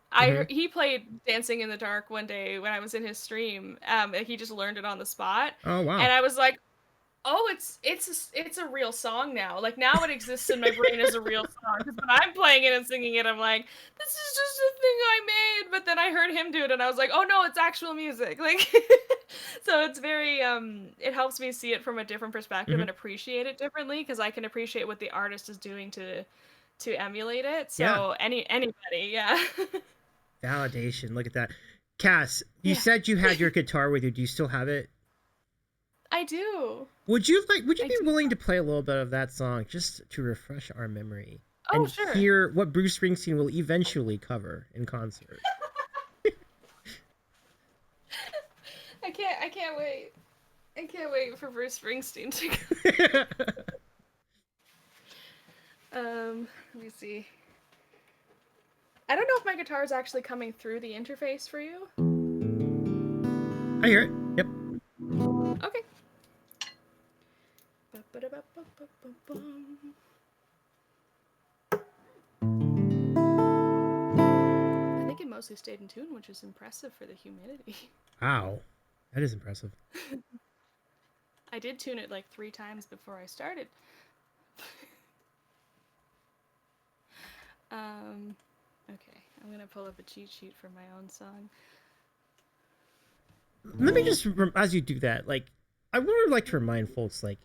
he played "Dancing in the Dark" one day when I was in his stream. He just learned it on the spot, Oh, wow. and I was like, oh, it's a real song now. Like, now it exists in my brain as a real song. Because when I'm playing it and singing it, I'm like, this is just a thing I made. But then I heard him do it, and I was like, oh no, it's actual music. Like, so it's very it helps me see it from a different perspective and appreciate it differently, because I can appreciate what the artist is doing to emulate it. Yeah. So anybody, yeah. Validation. Look at that. Cass, you Yeah. said you had your guitar with you. Do you still have it? I do. Would you I be do. willing to play a little bit of that song just to refresh our memory Oh, and sure. hear what Bruce Springsteen will eventually cover in concert? I can't wait. I can't wait for Bruce Springsteen to let me see. I don't know if my guitar is actually coming through the interface for you. I hear it. Yep. Okay. I think it mostly stayed in tune, which is impressive for the humidity. Wow. That is impressive. I did tune it like 3 times before I started. Okay, I'm gonna pull up a cheat sheet for my own song. Let me just, as you do that, like, I would like to remind folks, like,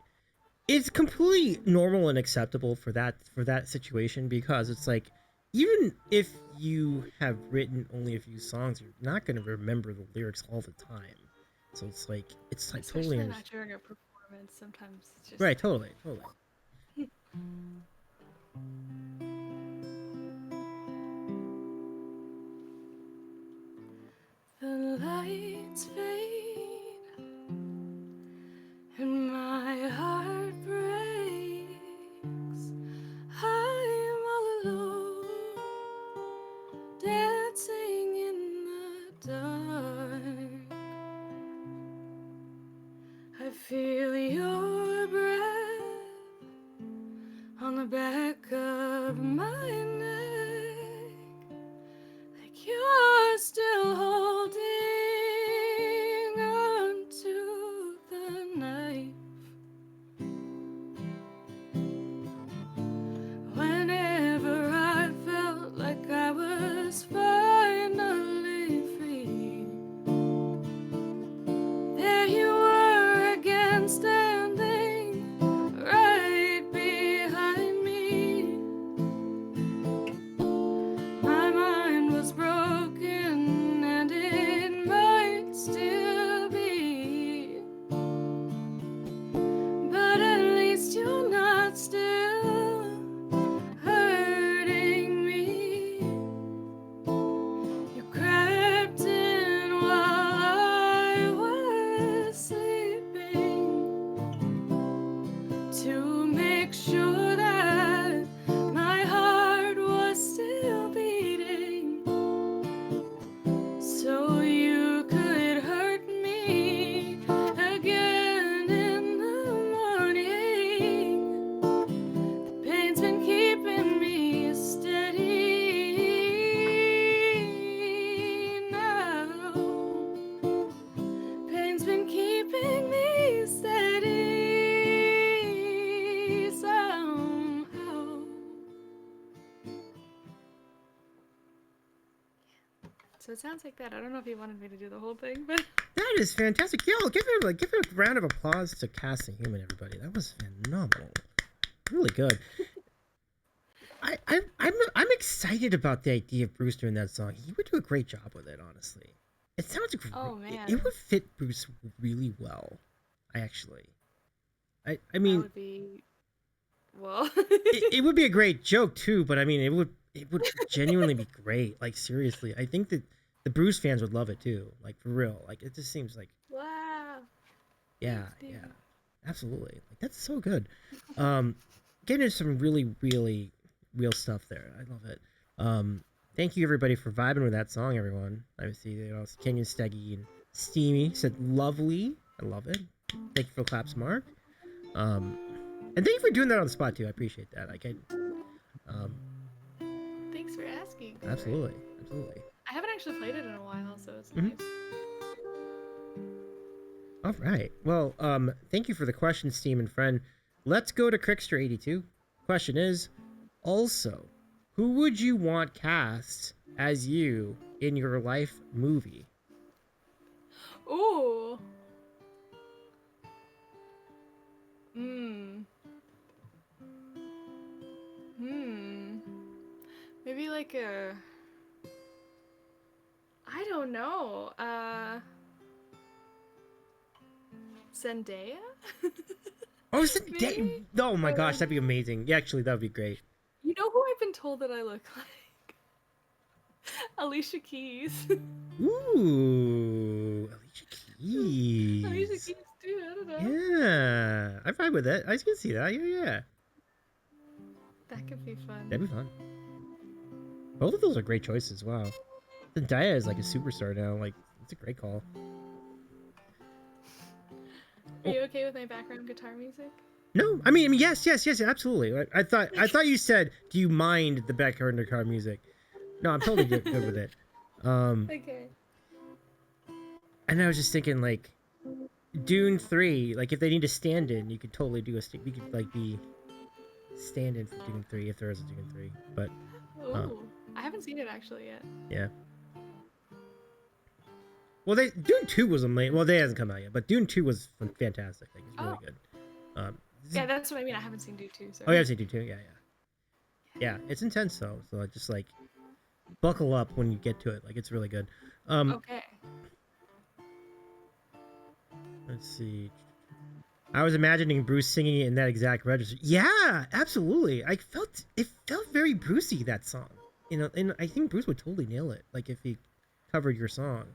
it's completely normal and acceptable for that situation, because it's like, even if you have written only a few songs, you're not going to remember the lyrics all the time. So it's like Especially totally not during a performance. Sometimes it's just right. Totally. The lights fade and my heart breaks. I'm all alone, dancing in the dark. I feel your breath on the back of my neck, like you're still holding on to the knife. Whenever I felt like I was finally free, there you were again, standing right behind me. So it sounds like that. I don't know if he wanted me to do the whole thing, but That is fantastic. Yo, give it a round of applause to CassTheHuman, everybody. That was phenomenal. Really good. I'm excited about the idea of Bruce doing that song. He would do a great job with it, honestly. It sounds great. oh man, It would fit Bruce really well. I that mean, would be well. it would be a great joke too, but I mean, it would genuinely be great. Like seriously, I think that the Bruce fans would love it too. Like for real. Like it just seems like Wow. yeah, Thanks, dude. yeah, absolutely. Like that's so good. Getting into some really real stuff there. I love it. Thank you everybody for vibing with that song, everyone. I see Kenyon Steggy and Steamy said lovely. I love it. Thank you for the claps, Mark. And thank you for doing that on the spot too. I appreciate that. Thanks for asking. Absolutely. I haven't actually played it in a while, so it's Mhm. nice. All right. Well, thank you for the question, Steam and friend. Let's go to Crickster82. Question is, also, who would you want cast as you in your life movie? Ooh. Hmm. Maybe like a. I don't know. Zendaya? Oh, Maybe? oh my gosh, that'd be amazing. Yeah, actually, that would be great. You know who I've been told that I look like? Alicia Keys. Ooh, Alicia Keys. Alicia Keys too, I don't know. Yeah, I'm fine with it. I can see that. Yeah. That could be fun. That'd be fun. Both of those are great choices. Wow. Zendaya is like a superstar now. Like, it's a great call. Are you okay with my background guitar music? No, I mean, yes, absolutely. I thought you said, do you mind the background guitar music? No, I'm totally good with it. Okay. And I was just thinking, like, Dune 3, like, if they need a stand-in, you could totally do you could, like, be stand-in for Dune 3 if there is a Dune 3. But, Ooh. I haven't seen it actually yet. yeah. Well, Dune 2 was amazing. Well, they hasn't come out yet, but Dune 2 was fantastic. Like, it's really good. Yeah, that's what I mean. I haven't seen Dune 2. Sorry. Oh, you haven't seen Dune 2? Yeah, it's intense, though. So, just, like, buckle up when you get to it. Like, it's really good. Okay. Let's see. I was imagining Bruce singing it in that exact register. Yeah, absolutely. It felt very Brucey, that song. You know, and I think Bruce would totally nail it. Like if he covered your song.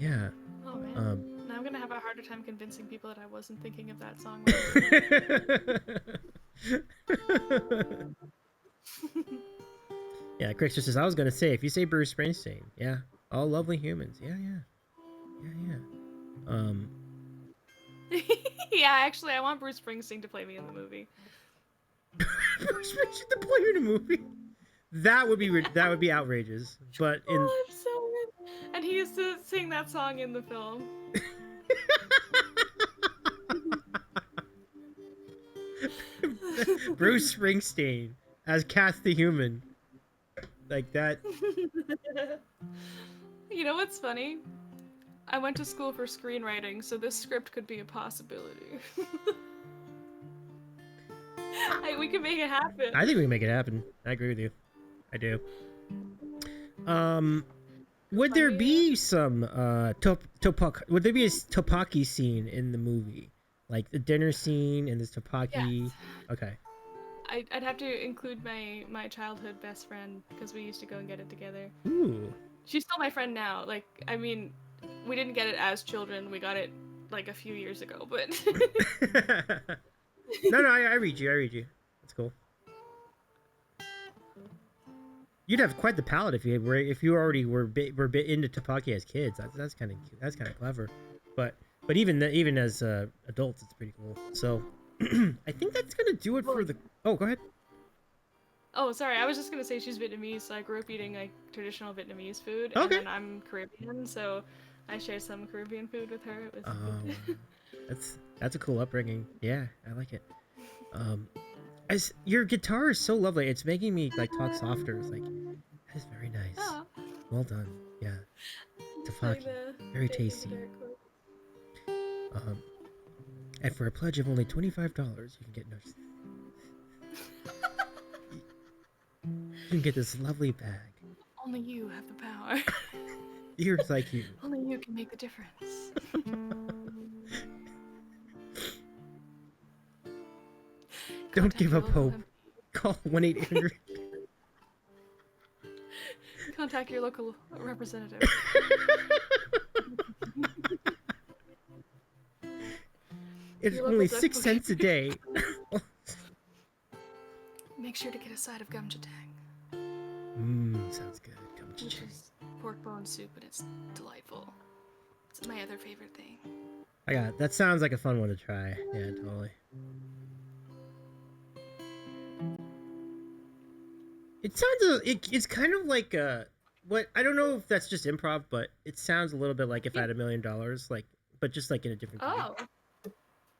Yeah. Oh man. Now I'm gonna have a harder time convincing people that I wasn't thinking of that song. Yeah, Crickster says, I was gonna say, if you say Bruce Springsteen, yeah, all lovely humans. Yeah. Yeah, actually, I want Bruce Springsteen to play me in the movie. Bruce Springsteen to play in a movie? That would be outrageous. But in Oh, I'm so good. And he used to sing that song in the film. Bruce Springsteen as CassTheHuman. Like that. You know what's funny? I went to school for screenwriting, so this script could be a possibility. We can make it happen. I think we can make it happen. I agree with you. I do. Would there be some would there be a tteokbokki scene in the movie? Like the dinner scene and this tteokbokki? Yes. Okay. I'd have to include my childhood best friend because we used to go and get it together. Ooh. She's still my friend now. Like, I mean, we didn't get it as children. We got it like a few years ago, but No, I read you. That's cool. You'd have quite the palate if you already were bit into tteokbokki as kids. That's kind of clever. But even as adults, it's pretty cool. So I think that's gonna do it for the. Oh, go ahead. Oh, sorry. I was just gonna say she's Vietnamese, so I grew up eating like traditional Vietnamese food, Okay. and then I'm Caribbean, so I share some Caribbean food with her. It was good. That's a cool upbringing. Yeah, I like it. As your guitar is so lovely, it's making me like talk softer. It's like that's very nice. Oh. Well done. Yeah. Like Tafaki. the Very David tasty. Derek quote. And for a pledge of only $25, you can get you can get this lovely bag. Only you have the power. Ears like you. Only you can make the difference. Don't Contact give your up local hope. MP. Call 1-800. Contact your local representative. It's Your only local 6 cents a day. Make sure to get a side of gumjatang, Sounds good. Come to which check. is pork bone soup, and it's delightful. It's my other favorite thing. That sounds like a fun one to try. Yeah, totally. It sounds it's kind of like what I don't know if that's just improv, but it sounds a little bit like if I had $1 million, like, but just like in a different key. Oh,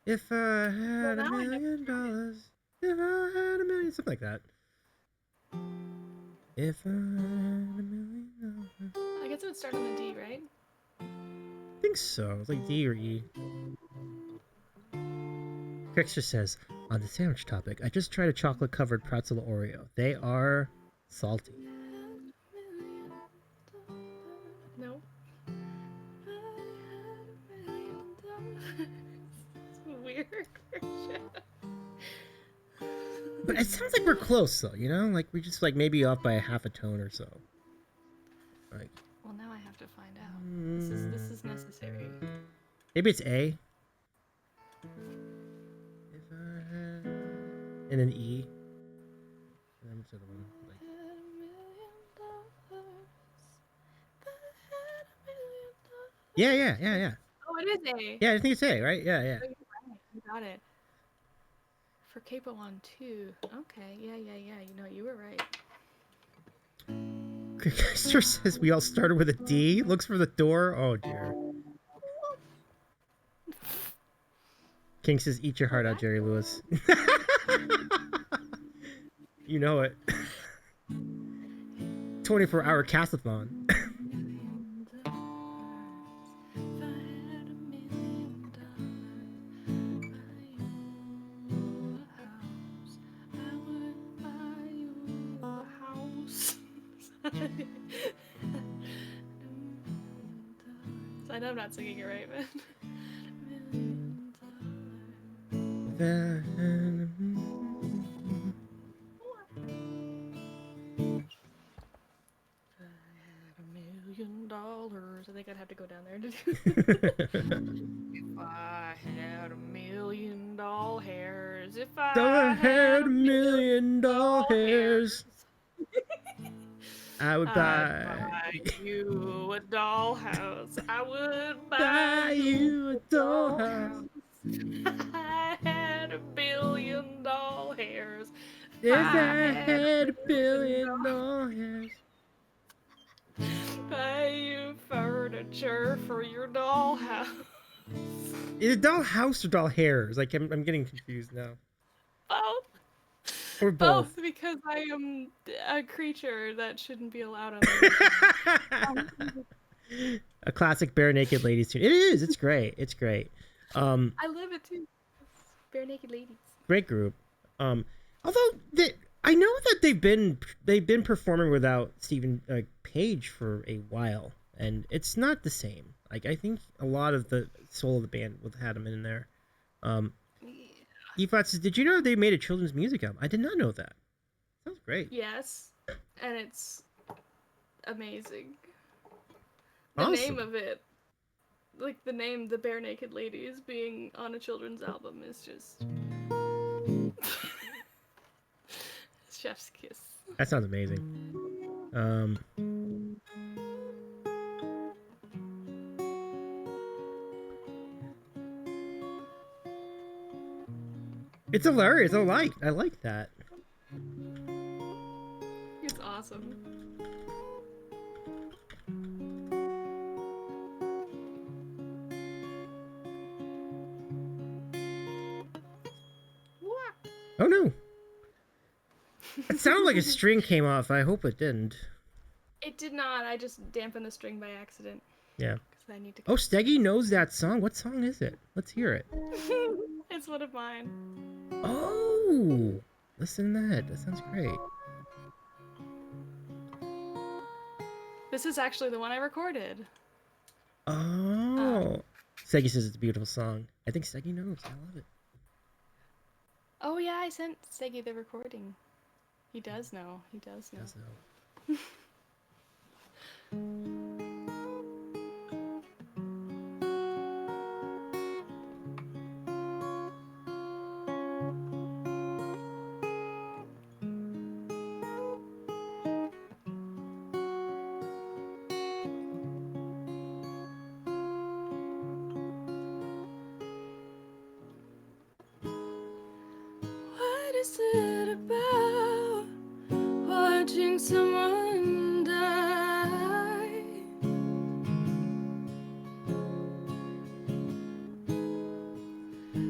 If I had now $1 I know. million, if I had $1 million, something like that. If I had $1 million. I guess it would start on the D, right? I think so. It's like D or E. Trickster says, on the sandwich topic, I just tried a chocolate-covered pretzel Oreo. They are salty. No. It's weird. But it sounds like we're close, though, you know? Like, we're just, like, maybe off by a half a tone or so. Like, Well, now I have to find out. This is necessary. maybe it's A. If I had... And then E. And then what's the other one? Like... Yeah. Oh, it is A. Yeah, I think it's A, right? Yeah. Oh, you're right. You got it. For Capo on 2. Okay, yeah. You know, you were right. Trickster says we all started with a D. Looks for the door. Oh, dear. King says, eat your heart out, Jerry Lewis. You know it. 24-hour castathon. I know I'm not singing it right, but... $1 million. I think I'd have to go down there to do If I had $1 million hairs, if I had $1 million hairs, I would I'd buy you a dollhouse. I would buy you a dollhouse. I had $1 billion hairs. If I had $1 billion hairs. Buy you furniture for your dollhouse. Is it dollhouse or doll hairs? Like, I'm getting confused now. Both. Or both. Because I am a creature that shouldn't be allowed on the A classic bare naked ladies tune. It is. It's great. It's great. I love it too. Bare naked ladies. Great group. Although I know that they've been performing without Stephen Page for a while, and it's not the same. Like, I think a lot of the soul of the band would had him in there. Efat says, "Did you know they made a children's music album? I did not know that. Sounds great. Yes, and it's amazing. The Awesome. name of it, like the name, the Bare Naked Ladies, being on a children's album is just chef's kiss. That sounds amazing. It's hilarious. I like that. It's awesome. Oh no. It sounded like a string came off. I hope it didn't. It It did not. I just dampened the string by accident. Yeah. 'Cause I need to. Oh, Steggy knows that song. What song is it? Let's hear it. It's one of mine. Oh, listen to that. That sounds great. This is actually the one I recorded. Oh. Steggy says it's a beautiful song. I think Steggy knows. I love it. Oh yeah, I sent Segi the recording. He does know. He does know. Does know. What is it about watching someone die?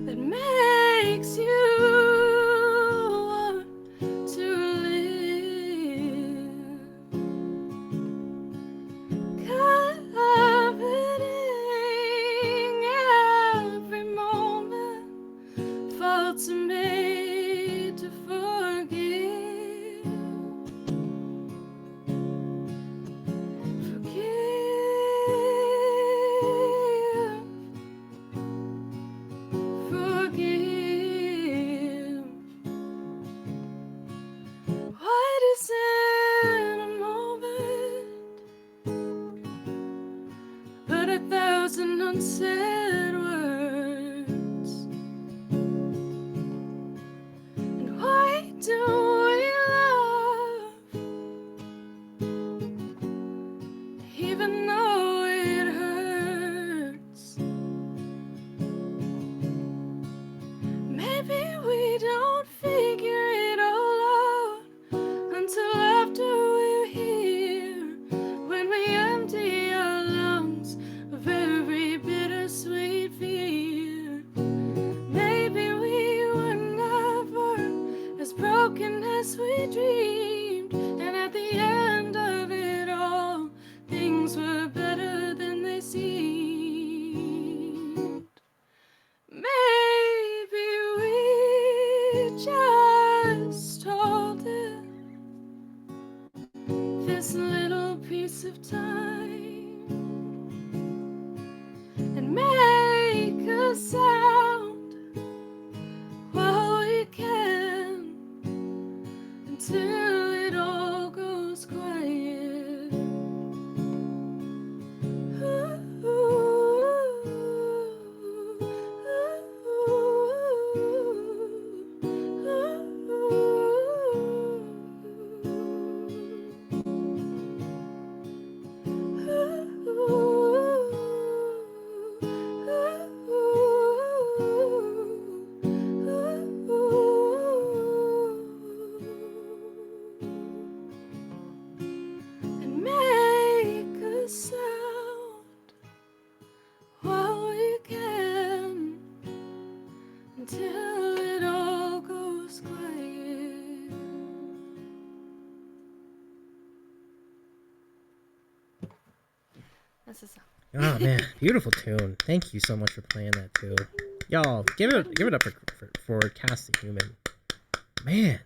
That makes you want to live, coveting every moment, faults are made to forgive. Forgive. What is in a moment but 1,000 unsaid words? And why do we love even though it hurts? Maybe we don't figure it all out until after we're here, when we empty our lungs of every bittersweet fear. Maybe we were never as broken as we dreamed, and at the end of it all, things were better than they seemed. Maybe we just hold it, this little piece of time, and make a sound while we can, until it all goes quiet. And make a sound while we can, until it all goes quiet. That's a song. Oh man, beautiful tune. Thank you so much for playing that too. Y'all, give it up for CassTheHuman. Man,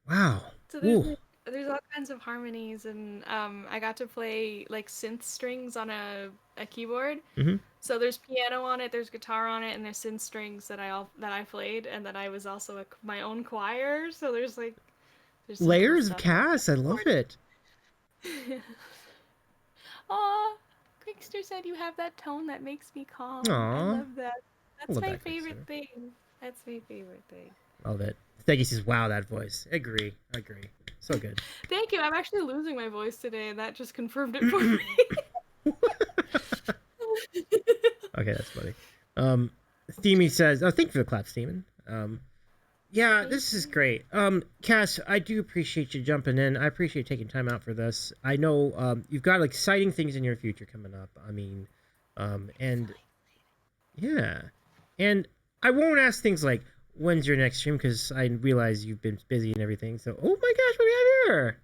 wow. So Ooh. there's all kinds of harmonies, and I got to play like synth strings on a keyboard. Mhm. So there's piano on it, there's guitar on it, and there's synth strings that I played, and then I was also my own choir. So there's some cool Layers of stuff. Cass. I love it. Aw, Quickster said you have that tone that makes me calm. I Aw. love that. That's love my that, favorite Quickster. thing. That's my favorite thing. Love it. Steggy says, "Wow, that voice." Agree. So good. Thank you. I'm actually losing my voice today, and that just confirmed it for me. Okay, that's funny. Steamy says, "Oh, thank you for the clap, Steeman." Yeah, this is great. Cass, I do appreciate you jumping in. I appreciate taking time out for this. I know you've got exciting things in your future coming up. I mean, and yeah, and I won't ask things like when's your next stream because I realize you've been busy and everything. So, oh my gosh, what do we have here?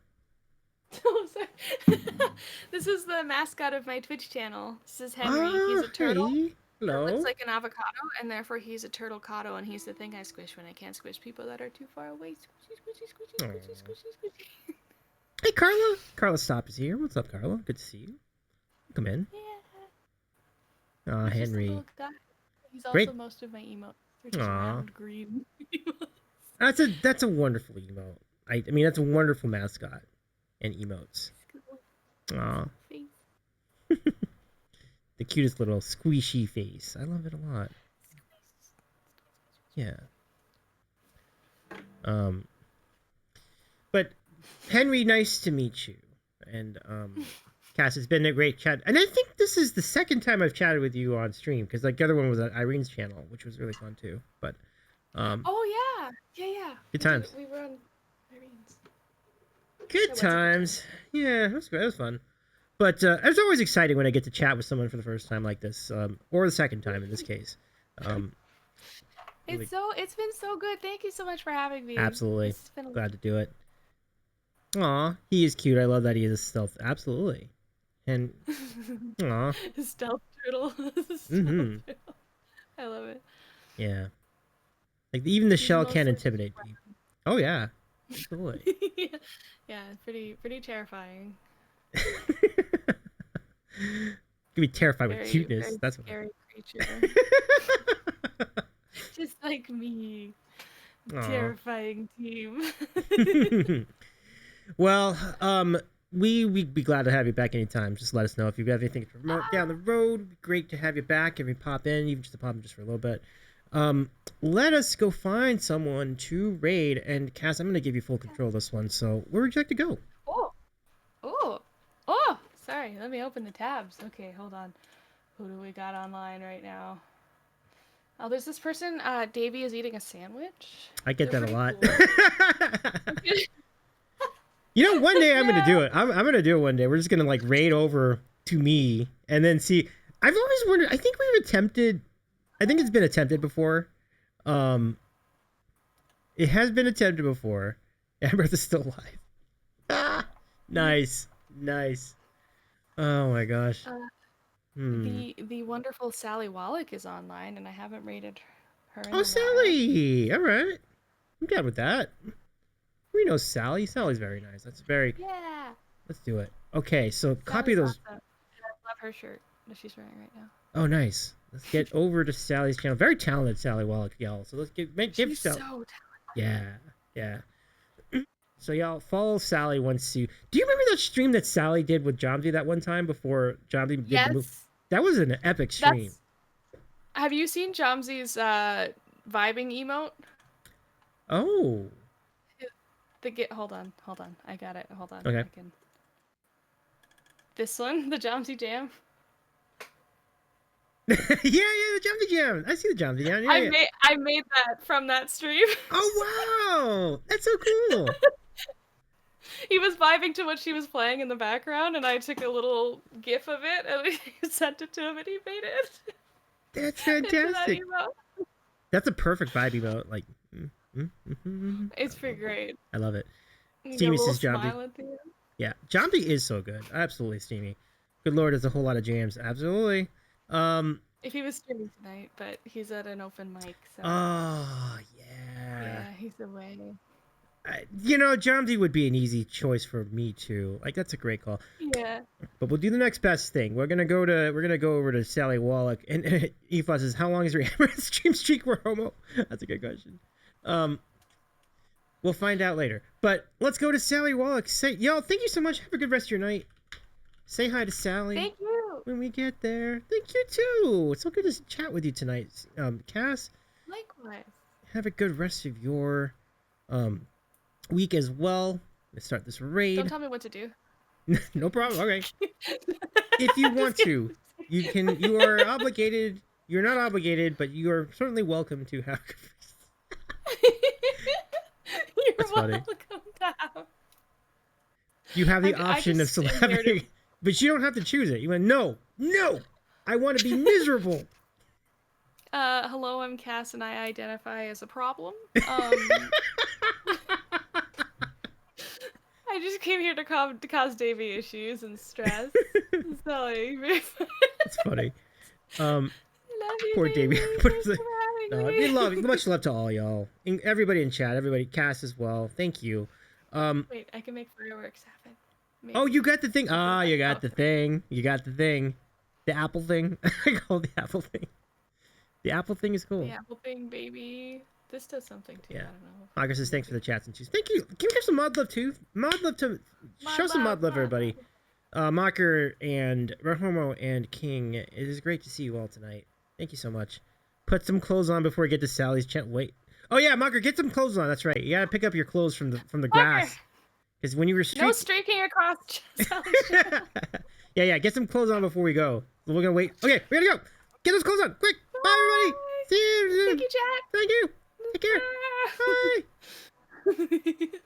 Oh, sorry. This is the mascot of my Twitch channel. This is Henry. He's Ah, a turtle hey. that looks Hello. like an avocado, and therefore he's a turtle-cado, and he's the thing I squish when I can't squish people that are too far away. Squishy, squishy, squishy, Aw. squishy, squishy, squishy. Hey, Carla. Carla Stop is here. What's up, Carla? Good to see you. Come in. Yeah, he's just a Henry. little guy. He's also Great. most of my emotes. They're just Aw. round green. That's a wonderful emote. I mean, that's a wonderful mascot and emotes. Aw. The cutest little squishy face. I love it a lot. Yeah. But Henry, nice to meet you. And Cass, it's been a great chat. And I think this is the second time I've chatted with you on stream because like the other one was on Irene's channel, which was really fun too. But Oh yeah. good times. We were on Irene's. Good times. Yeah, it was great. It was fun. But it's always exciting when I get to chat with someone for the first time like this, or the second time in this case. It's been so good. Thank you so much for having me. Absolutely. Glad to do it. Aw, he is cute. I love that he is a stealth. Absolutely. And aw. Stealth turtle. Mm-hmm. I love it. Yeah. Like even the shell mostly can't just intimidate you. Oh yeah. Absolutely. Yeah, pretty terrifying. You can be terrified with cuteness. Very That's what scary creature. Just like me. Aw. Terrifying team. Well, we'd be glad to have you back anytime. Just let us know if you have anything to promote down the road. It'd be great to have you back. If you pop in, even just to pop in just for a little bit. Let us go find someone to raid. And Cass, I'm going to give you full control of this one. So where would you like to go? Oh! Sorry, let me open the tabs. Okay, hold on. Who do we got online right now? Oh, there's this person. Davey is eating a sandwich. I get They're that a lot. cool. You know, one day I'm gonna do it. I'm gonna do it one day. We're just gonna like raid over to me and then see. I've always wondered. I think we've attempted. I think it's been attempted before. It has been attempted before. Amberth is still alive. Ah, nice. Oh my gosh. The wonderful Sally Wallach is online, and I haven't rated her. Oh, Sally! All right, I'm good with that. We know Sally. Sally's very nice. That's very. Yeah. Let's do it. Okay, so copy those. Awesome. I love her shirt that she's wearing right now. Oh, nice. Let's get over to Sally's channel. Very talented Sally Wallach, y'all. So let's give She's Sally. so talented. Yeah. So y'all follow Sally once you. Do you remember that stream that Sally did with Jomsy that one time before Jomsy did the move? That was an epic stream. Have you seen Jomsy's vibing emote? Oh. Hold on. I got it. Hold on. Okay. This one, the Jomsy Jam. yeah, the Jomsy Jam. I see the Jomsy Jam. Yeah, I made that from that stream. Oh wow, that's so cool. He was vibing to what she was playing in the background, and I took a little GIF of it and sent it to him, and he made it. That's fantastic. That's a perfect vibe emote. Like, it's pretty great. I love it. Steamy says Jomsy. Yeah, Jomsy is so good. Absolutely steamy. Good lord, there's a whole lot of jams. Absolutely. If he was streaming tonight, but he's at an open mic, so. Oh yeah. Yeah, he's away. You know, Jomsy would be an easy choice for me too. Like that's a great call. Yeah. But we'll do the next best thing. We're gonna go over to Sally Wallach, and Efos says, "How long is your stream streak for homo?" That's a good question. We'll find out later. But let's go to Sally Wallach. Y'all, thank you so much. Have a good rest of your night. Say hi to Sally. Thank you. When we get there. Thank you too. It's so good to chat with you tonight, Cass. Likewise. Have a good rest of your week as well. Let's start this raid. Don't tell me what to do. No problem. Okay. If you want to, you can. You are obligated. You're not obligated, but you are certainly welcome to have. You're welcome down. You have the option of celebrity, but you don't have to choose it. You went, no, I want to be miserable. Hello, I'm Cass, and I identify as a problem. I just came here to cause Davey issues and stress. So like, It's funny. love you, Poor Davey. Davey. Thanks for No, having we me. love, much love to all y'all, and everybody in chat, everybody, Cass as well. Thank you. Wait, I can make fireworks happen. Maybe. Oh, you got the thing. Ah, you got Oh. the thing. You got the thing. The apple thing. I call it the apple thing. The apple thing is cool. The apple thing, baby. This does something too. Yeah. I don't know. Marcus says thanks for the chats and choose. Thank you. Can we give some mod love too? Mod love to show some mod love, everybody. Mocker and Rahomo and King. It is great to see you all tonight. Thank you so much. Put some clothes on before we get to Sally's chat. Wait. Oh yeah, Mocker, get some clothes on. That's right. You gotta pick up your clothes from the grass. Because when you were No streaking across. Yeah. Get some clothes on before we go. We're gonna wait. Okay, we gotta go. Get those clothes on, quick. Bye, everybody. See you soon. Thank you, Jack. Thank you. Take care. Bye.